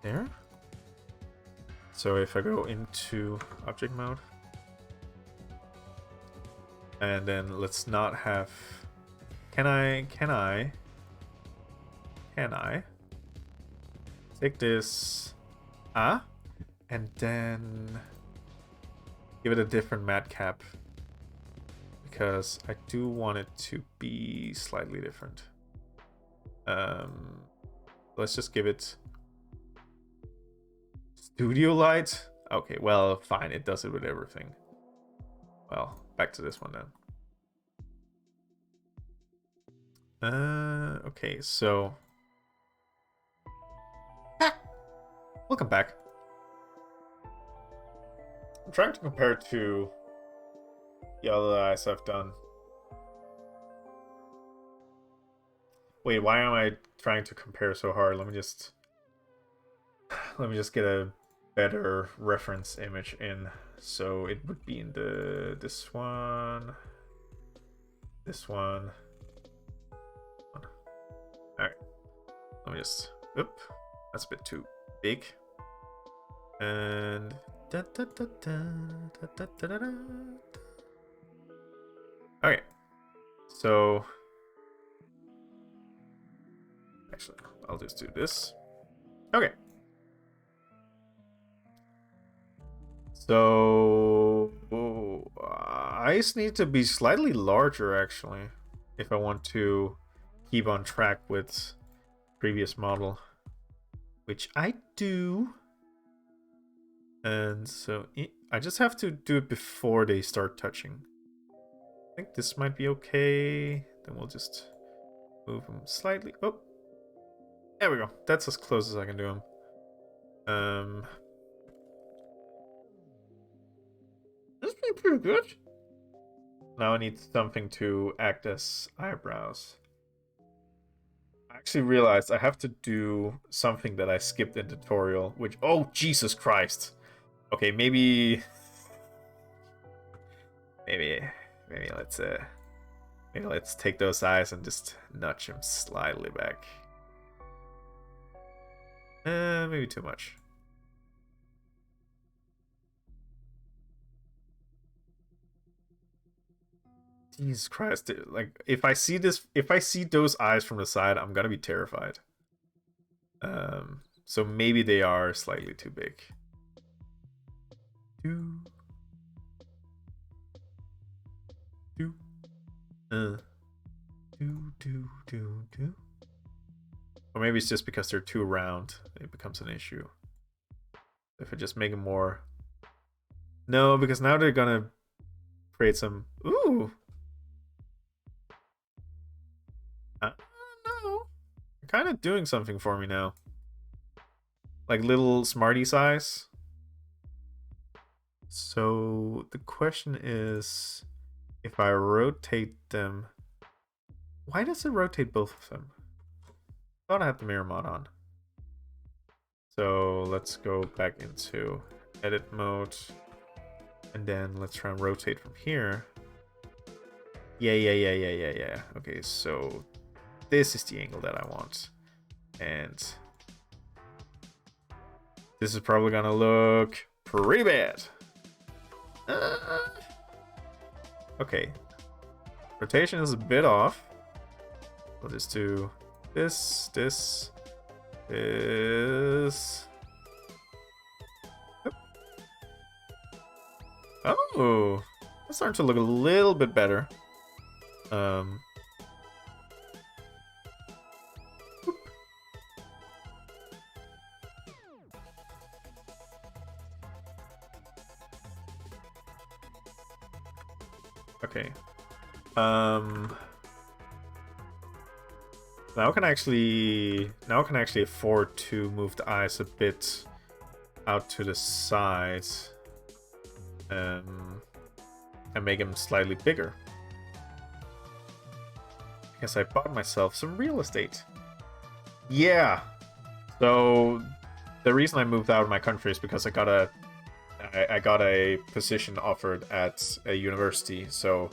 There. So if I go into object mode. And then let's not have... Can I take this and then give it a different mat cap, because I do want it to be slightly different. Let's just give it studio light. Okay, well, fine, it does it with everything. Well, back to this one then. Okay, so welcome back. I'm trying to compare to the other eyes I've done. Wait, why am I trying to compare so hard? Let me just get a better reference image in. So it would be in this one. Alright. Let me just... Oop. That's a bit too big. And... Okay. So... Actually, I'll just do this. Okay. So... eyes need to be slightly larger, actually, if I want to keep on track with previous model, which I do. And so I just have to do it before they start touching. I think this might be okay. Then we'll just move them slightly. Oh, there we go. That's as close as I can do them. This is pretty good. Now I need something to act as eyebrows. I actually realized I have to do something that I skipped in tutorial, which... Oh, Jesus Christ. Okay, maybe let's take those eyes and just nudge them slightly back. Maybe too much. Jesus Christ, dude. Like, if I see those eyes from the side, I'm gonna be terrified. So maybe they are slightly too big. Or maybe it's just because they're too round, it becomes an issue. If I just make them more... No, because now they're gonna create some... Ooh! No. They're kind of doing something for me now. Like little smarty size. So the question is, if I rotate them... Why does it rotate both of them? I thought I had the mirror mod on. So let's go back into edit mode. And then let's try and rotate from here. Yeah. Okay, so this is the angle that I want. And this is probably gonna look pretty bad. Okay. Rotation is a bit off. We'll just do this, is... Oh, that's starting to look a little bit better. Okay. Now I can actually afford to move the eyes a bit out to the side, and make them slightly bigger. I guess I bought myself some real estate. Yeah. So the reason I moved out of my country is because I got a position offered at a university. So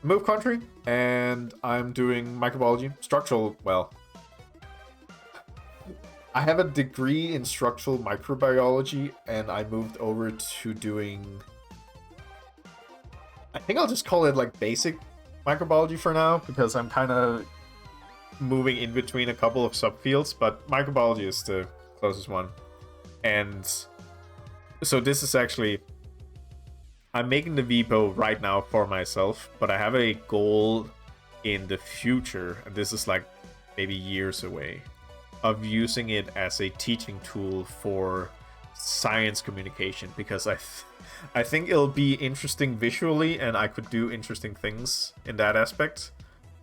move country, and I'm doing microbiology, structural. Well, I have a degree in structural microbiology, and I moved over to doing, I think I'll just call it like basic microbiology for now, because I'm kind of moving in between a couple of subfields, but microbiology is the closest one. And so this is actually, I'm making the VIPO right now for myself, but I have a goal in the future, and this is like maybe years away, of using it as a teaching tool for science communication, because I think it'll be interesting visually, and I could do interesting things in that aspect.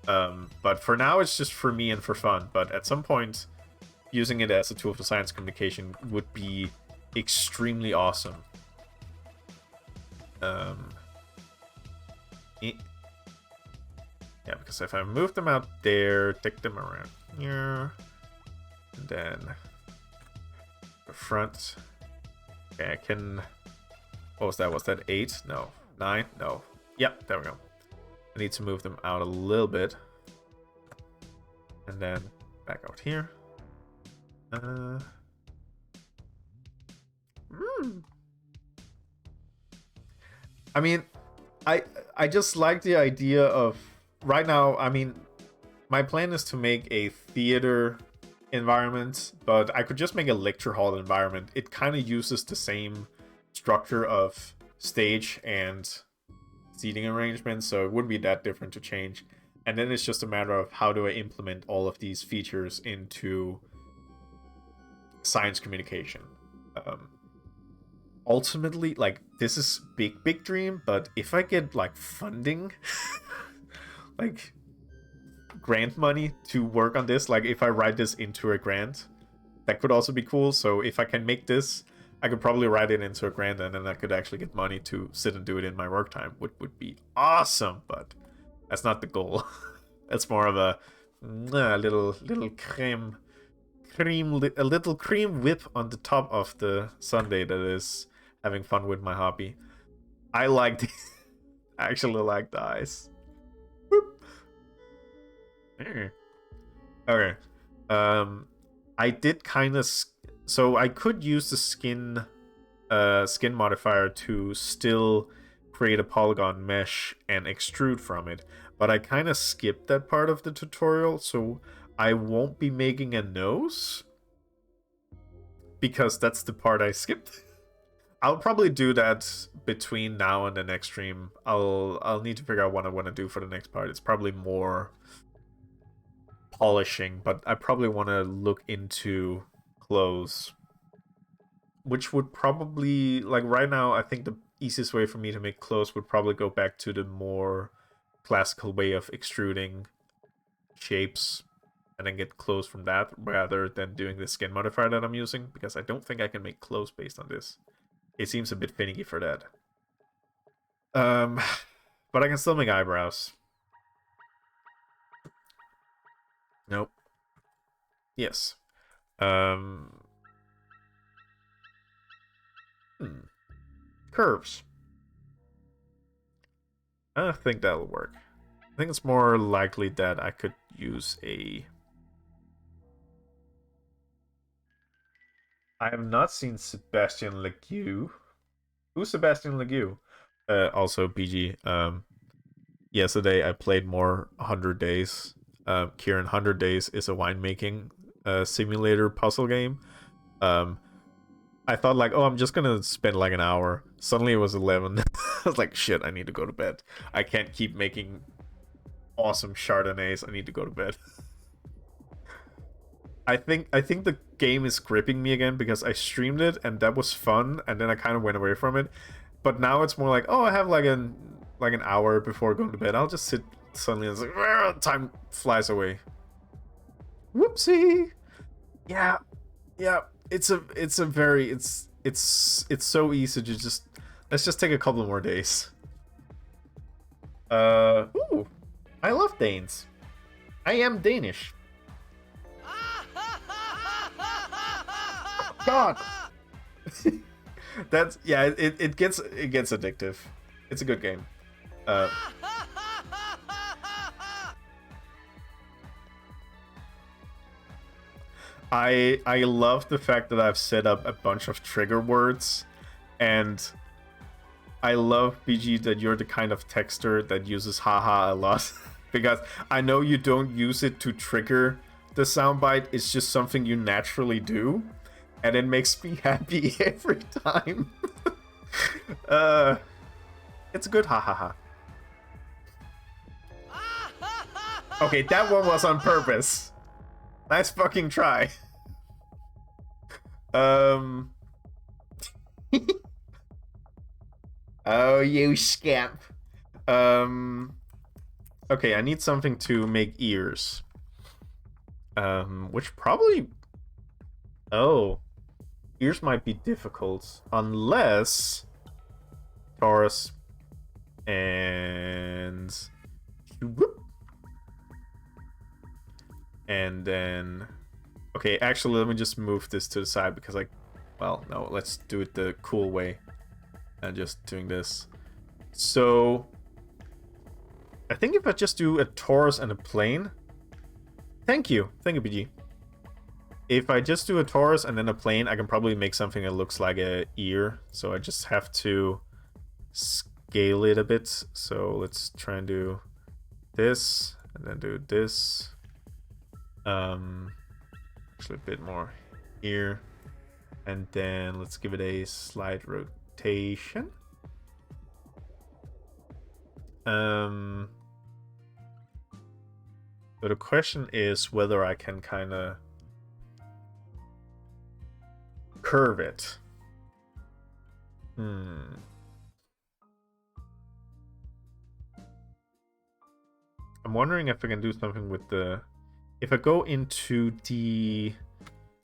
But for now, it's just for me and for fun. But at some point, using it as a tool for science communication would be extremely awesome. Yeah, because if I move them out there, take them around here, and then the front. Okay, I can. What was that? Was that 8? No. 9? No. Yep, there we go. I need to move them out a little bit. And then back out here. I mean, I just like the idea of right now. I mean, my plan is to make a theater environment, but I could just make a lecture hall environment. It kind of uses the same structure of stage and seating arrangements, so it wouldn't be that different to change. And then it's just a matter of how do I implement all of these features into science communication. Ultimately, like, this is big dream, but if I get like funding, like grant money to work on this, like if I write this into a grant, that could also be cool. So if I can make this, I could probably write it into a grant, and then I could actually get money to sit and do it in my work time, which would be awesome. But that's not the goal. That's more of a little a little cream whip on the top of the sundae that is having fun with my hobby. I like the I actually like the eyes. Okay. I did kind of so I could use the skin modifier to still create a polygon mesh and extrude from it, but I kind of skipped that part of the tutorial, so I won't be making a nose because that's the part I skipped. I'll probably do that between now and the next stream. I'll need to figure out what I want to do for the next part. It's probably more polishing, but I probably want to look into clothes, which would probably, like, right now, I think the easiest way for me to make clothes would probably go back to the more classical way of extruding shapes and then get clothes from that, rather than doing the skin modifier that I'm using, because I don't think I can make clothes based on this. It seems a bit finicky for that. But I can still make eyebrows. Nope. Yes. Curves. I think that'll work. I think it's more likely that I could use a... I have not seen Sebastian Legue. Who's Sebastian Legue? Also, BG. Yesterday I played more 100 Days. Kieran, 100 Days is a winemaking simulator puzzle game. I thought like, oh, I'm just gonna spend like an hour. Suddenly it was 11. I was like, shit, I need to go to bed. I can't keep making awesome Chardonnays. I need to go to bed. I think the game is gripping me again because I streamed it and that was fun, and then I kind of went away from it. But now it's more like, oh, I have like an hour before going to bed. I'll just sit. Suddenly it's like, time flies away. Whoopsie. Yeah. It's so easy to just, let's just take a couple more days. Ooh, I love Danes. I am Danish. God. That's, yeah, it gets addictive. It's a good game. I love the fact that I've set up a bunch of trigger words, and I love, BG, that you're the kind of texter that uses haha a lot. Because I know you don't use it to trigger the soundbite, it's just something you naturally do, and it makes me happy every time. It's a good hahaha. Okay, that one was on purpose. Nice fucking try. Oh, you scamp. Okay, I need something to make ears. Which probably... Oh. Ears might be difficult. Unless... Taurus... And... And then... Okay, actually, let me just move this to the side because well, no, let's do it the cool way. And just doing this. So... I think if I just do a Taurus and a plane... Thank you, BG. If I just do a Taurus and then a plane, I can probably make something that looks like a ear. So I just have to scale it a bit. So let's try and do this, and then do this. Actually a bit more here. And then let's give it a slight rotation. So the question is whether I can kind of curve it. I'm wondering if I can do something with the... If I go into the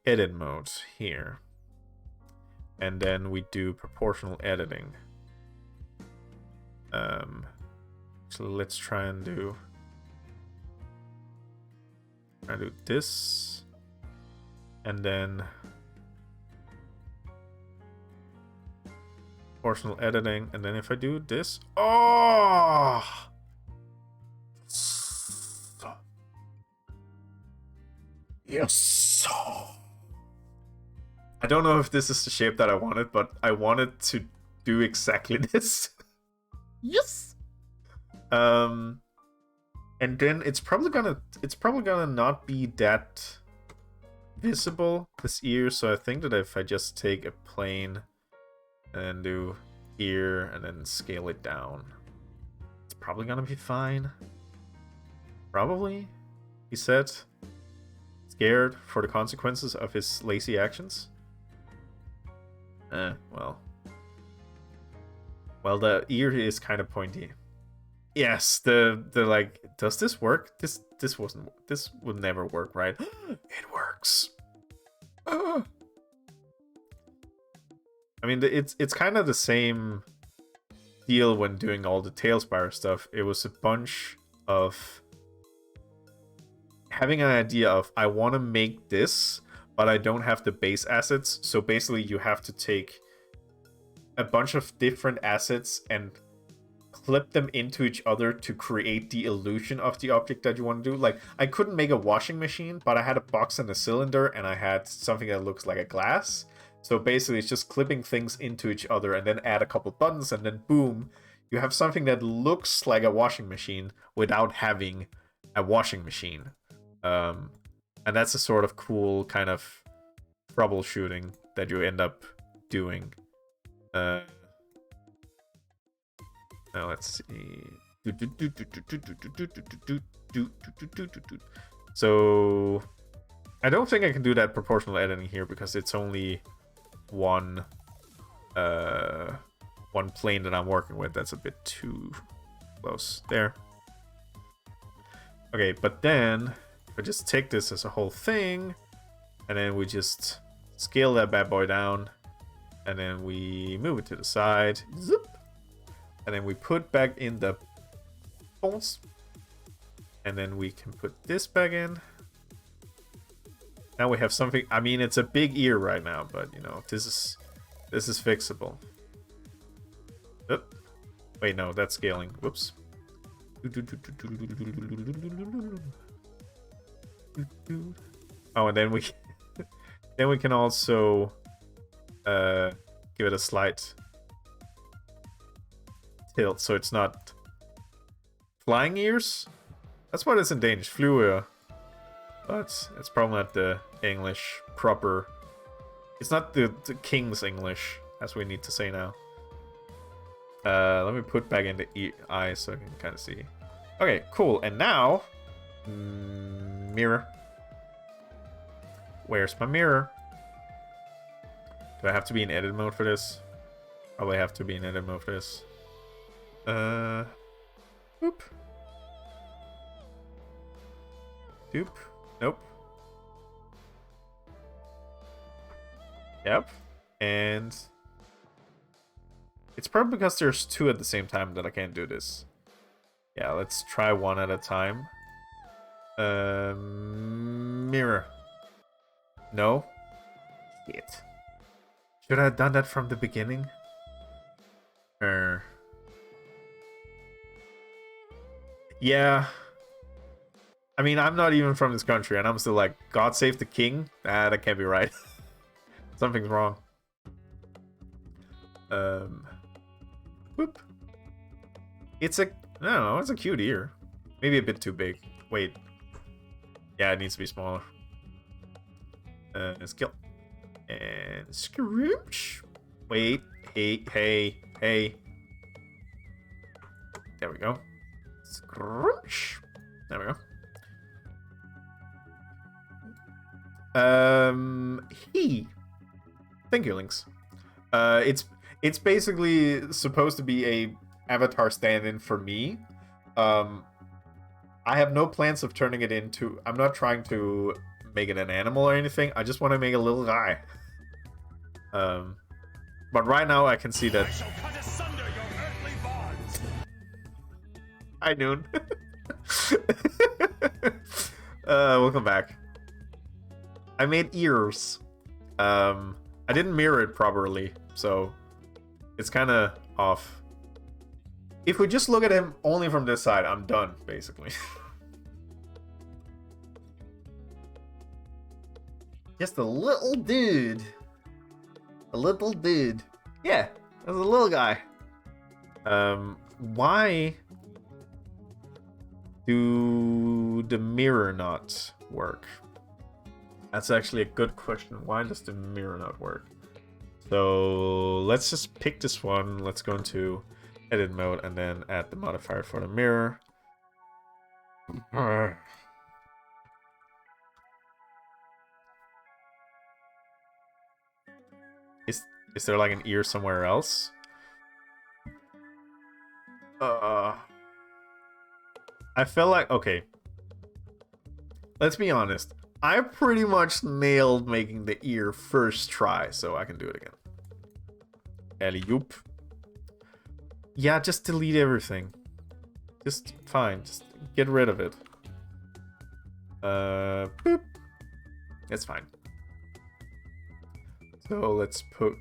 edit mode here, and then we do proportional editing. So let's try and do this, and then proportional editing, and then if I do this, oh, yes. I don't know if this is the shape that I wanted, but I wanted to do exactly this. Yes. And then it's probably gonna not be that visible, this ear. So I think that if I just take a plane and do here and then scale it down, it's probably gonna be fine. Probably, he said, scared for the consequences of his lazy actions. Well, the ear is kind of pointy. Yes, the like, does this work? This would never work, right? It works. I mean, it's kind of the same deal when doing all the Tailspire stuff. It was a bunch of having an idea of, I want to make this, but I don't have the base assets. So basically, you have to take a bunch of different assets and clip them into each other to create the illusion of the object that you want to do. Like, I couldn't make a washing machine, but I had a box and a cylinder, and I had something that looks like a glass. So basically, it's just clipping things into each other and then add a couple buttons, and then boom, you have something that looks like a washing machine without having a washing machine. And that's a sort of cool kind of troubleshooting that you end up doing. Now let's see. So I don't think I can do that proportional editing here because it's only one plane that I'm working with. That's a bit too close there. Okay, but then if I just take this as a whole thing, and then we just scale that bad boy down, and then we move it to the side, zip, and then we put back in the bolts, and then we can put this back in. Now we have something. I mean, it's a big ear right now, but you know, this is fixable. Oop. Wait, no, that's scaling. Whoops. Oh, and then we can also give it a slight tilt so it's not flying ears. That's what it's in Danish, flyver, but it's probably not the English proper. It's not the King's English, as we need to say now. Let me put back in the eye so I can kind of see. Okay, cool. And now, mirror. Where's my mirror? Do I have to be in edit mode for this? Probably have to be in edit mode for this. Oop. Doop. Nope. Yep. And it's probably because there's two at the same time that I can't do this. Yeah, let's try one at a time. Mirror. No. Shit. Should I have done that from the beginning? Yeah. I mean, I'm not even from this country, and I'm still like, God save the king? Ah, that can't be right. Something's wrong. Whoop. It's a, I don't know, it's a cute ear. Maybe a bit too big. Wait. Yeah, it needs to be smaller. Skill. And scrooge. Wait. Hey. There we go. Scrooge. There we go. Thank you, Lynx. It's basically supposed to be a avatar stand-in for me. I have no plans of turning it into. I'm not trying to make it an animal or anything. I just want to make a little guy. But right now I can see that. I shall cut asunder your earthly bonds. Hi, Noon. Welcome back. I made ears. I didn't mirror it properly, so it's kind of off. If we just look at him only from this side, I'm done, basically. Just a little dude. A little dude. Yeah, there's a little guy. Why do the mirror not work? That's actually a good question. Why does the mirror not work? So let's just pick this one. Let's go into edit mode and then add the modifier for the mirror. Is there like an ear somewhere else? I feel like, okay. Let's be honest. I pretty much nailed making the ear first try, so I can do it again. Alley-oop. Yeah, just delete everything. Just fine. Just get rid of it. Boop. It's fine. So let's put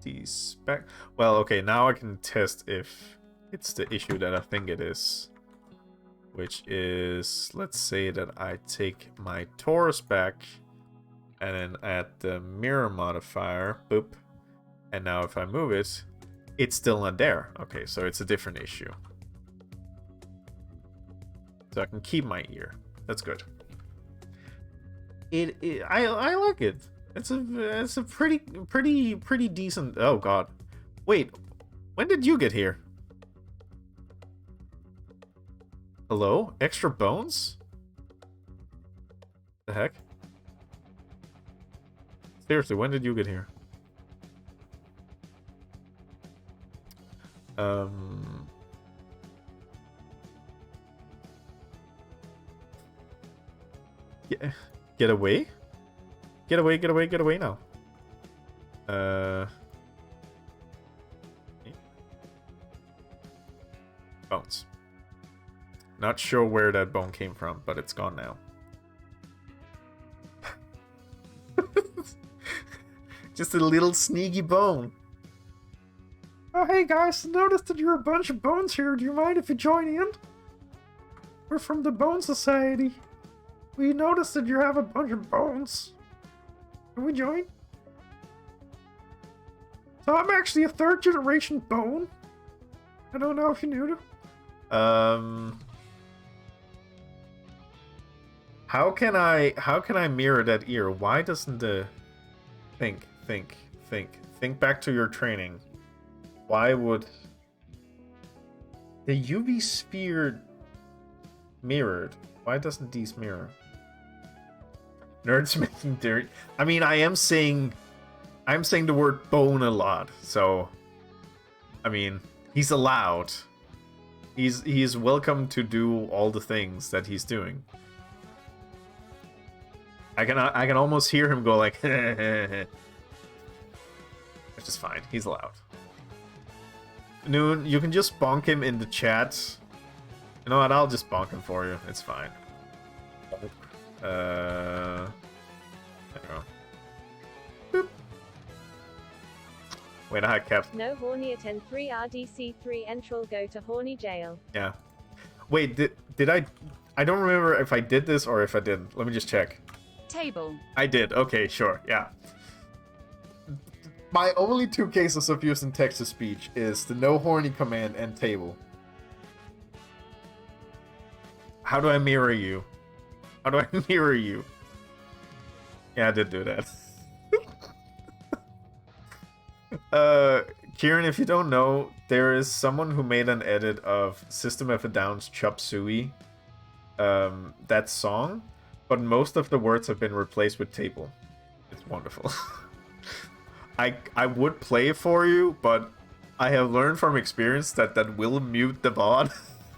these back. Well, okay, now I can test if it's the issue that I think it is. Which is, let's say that I take my torus back and then add the mirror modifier. Boop. And now if I move it, it's still not there. Okay, so it's a different issue. So I can keep my ear. That's good. I like it. It's a pretty decent. Oh God, wait, when did you get here? Hello, extra bones? The heck? Seriously, when did you get here? Yeah, get away? Get away, get away, get away now. Bones. Not sure where that bone came from, but it's gone now. Just a little sneaky bone. Oh, hey guys, noticed that you're a bunch of bones here. Do you mind if you join in? We're from the Bone Society. We noticed that you have a bunch of bones. Can we join? So I'm actually a third generation bone. I don't know if you knew. How can I mirror that ear? Why doesn't the think back to your training? Why would the UV sphere mirrored? Why doesn't these mirror? Nerds making dirt. I mean, I'm saying the word bone a lot, so I mean, he's allowed. He's welcome to do all the things that he's doing. I can almost hear him go like, which is fine. He's allowed. Noon, you can just bonk him in the chat. You know what? I'll just bonk him for you. It's fine. There we go. Boop. Wait, I kept. No horny attend 3 RDC 3 entral go to horny jail. Yeah. Wait, did I? I don't remember if I did this or if I didn't. Let me just check. Table. I did. Okay, sure. Yeah. My only two cases of using text-to-speech is the no horny command and table. How do I mirror you? How do I mirror you? Yeah, I did do that. Kieran, if you don't know, there is someone who made an edit of System of a Down's Chop Suey, that song, but most of the words have been replaced with table. It's wonderful. I would play it for you, but I have learned from experience that will mute the VOD,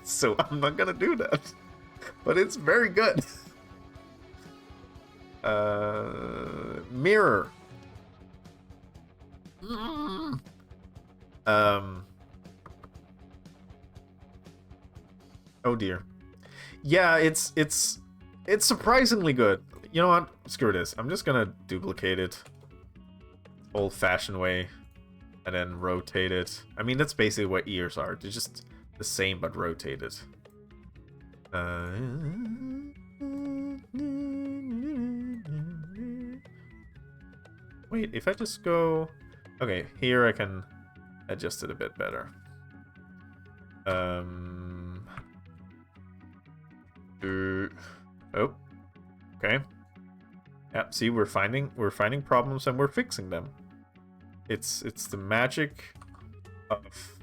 so I'm not gonna do that. But it's very good. Mirror. Oh dear. Yeah, it's surprisingly good. You know what? Screw this. I'm just gonna duplicate it old-fashioned way and then rotate it. I mean, that's basically what ears are. They're just the same but rotated. Wait, if I just go... Okay, here I can adjust it a bit better. Oh, okay. Yeah, see, we're finding problems and we're fixing them. It's the magic of...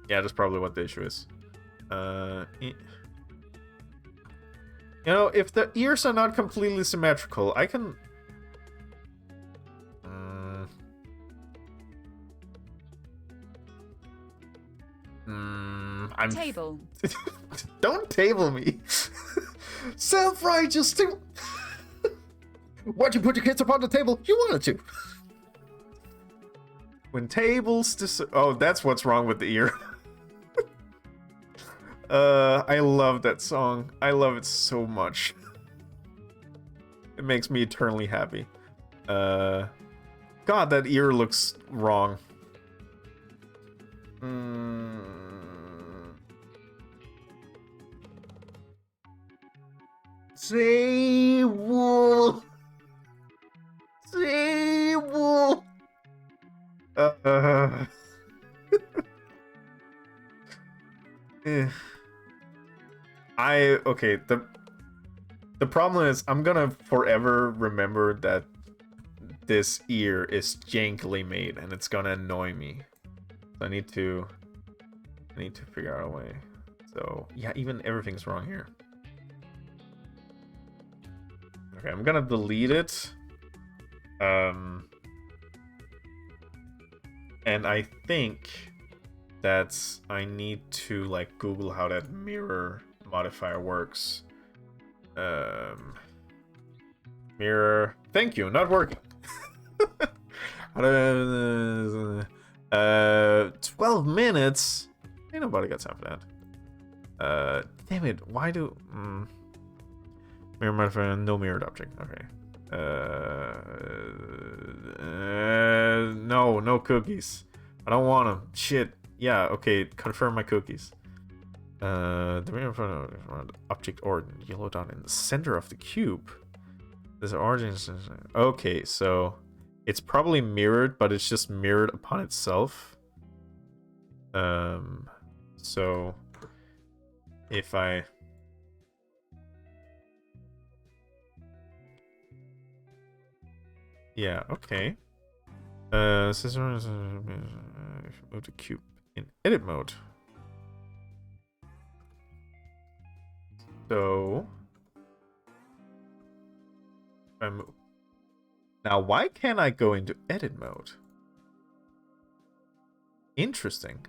Yeah, that's probably what the issue is. You know, if the ears are not completely symmetrical, I can... I'm... Table. Don't table me. Self-righteous. Why'd you put your kids upon the table? You wanted to. When tables oh, that's what's wrong with the ear. I love that song. I love it so much. It makes me eternally happy. God, that ear looks wrong. Table. Table. okay, the problem is I'm gonna forever remember that this ear is jankily made, and it's gonna annoy me. So I need to figure out a way. So yeah, even everything's wrong here. Okay, I'm gonna delete it. And I think that I need to like Google how that mirror modifier works. Mirror. Thank you. Not working. 12 minutes. Ain't nobody got time for that. Damn it. Why do mirror modifier? No mirrored object. Okay. No cookies. I don't want them. Shit. Yeah. Okay. Confirm my cookies. The mirror modifier object origin yellow dot in the center of the cube. This origin is okay. So it's probably mirrored, but it's just mirrored upon itself. So if I yeah, okay. Move the cube in edit mode. So now why can't I go into edit mode? Interesting.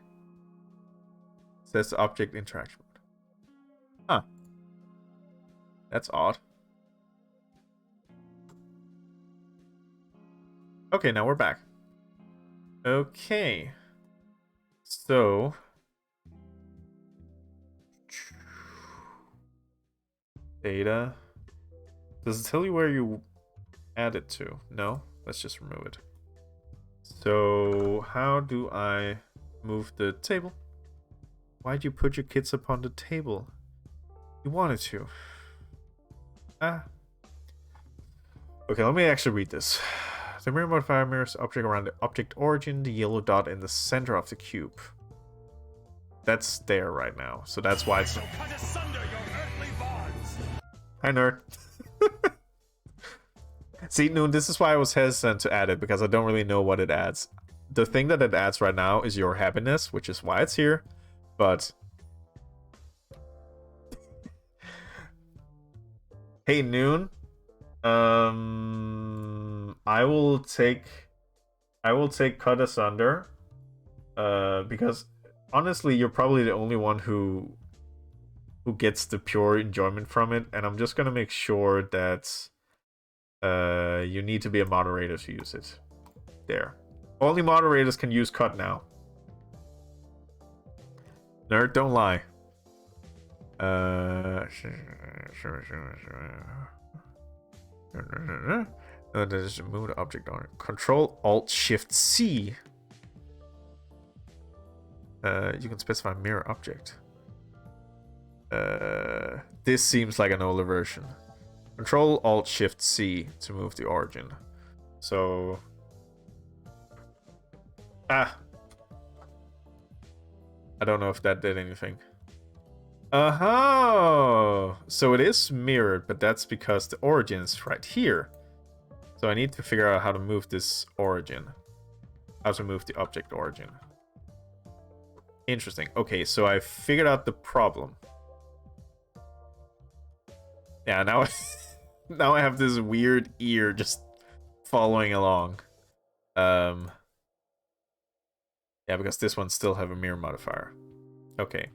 It says object interaction mode. Huh. That's odd. Okay, now we're back. Okay. So data. Does it tell you where you add it to? No? Let's just remove it. So how do I move the table? Why'd you put your kids upon the table? You wanted to. Ah. Okay, let me actually read this. The mirror modifier mirrors object around the object origin, the yellow dot in the center of the cube. That's there right now, so that's why it's... Cut asunder your earthly bonds. Hi, nerd. See, Noon, this is why I was hesitant to add it, because I don't really know what it adds. The thing that it adds right now is your happiness, which is why it's here, but... Hey, Noon. I will take cut asunder, because honestly, you're probably the only one who gets the pure enjoyment from it, and I'm just gonna make sure that you need to be a moderator to use it. There, only moderators can use cut now. Nerd, don't lie. No, just move the object on it. Control Alt Shift C. You can specify mirror object. This seems like an older version. Control Alt Shift C to move the origin. So I don't know if that did anything. So it is mirrored, but that's because the origin is right here. So I need to figure out how to move this origin. How to move the object origin. Interesting. Okay, so I figured out the problem. Yeah, now now I have this weird ear just following along. Yeah, because this one still have a mirror modifier. Okay.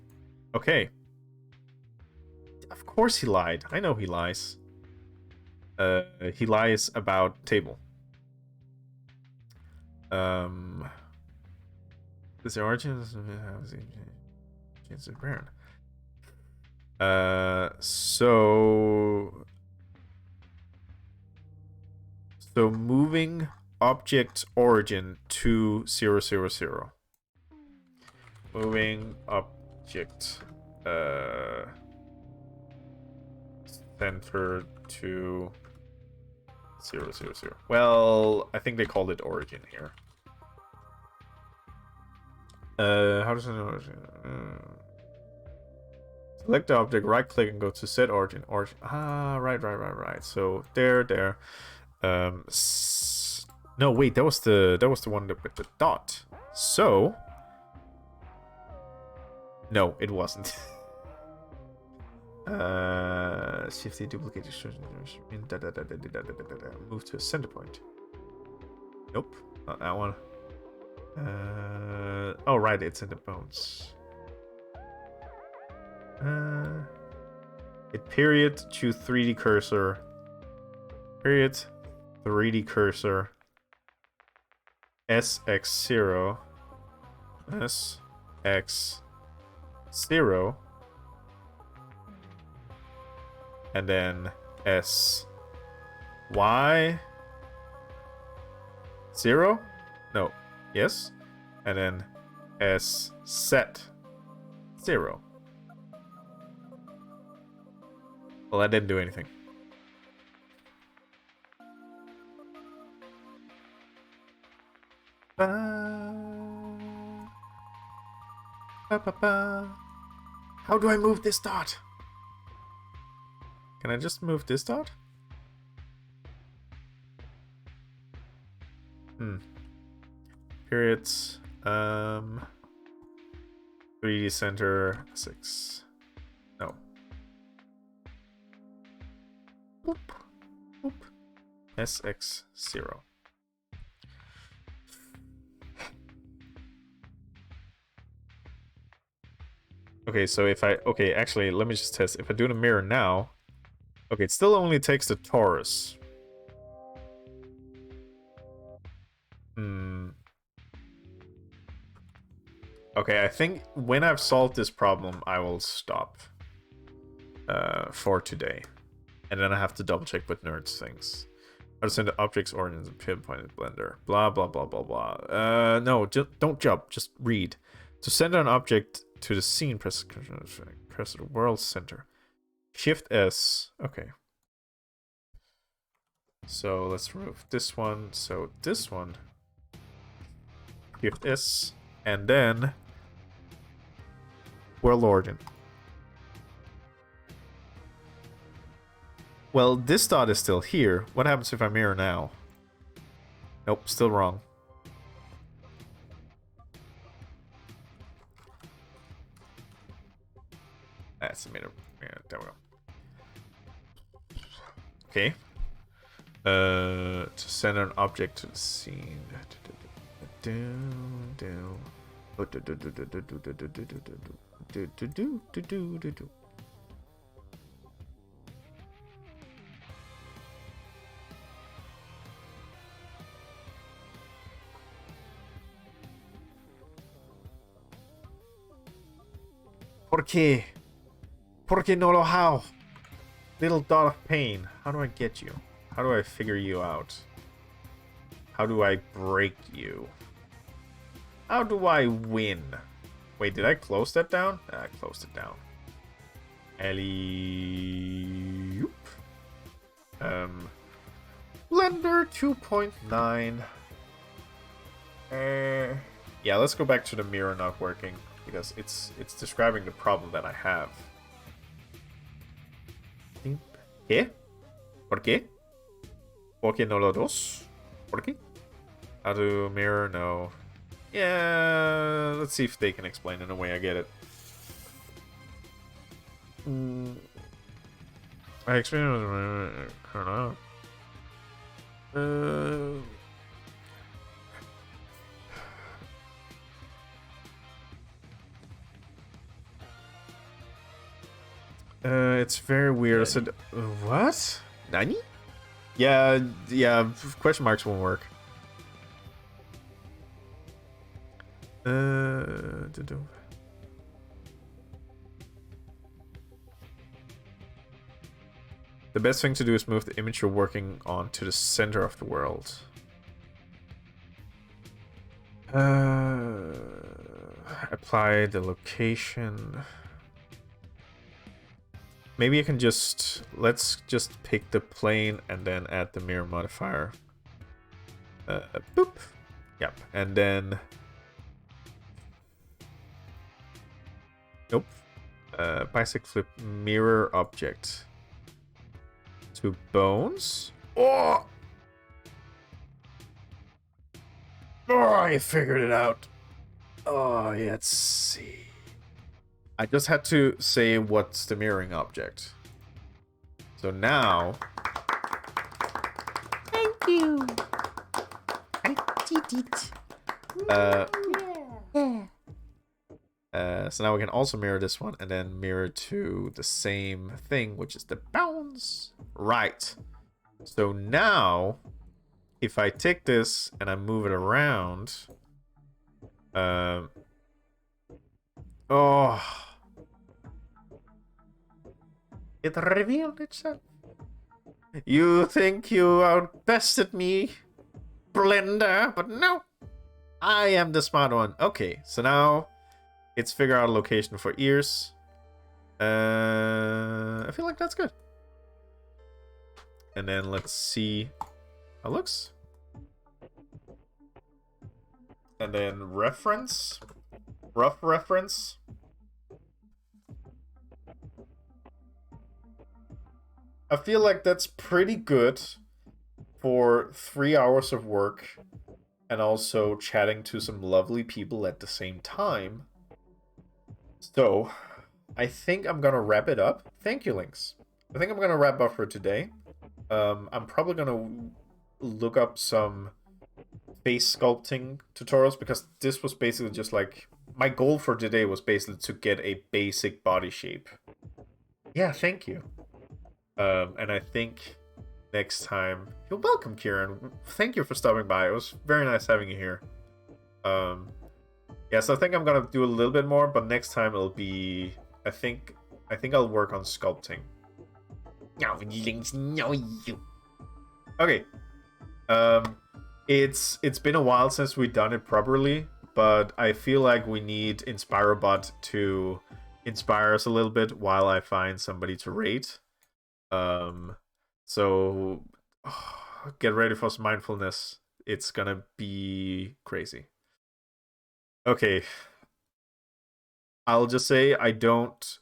Okay. Of course he lied. I know he lies. He lies about table. This origin is apparent. So moving object origin to 000. Moving object center to 000. Well, I think they called it origin here. How does it know? Select the object, right click and go to set origin. Right. So there. No, wait, that was the one with the dot. So no, it wasn't. Shift A, duplicate move to a center point. Nope, not that one. Oh right, it's in the bones. Hit period, choose 3D cursor. Period, 3D cursor. SX0. SX0. And then SY 0? No. Yes. And then S set 0. Well, that didn't do anything. How do I move this dot? Can I just move this dot? Periods. 3D center 6. No. Boop. Boop. SX0. Okay, so if I... Okay, actually, let me just test. If I do the mirror now... Okay, it still only takes the torus. Okay, I think when I've solved this problem, I will stop for today. And then I have to double check with nerds things. How to send the objects origins and pinpointed blender. Blah, blah, blah, blah, blah. No, don't jump. Just read. To send an object to the scene, press the world center. Shift S. Okay. So let's remove this one. So this one. Shift S. And then world origin. Well, this dot is still here. What happens if I mirror now? Nope, still wrong. That's the mirror. Yeah, there we go. Okay. To send an object to the scene. ¿Por qué? ¿Por qué no lo how? Little dot of pain. How do I get you? How do I figure you out? How do I break you? How do I win? Wait, did I close that down? I closed it down. Alley-oop. Blender 2.9. Yeah, let's go back to the mirror not working. Because it's describing the problem that I have. ¿Qué? ¿Por qué? ¿Por qué no lo dos? ¿Por qué? How to mirror? No. Yeah, let's see if they can explain in a way I get it. I experienced... I don't know. It's very weird. I said, what? Nani? Yeah, question marks won't work. The best thing to do is move the image you're working on to the center of the world. Apply the location. Maybe I can just... Let's just pick the plane and then add the mirror modifier. Boop. Yep. And then... Nope. Bicycle flip mirror object. To bones? Oh! Oh, I figured it out. Oh, yeah, let's see. I just had to say what's the mirroring object. So now... Thank you. I did it. Yeah. So now we can also mirror this one and then mirror to the same thing, which is the bounds. Right. So now, if I take this and I move it around, oh, it revealed itself. You think you outbested me, Blender, but no, I am the smart one. Okay, so now it's figure out a location for ears. I feel like that's good. And then let's see how it looks. And then reference. Rough reference. I feel like that's pretty good for 3 hours of work and also chatting to some lovely people at the same time. So, I think I'm gonna wrap it up. Thank you, Lynx. I think I'm gonna wrap up for today. I'm probably gonna look up some face sculpting tutorials because this was basically just like my goal for today was basically to get a basic body shape. Yeah, thank you. And I think next time you're welcome, Kieran. Thank you for stopping by. It was very nice having you here. Yeah, so I think I'm gonna do a little bit more, but next time it'll be I think I'll work on sculpting. Okay. It's been a while since we've done it properly, but I feel like we need InspiroBot to inspire us a little bit while I find somebody to rate. So get ready for some mindfulness. It's gonna be crazy. Okay. I'll just say I don't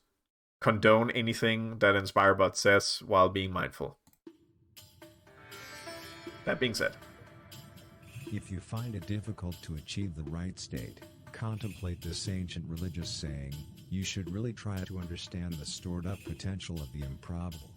condone anything that InspireBot says while being mindful. That being said. If you find it difficult to achieve the right state, contemplate this ancient religious saying, you should really try to understand the stored up potential of the improbable.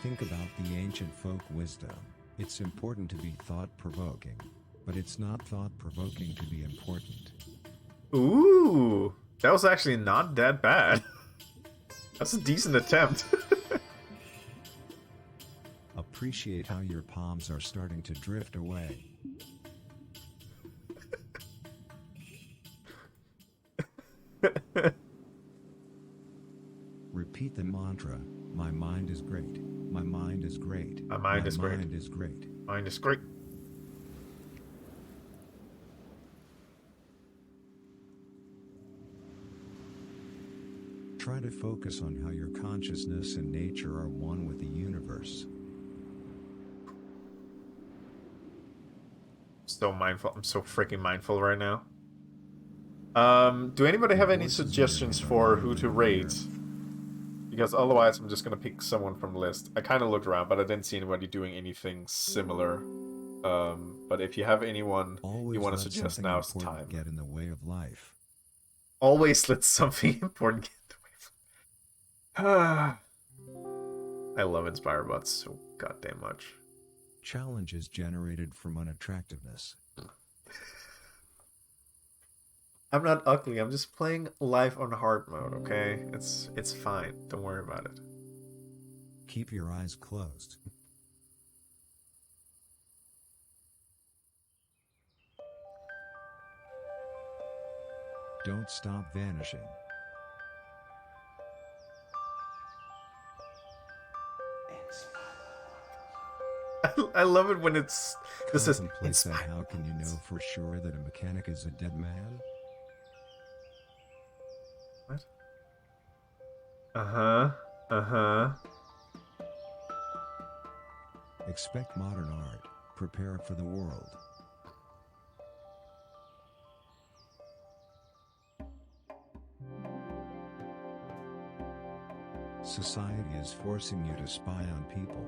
Think about the ancient folk wisdom. It's important to be thought-provoking, but it's not thought-provoking to be important. Ooh, that was actually not that bad. That's a decent attempt. Appreciate how your palms are starting to drift away. Repeat the mantra, my mind is great, my mind is great, My mind is great. mind is great. Mind is great. Try to focus on how your consciousness and nature are one with the universe. So mindful. I'm so freaking mindful right now. Do anybody have any suggestions for who to rate? Because otherwise I'm just gonna pick someone from the list. I kind of looked around, but I didn't see anybody doing anything similar. But if you have anyone Always you want to let suggest, something now's the important time. get in the way of life. Always let something important get in the way. I love InspireBots so goddamn much. Challenges generated from unattractiveness. I'm not ugly. I'm just playing life on hard mode. Okay, it's fine. Don't worry about it. Keep your eyes closed. Don't stop vanishing. I love it when it's this is Contemplate that. How can you know for sure that a mechanic is a dead man? What? Uh-huh. Expect modern art, Prepare for the world. Society is forcing you to spy on people.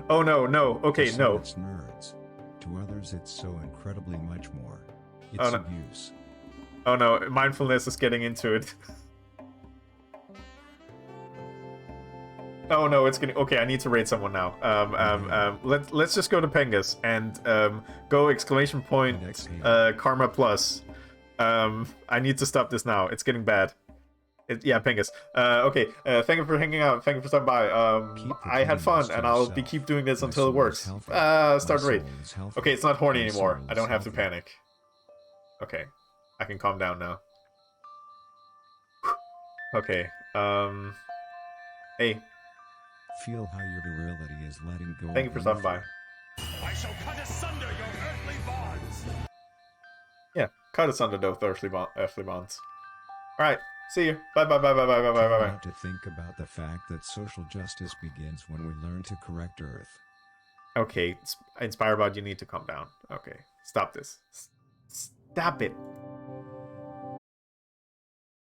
Oh no, no. Okay, To some no. it's nerds. To others it's so incredibly much more. It's Oh, no. abuse. Oh no, mindfulness is getting into it. Oh no, it's getting okay. I need to raid someone now. Let's just go to Pengus and go exclamation point Karma plus. I need to stop this now. It's getting bad. Yeah, Pengus. Okay. Thank you for hanging out. Thank you for stopping by. I had fun, and I'll be keep doing this until it works. Start raid. Okay, it's not horny anymore. I don't have to panic. Okay, I can calm down now. Okay. Hey. Feel how your virility is letting go. Thank you for stopping by. I shall cut asunder your earthly bonds. Yeah, cut us under those earthly bonds. All right. See you. Bye bye bye bye bye bye bye Try bye. not to think about the fact that social justice begins when we learn to correct Earth. Okay, Inspirebot, you need to calm down. Okay, stop this. Stop it.